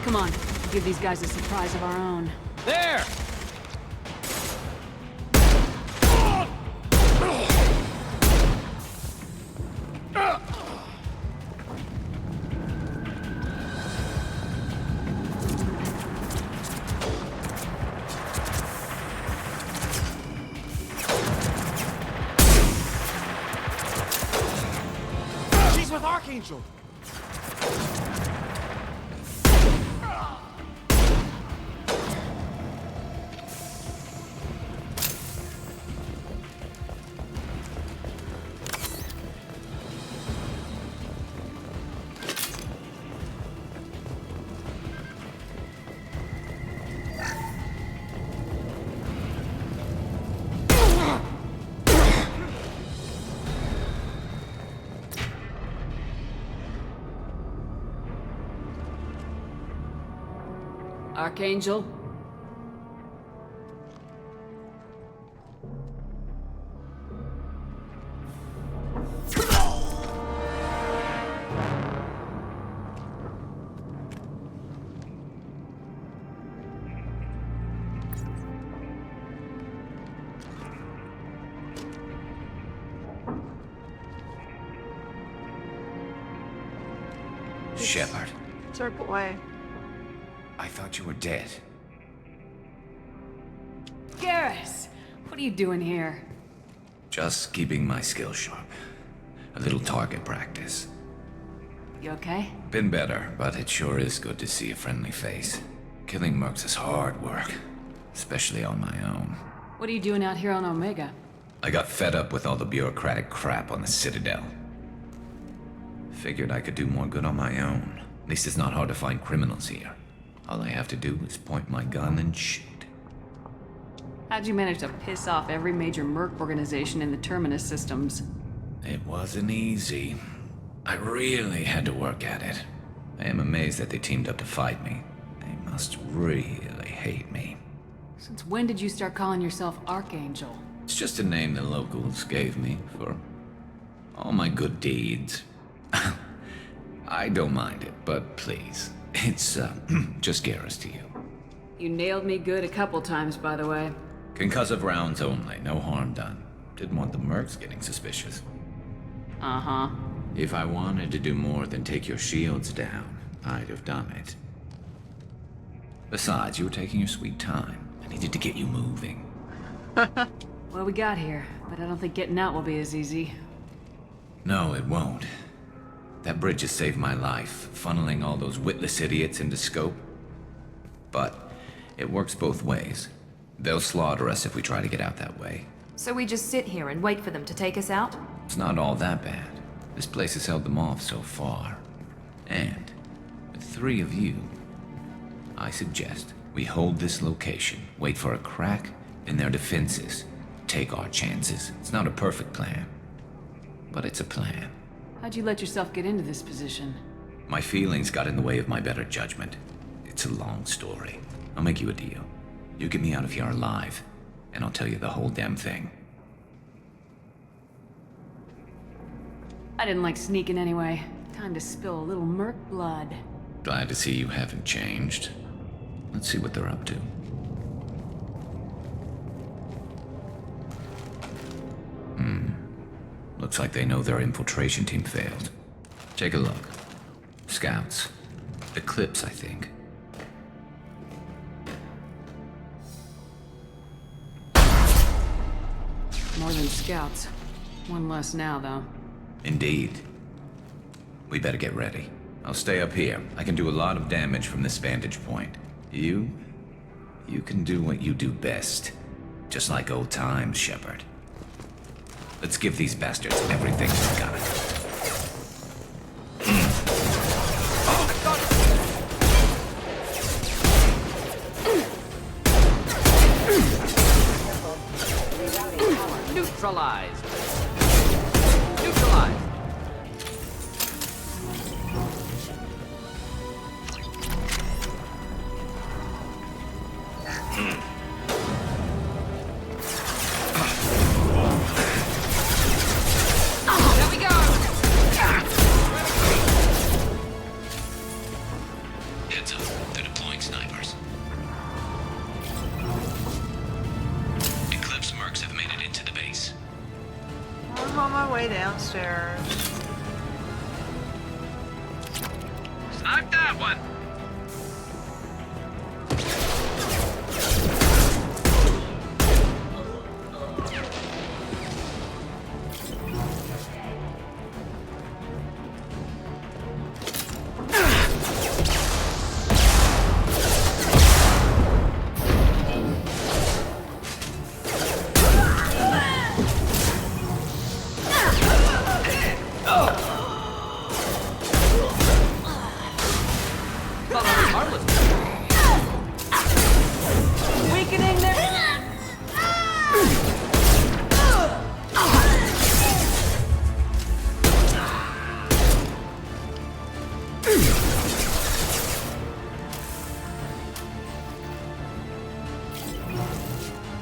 Come on, give these guys a surprise of our own. There! She's with Archangel! Archangel? Shepard, Circle way. I thought you were dead. Garrus! What are you doing here? Just keeping my skills sharp. A little target practice. You okay? Been better, but it sure is good to see a friendly face. Killing mercs is hard work, especially on my own. What are you doing out here on Omega? I got fed up with all the bureaucratic crap on the Citadel. Figured I could do more good on my own. At least it's not hard to find criminals here. All I have to do is point my gun and shoot. How'd you manage to piss off every major merc organization in the Terminus systems? It wasn't easy. I really had to work at it. I am amazed that they teamed up to fight me. They must really hate me. Since when did you start calling yourself Archangel? It's just a name the locals gave me for all my good deeds. I don't mind it, but please, it's just Garrus to you. You nailed me good a couple times, by the way. Concussive rounds only, no harm done. Didn't want the mercs getting suspicious. Uh-huh. If I wanted to do more than take your shields down, I'd have done it. Besides, you were taking your sweet time. I needed to get you moving. Well, we got here, but I don't think getting out will be as easy. No, it won't. That bridge has saved my life, funneling all those witless idiots into scope. But it works both ways. They'll slaughter us if we try to get out that way. So we just sit here and wait for them to take us out? It's not all that bad. This place has held them off so far. And with 3 of you, I suggest we hold this location, wait for a crack in their defenses, take our chances. It's not a perfect plan, but it's a plan. How'd you let yourself get into this position? My feelings got in the way of my better judgment. It's a long story. I'll make you a deal. You get me out of here alive, and I'll tell you the whole damn thing. I didn't like sneaking anyway. Time to spill a little merc blood. Glad to see you haven't changed. Let's see what they're up to. Looks like they know their infiltration team failed. Take a look. Scouts. Eclipse, I think. More than scouts. One less now, though. Indeed. We better get ready. I'll stay up here. I can do a lot of damage from this vantage point. You can do what you do best. Just like old times, Shepard. Let's give these bastards everything we've got. Neutralized. Neutralized. There we go. Heads up, they're deploying snipers. Eclipse mercs have made it into the base. I'm on my way downstairs. Snipe that one. Weakening their...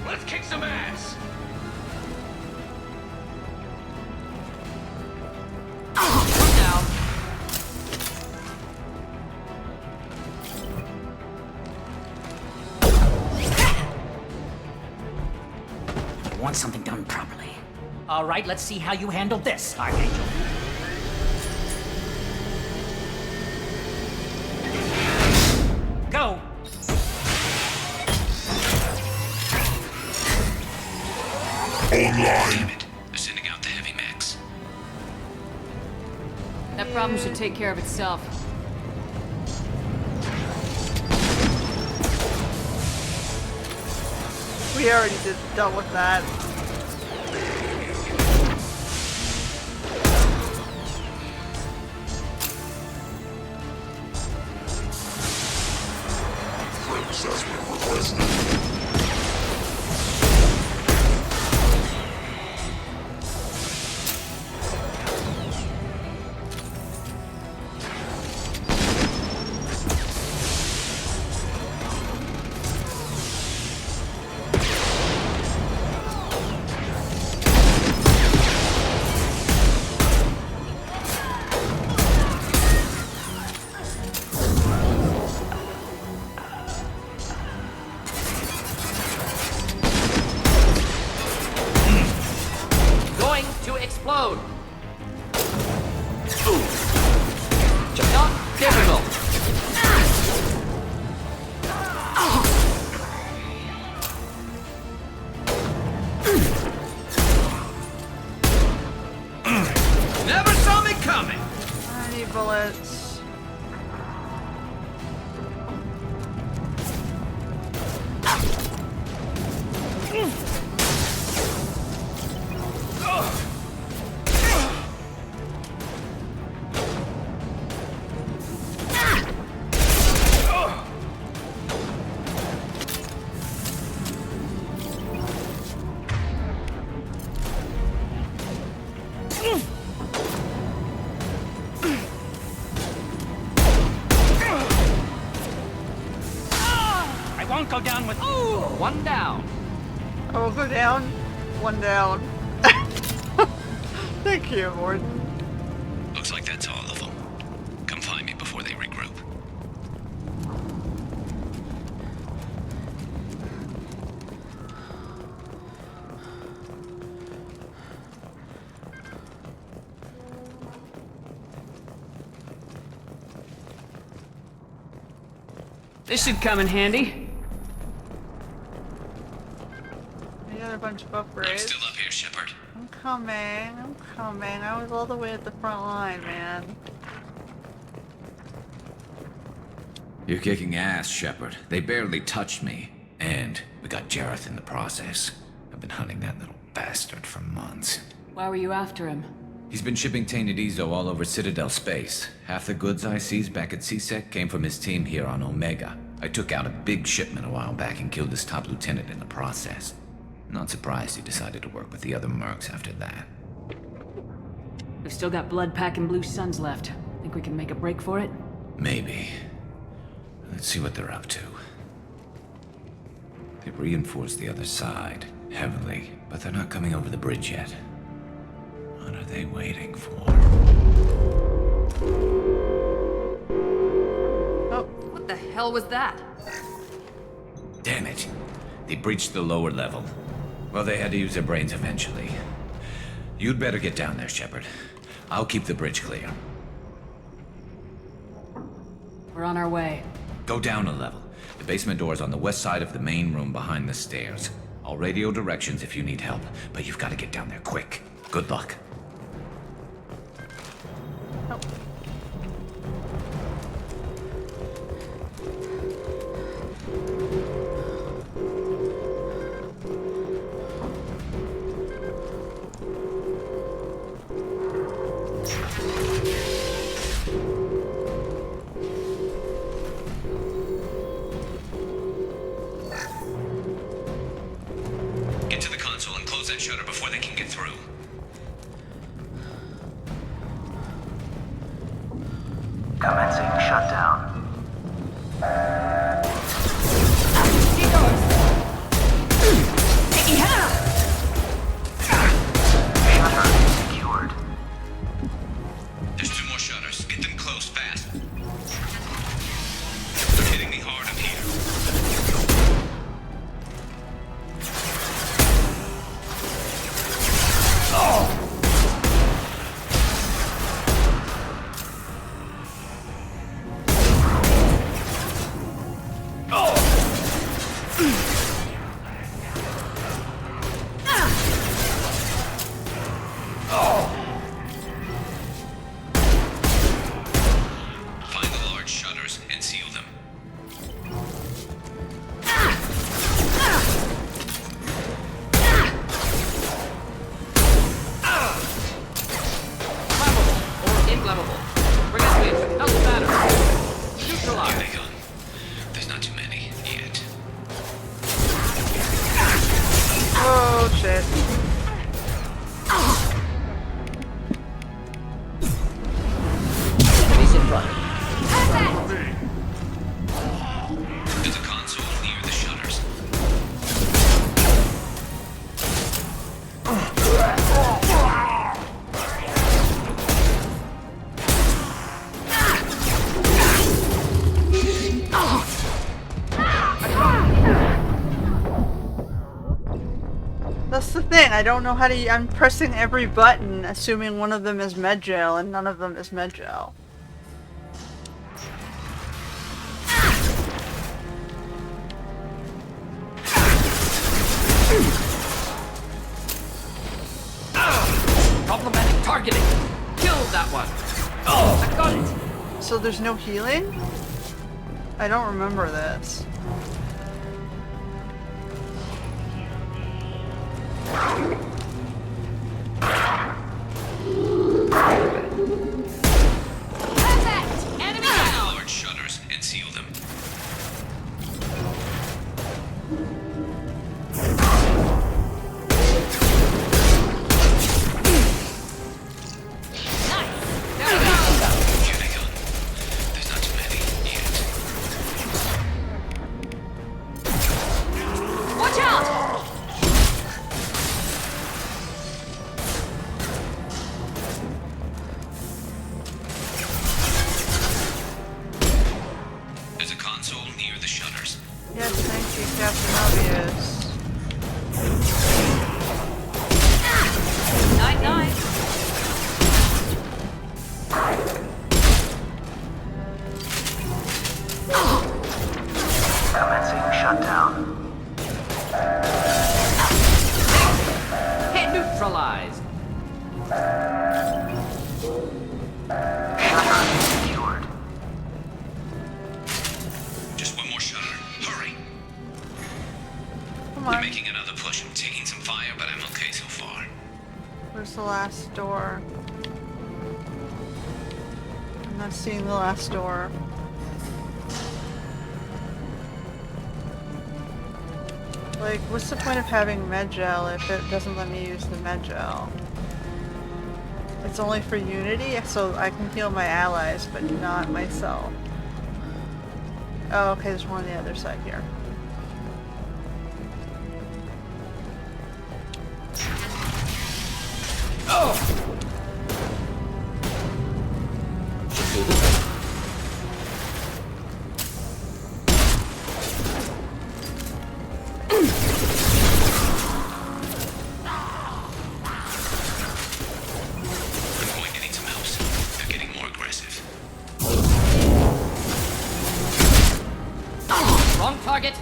Let's kick some ass. One down. You want something done properly. All right, let's see how you handle this, Archangel. Go! Damn it. They're sending out the heavy mechs. That problem should take care of itself. We already dealt with that. Explode! Not difficult! Never saw me coming! I need bullets. Won't go down with one down. I will go down, one down. Thank you, Warden. Looks like that's all of them. Come find me before they regroup. This should come in handy. A bunch of upgrades. I'm still up here, Shepard. I'm coming. I was all the way at the front line, man. You're kicking ass, Shepard. They barely touched me. And we got Jareth in the process. I've been hunting that little bastard for months. Why were you after him? He's been shipping tainted Ezo all over Citadel space. Half the goods I seized back at CSEC came from his team here on Omega. I took out a big shipment a while back and killed his top lieutenant in the process. Not surprised he decided to work with the other mercs after that. We've still got blood pack and blue suns left. Think we can make a break for it? Maybe. Let's see what they're up to. They've reinforced the other side, heavily, but they're not coming over the bridge yet. What are they waiting for? Oh, what the hell was that? Damn it. They breached the lower level. Well, they had to use their brains eventually. You'd better get down there, Shepard. I'll keep the bridge clear. We're on our way. Go down a level. The basement door's on the west side of the main room behind the stairs. I'll radio directions if you need help, but you've got to get down there quick. Good luck. Oh. Get to the console and close that shutter before they can get through. Commencing shutdown. Shutter secured. There's 2 more shutters. Get them closed fast. They're hitting me hard up here. thing. I don't know how to... I'm pressing every button, assuming one of them is medgel, and none of them is medgel. Problematic targeting. Kill that one. Oh, I got it. So there's no healing? I don't remember this. Perfect! Enemy down! Large shutters and seal them. Watch out! There's a console near the shutters. Yes, thank you, Captain Obvious. Night night. Commencing shutdown. Hit neutralized. Shutter secured. Just one more shutter. Hurry. Come I'm on. making another push. I'm taking some fire, but I'm okay so far. Where's the last door? I'm not seeing the last door. Like, what's the point of having medgel if it doesn't let me use the medgel? It's only for Unity, so I can heal my allies, but not myself. Oh, okay, there's one on the other side here. I'm going to need some help. They're getting more aggressive. Wrong target.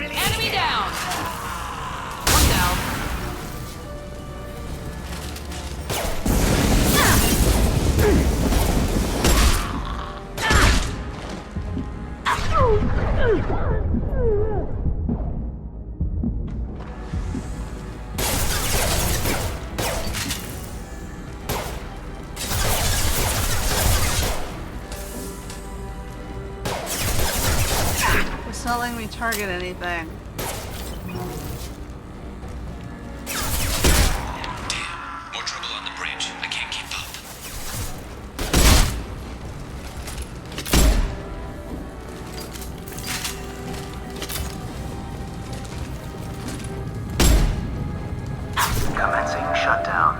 Enemy down! One down. It's not letting me target anything. More trouble on the bridge. I can't keep up. Commencing shutdown.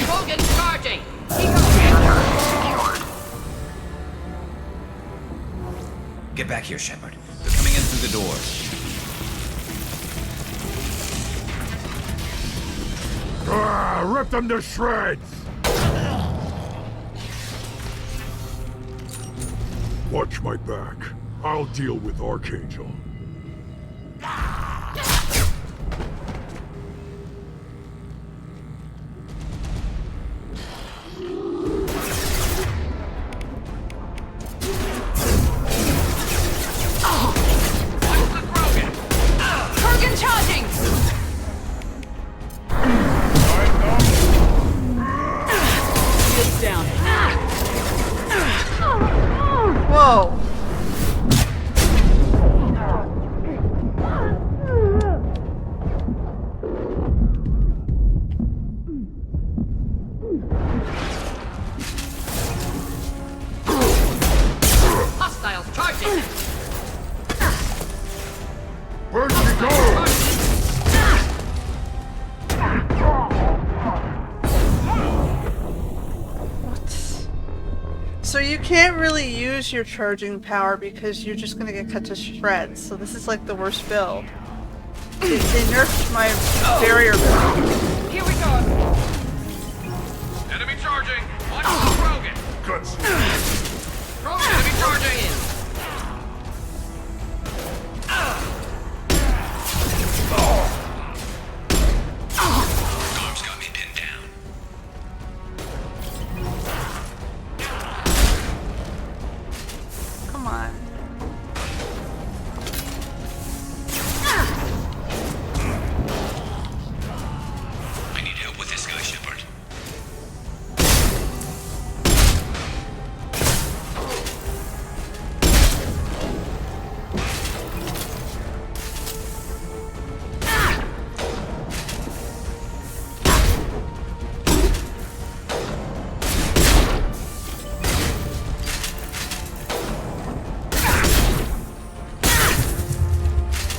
Rogan charging! Shutter secured. Get back here, Shepard. They're coming in through the door. Rip them to shreds! Watch my back. I'll deal with Archangel. Rogan charging! It's down. Whoa! can't really use your charging power because you're just gonna get cut to shreds. So this is like the worst build. They nerfed my barrier build. Here we go. Enemy charging. Watch the Krogan. Good. Krogan, enemy charging. Arms got me pinned down. Come on. I need help with this guy, Shepard.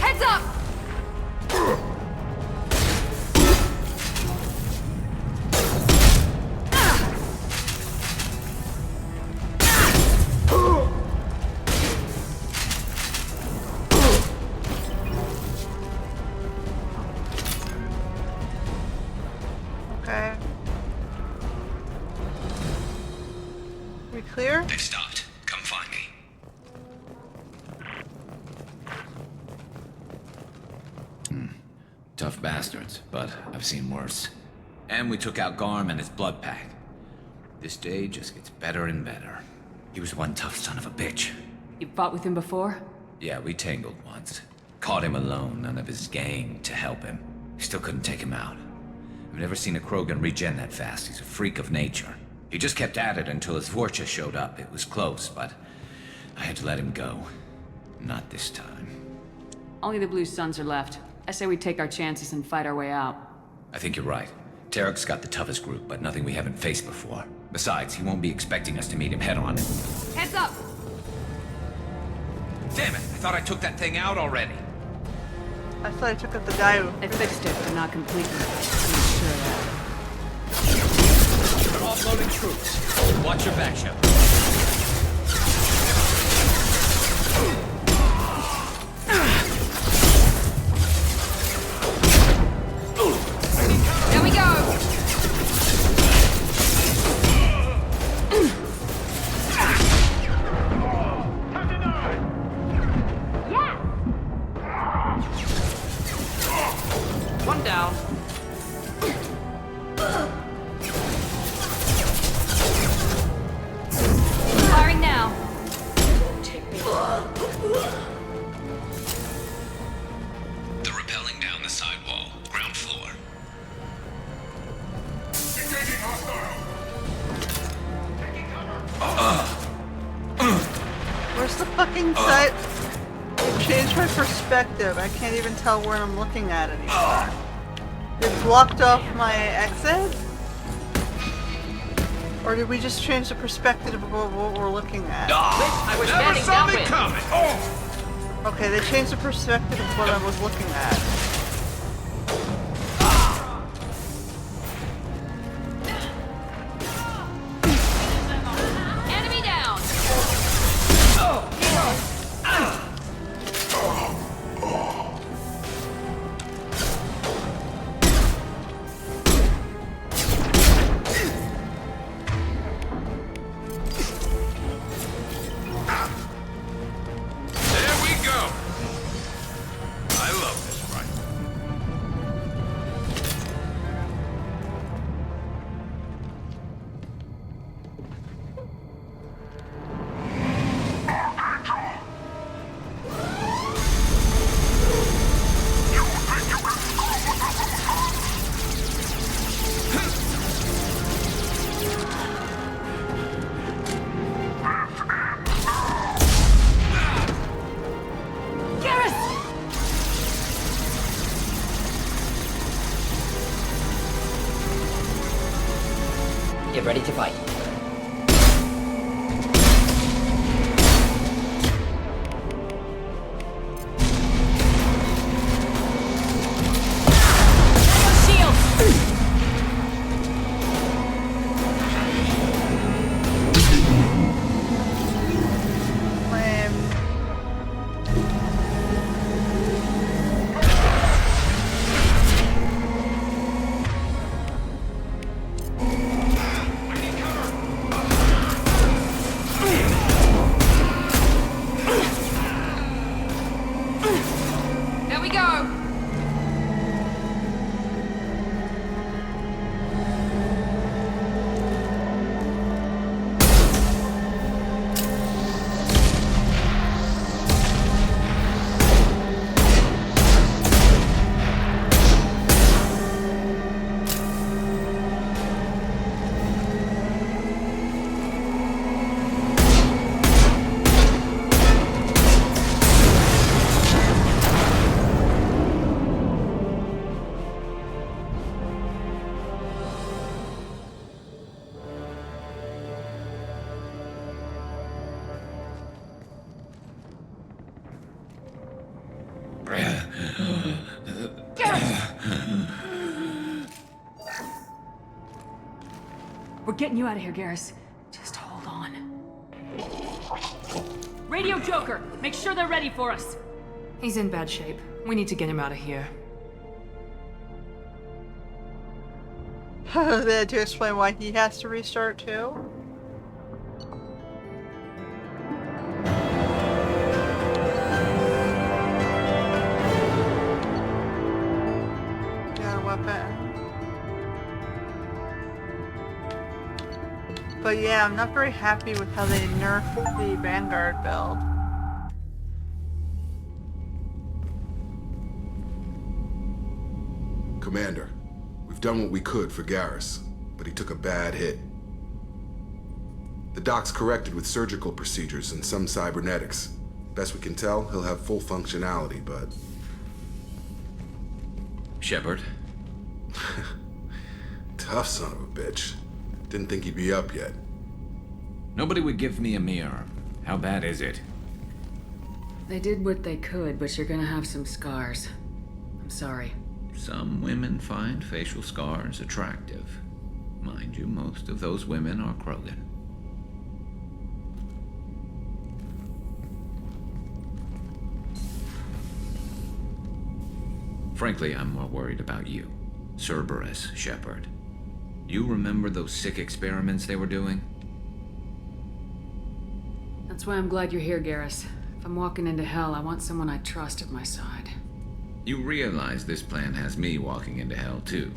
Heads up! Okay. We clear? They've stopped. Come find me. Tough bastards, but I've seen worse. And we took out Garm and his blood pack. This day just gets better and better. He was one tough son of a bitch. You fought with him before? Yeah, we tangled once. Caught him alone, none of his gang to help him. Still couldn't take him out. I've never seen a Krogan regen that fast. He's a freak of nature. He just kept at it until his Vorcha showed up. It was close, but I had to let him go. Not this time. Only the Blue Suns are left. I say we take our chances and fight our way out. I think you're right. Tarek's got the toughest group, but nothing we haven't faced before. Besides, he won't be expecting us to meet him head-on. Heads up! Damn it! I thought I took that thing out already. I thought I took out the guy who... They fixed it, but not completely. I'm sure of that. They're offloading troops. Watch your back, Shepard. There we go! One down. Firing now. They're rappelling down the side wall, ground floor. Engaging hostile. Where's the fucking site? It changed my perspective. I can't even tell where I'm looking at anymore. It blocked off my exit? Or did we just change the perspective of what we're looking at? I was standing downwind. Okay, they changed the perspective of what I was looking at. Enemy down! There we go. I love this rifle. Get ready to fight. getting you out of here, Garrus. Just hold on. Radio Joker! Make sure they're ready for us! He's in bad shape. We need to get him out of here. They had to explain why he has to restart too. Got a weapon. But yeah, I'm not very happy with how they nerfed the Vanguard build. Commander, we've done what we could for Garrus, but he took a bad hit. The doc's corrected with surgical procedures and some cybernetics. Best we can tell, he'll have full functionality, but... Shepard? Tough son of a bitch. Didn't think he'd be up yet. Nobody would give me a mirror. How bad is it? They did what they could, but you're gonna have some scars. I'm sorry. Some women find facial scars attractive. Mind you, most of those women are Krogan. Frankly, I'm more worried about you. Cerberus, Shepard. You remember those sick experiments they were doing? That's why I'm glad you're here, Garrus. If I'm walking into hell, I want someone I trust at my side. You realize this plan has me walking into hell, too.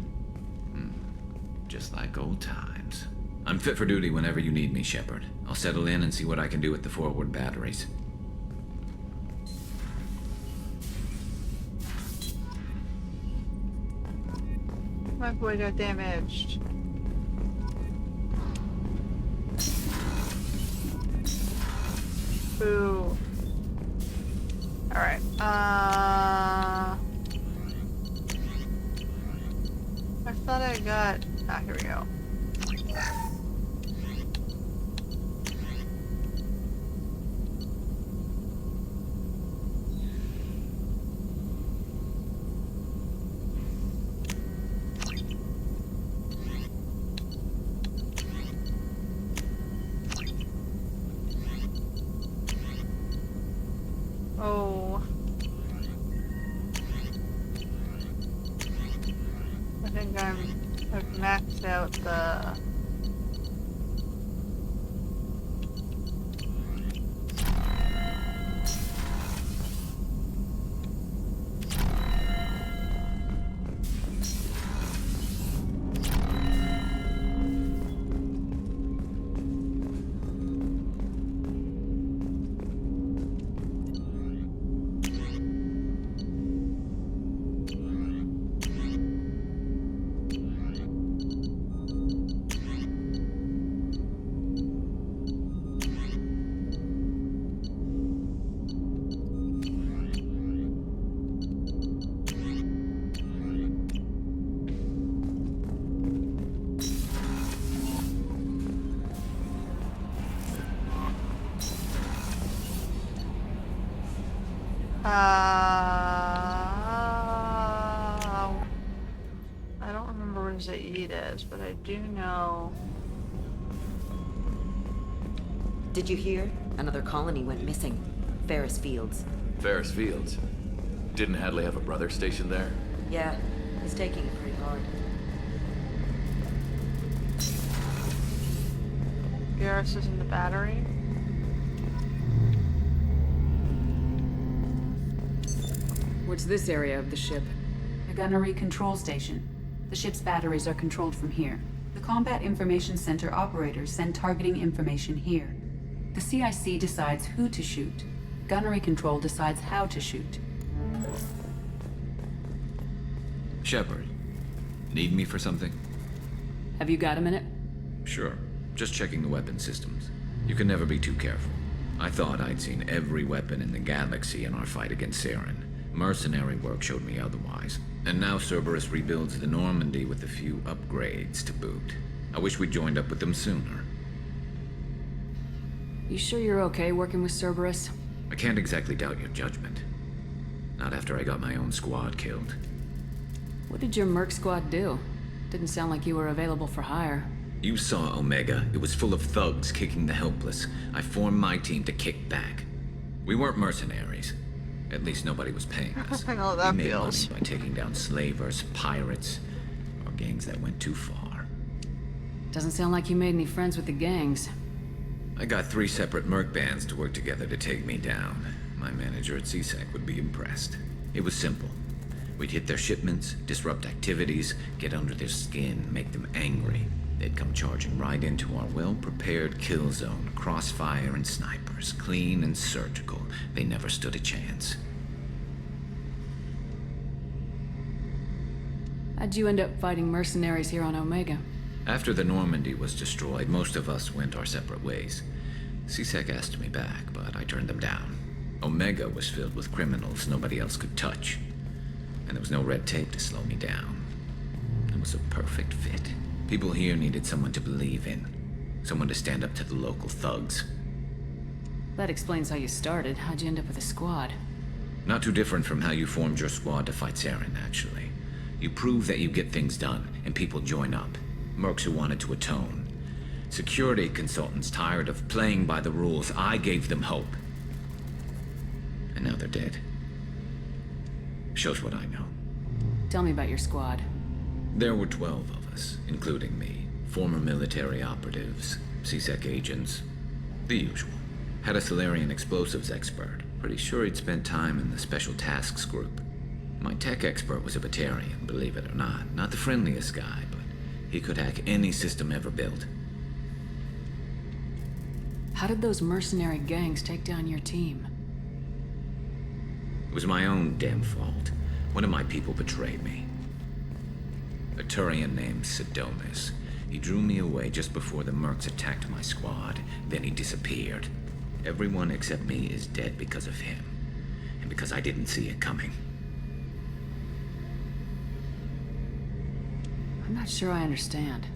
Just like old times. I'm fit for duty whenever you need me, Shepard. I'll settle in and see what I can do with the forward batteries. My boy got damaged. Boo. Alright, I thought I got... Ah, here we go. Oh. I think I've maxed out the... I don't remember where Zaid is, but I do know... Did you hear? Another colony went missing. Ferris Fields. Ferris Fields? Didn't Hadley have a brother stationed there? Yeah, he's taking it pretty hard. Garrus is in the battery. What's this area of the ship? The gunnery control station. The ship's batteries are controlled from here. The Combat Information Center operators send targeting information here. The CIC decides who to shoot. Gunnery control decides how to shoot. Shepard, need me for something? Have you got a minute? Sure. Just checking the weapon systems. You can never be too careful. I thought I'd seen every weapon in the galaxy in our fight against Saren. Mercenary work showed me otherwise. And now Cerberus rebuilds the Normandy with a few upgrades to boot. I wish we'd joined up with them sooner. You sure you're okay working with Cerberus? I can't exactly doubt your judgment. Not after I got my own squad killed. What did your merc squad do? Didn't sound like you were available for hire. You saw Omega. It was full of thugs kicking the helpless. I formed my team to kick back. We weren't mercenaries. At least nobody was paying us. I know how that we made feels. money by taking down slavers, pirates, or gangs that went too far. Doesn't sound like you made any friends with the gangs. I got 3 separate merc bands to work together to take me down. My manager at CSEC would be impressed. It was simple. We'd hit their shipments, disrupt activities, get under their skin, make them angry. They'd come charging right into our well-prepared kill zone, crossfire and snipers, clean and surgical. They never stood a chance. How'd you end up fighting mercenaries here on Omega? After the Normandy was destroyed, most of us went our separate ways. CSEC asked me back, but I turned them down. Omega was filled with criminals nobody else could touch. And there was no red tape to slow me down. It was a perfect fit. People here needed someone to believe in. Someone to stand up to the local thugs. That explains how you started. How'd you end up with a squad? Not too different from how you formed your squad to fight Saren, actually. You prove that you get things done, and people join up. Mercs who wanted to atone. Security consultants tired of playing by the rules. I gave them hope. And now they're dead. Shows what I know. Tell me about your squad. There were 12 of us, including me. Former military operatives, CSEC agents, the usual. Had a Solarian explosives expert. Pretty sure he'd spent time in the Special Tasks Group. My tech expert was a Batarian, believe it or not. Not the friendliest guy, but he could hack any system ever built. How did those mercenary gangs take down your team? It was my own damn fault. One of my people betrayed me. A Turian named Sidonis. He drew me away just before the mercs attacked my squad. Then he disappeared. Everyone except me is dead because of him. And because I didn't see it coming. I'm not sure I understand.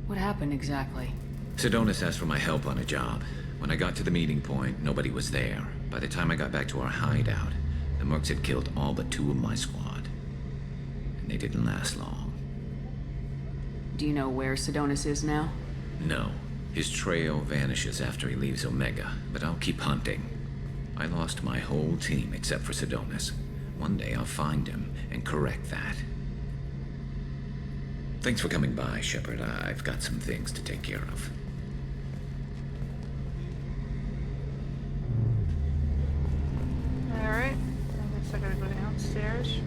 What happened exactly? Sidonis asked for my help on a job. When I got to the meeting point, nobody was there. By the time I got back to our hideout, the mercs had killed all but 2 of my squad. And they didn't last long. Do you know where Sidonis is now? No. His trail vanishes after he leaves Omega, but I'll keep hunting. I lost my whole team except for Sidonis. One day I'll find him and correct that. Thanks for coming by, Shepard. I've got some things to take care of. Alright. I guess I gotta go downstairs.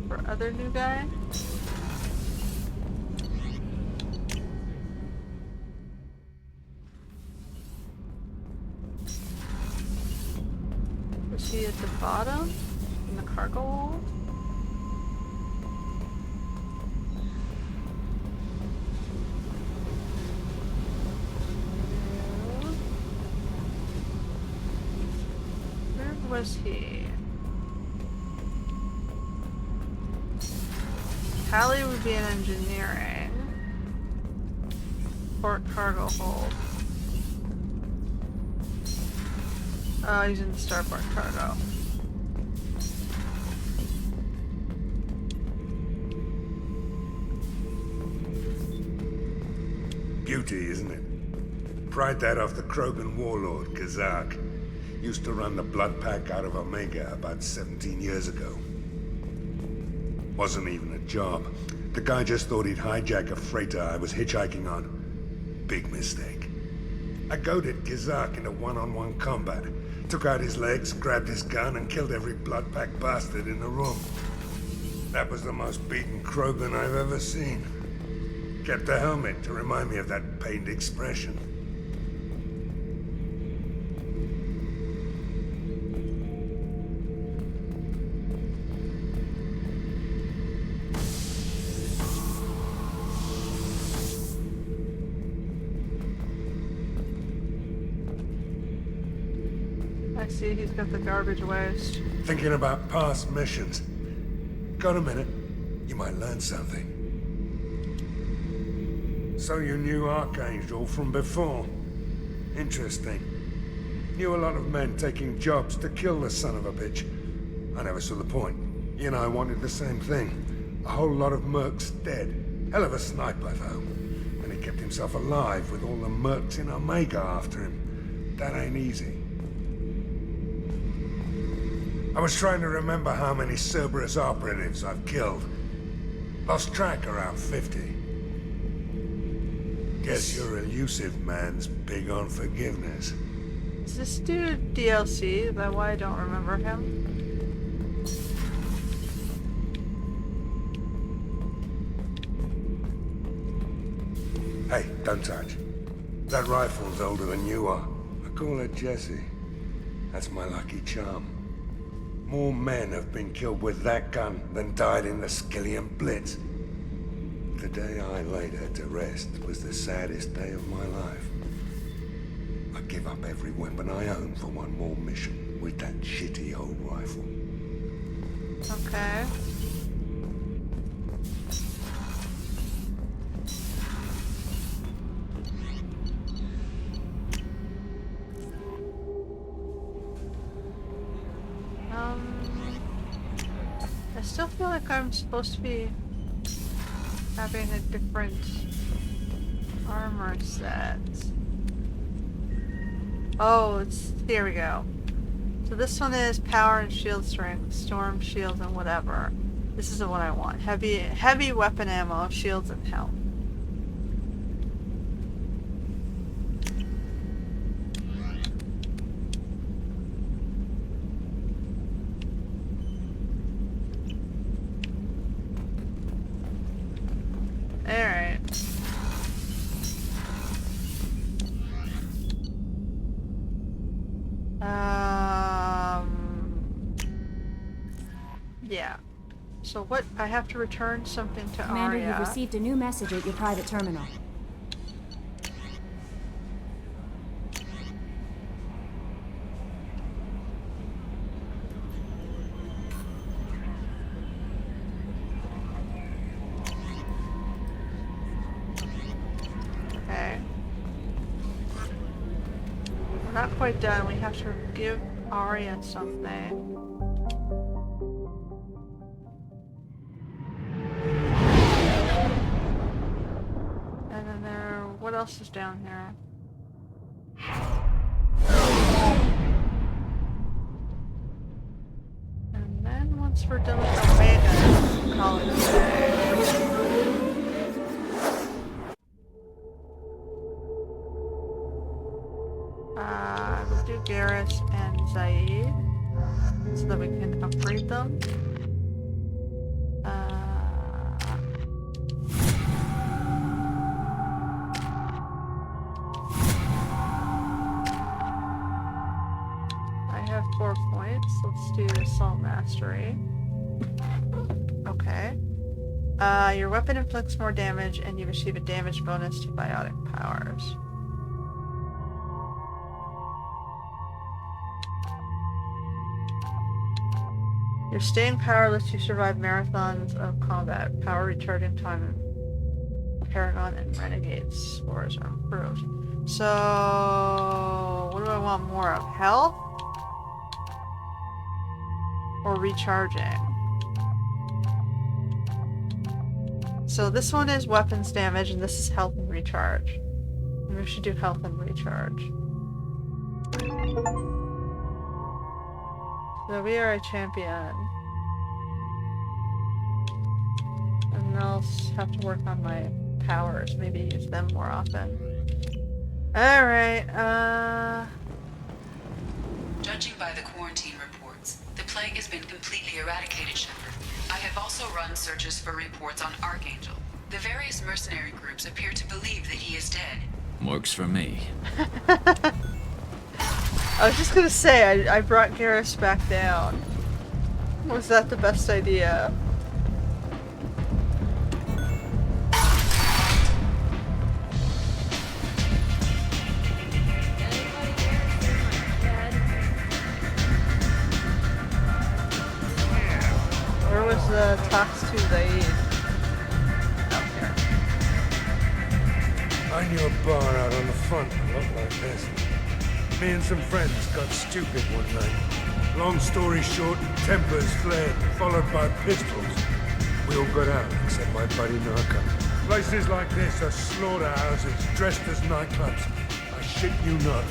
For other new guy. Was he at the bottom? In the cargo hold? Where was he? Hallie would be in engineering. Port cargo hold. Oh, he's in the starport cargo. Beauty, isn't it? Pried that off the Krogan warlord, Kazak. Used to run the blood pack out of Omega about 17 years ago. Wasn't even a job. The guy just thought he'd hijack a freighter I was hitchhiking on. Big mistake. I goaded Kazak into one-on-one combat. Took out his legs, grabbed his gun, and killed every blood pack bastard in the room. That was the most beaten Krogan I've ever seen. Kept a helmet to remind me of that pained expression. I see he's got the garbage waste. Thinking about past missions. Got a minute? You might learn something. So you knew Archangel from before? Interesting. Knew a lot of men taking jobs to kill the son of a bitch. I never saw the point. You know, I wanted the same thing. A whole lot of mercs dead. Hell of a sniper, though. And he kept himself alive with all the mercs in Omega after him. That ain't easy. I was trying to remember how many Cerberus operatives I've killed. Lost track around 50. Guess your elusive man's big on forgiveness. Is this dude DLC? Is that why I don't remember him? Hey, don't touch. That rifle's older than you are. I call it Jesse. That's my lucky charm. More men have been killed with that gun than died in the Skillian Blitz. The day I laid her to rest was the saddest day of my life. I give up every weapon I own for one more mission with that shitty old rifle. Okay. I still feel like I'm supposed to be having a different armor set. Oh, here we go. So this one is power and shield strength, storm, shield, and whatever. This is the one I want. Heavy weapon ammo, shields, and health. Alright. Yeah. So what? I have to return something to Commander, Arya. you've received a new message at your private terminal. Okay. We're not quite done. We have to give Arya something. And then what else is down here? And then once we're done with Omega, we'll call it a day. We'll do Garrus and Zaid so that we can upgrade them. I have 4 points. Let's do Assault Mastery. Okay. Your weapon inflicts more damage and you receive a damage bonus to biotic powers. Your staying power lets you survive marathons of combat. Power recharging time in Paragon and Renegade scores are improved. So, what do I want more of? Health? Or recharging? So this one is weapons damage and this is health and recharge. And we should do health and recharge. So we are a champion. And I'll have to work on my powers. Maybe use them more often. Alright, Judging by the quarantine reports, the plague has been completely eradicated, Shepard. I have also run searches for reports on Archangel. The various mercenary groups appear to believe that he is dead. Works for me. I was just gonna say, I brought Garrus back down. Was that the best idea? Where was the talks to Zaid? Out here. I knew a bar out on the front that looked like this. Me and some friends got stupid one night. Long story short, tempers flared, followed by pistols. We all got out, except my buddy Narco. Places like this are slaughterhouses dressed as nightclubs. I shit you not.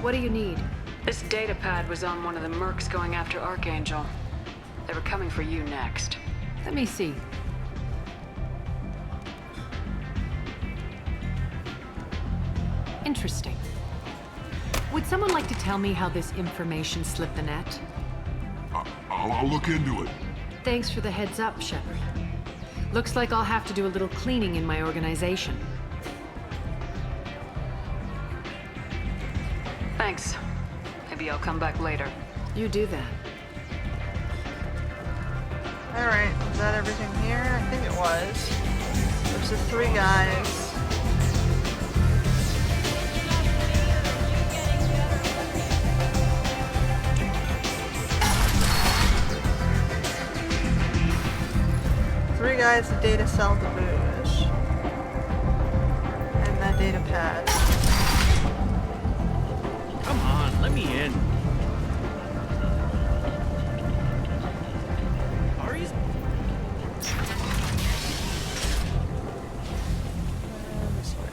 What do you need? This data pad was on one of the mercs going after Archangel. They were coming for you next. Let me see. Interesting. Would someone like to tell me how this information slipped the net? I'll look into it. Thanks for the heads up, Shepard. Looks like I'll have to do a little cleaning in my organization. Thanks. Maybe I'll come back later. You do that. Alright, was that everything here? I think it was. There's the 3 guys. Three guys, the data cell, the booze. And that data pad. Come on, let me in. Ari's... This way.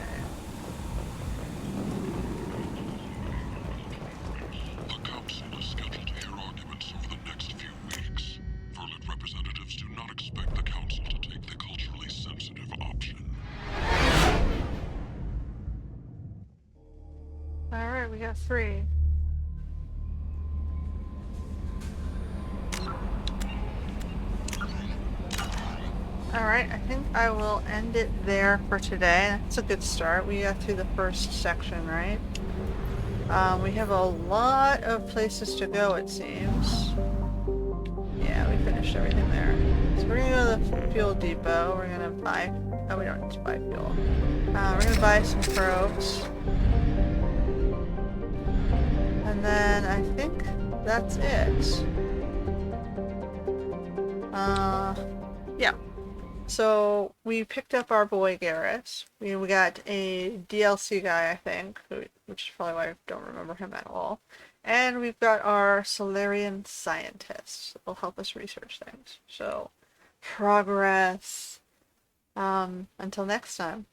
The Council is scheduled to hear arguments over the next few weeks. Verlet representatives do not expect the Council to take the culturally sensitive option. Alright, we got 3. Alright, I think I will end it there for today. That's a good start. We got through the first section, right? We have a lot of places to go, it seems. Yeah, we finished everything there. So we're gonna go to the fuel depot. We're gonna buy... Oh, we don't need to buy fuel. We're gonna buy some probes. And then I think that's it. Yeah. So we picked up our boy Garrett. We got a DLC guy, I think, which is probably why I don't remember him at all. And we've got our Solarian scientist that will help us research things. So, progress. Until next time.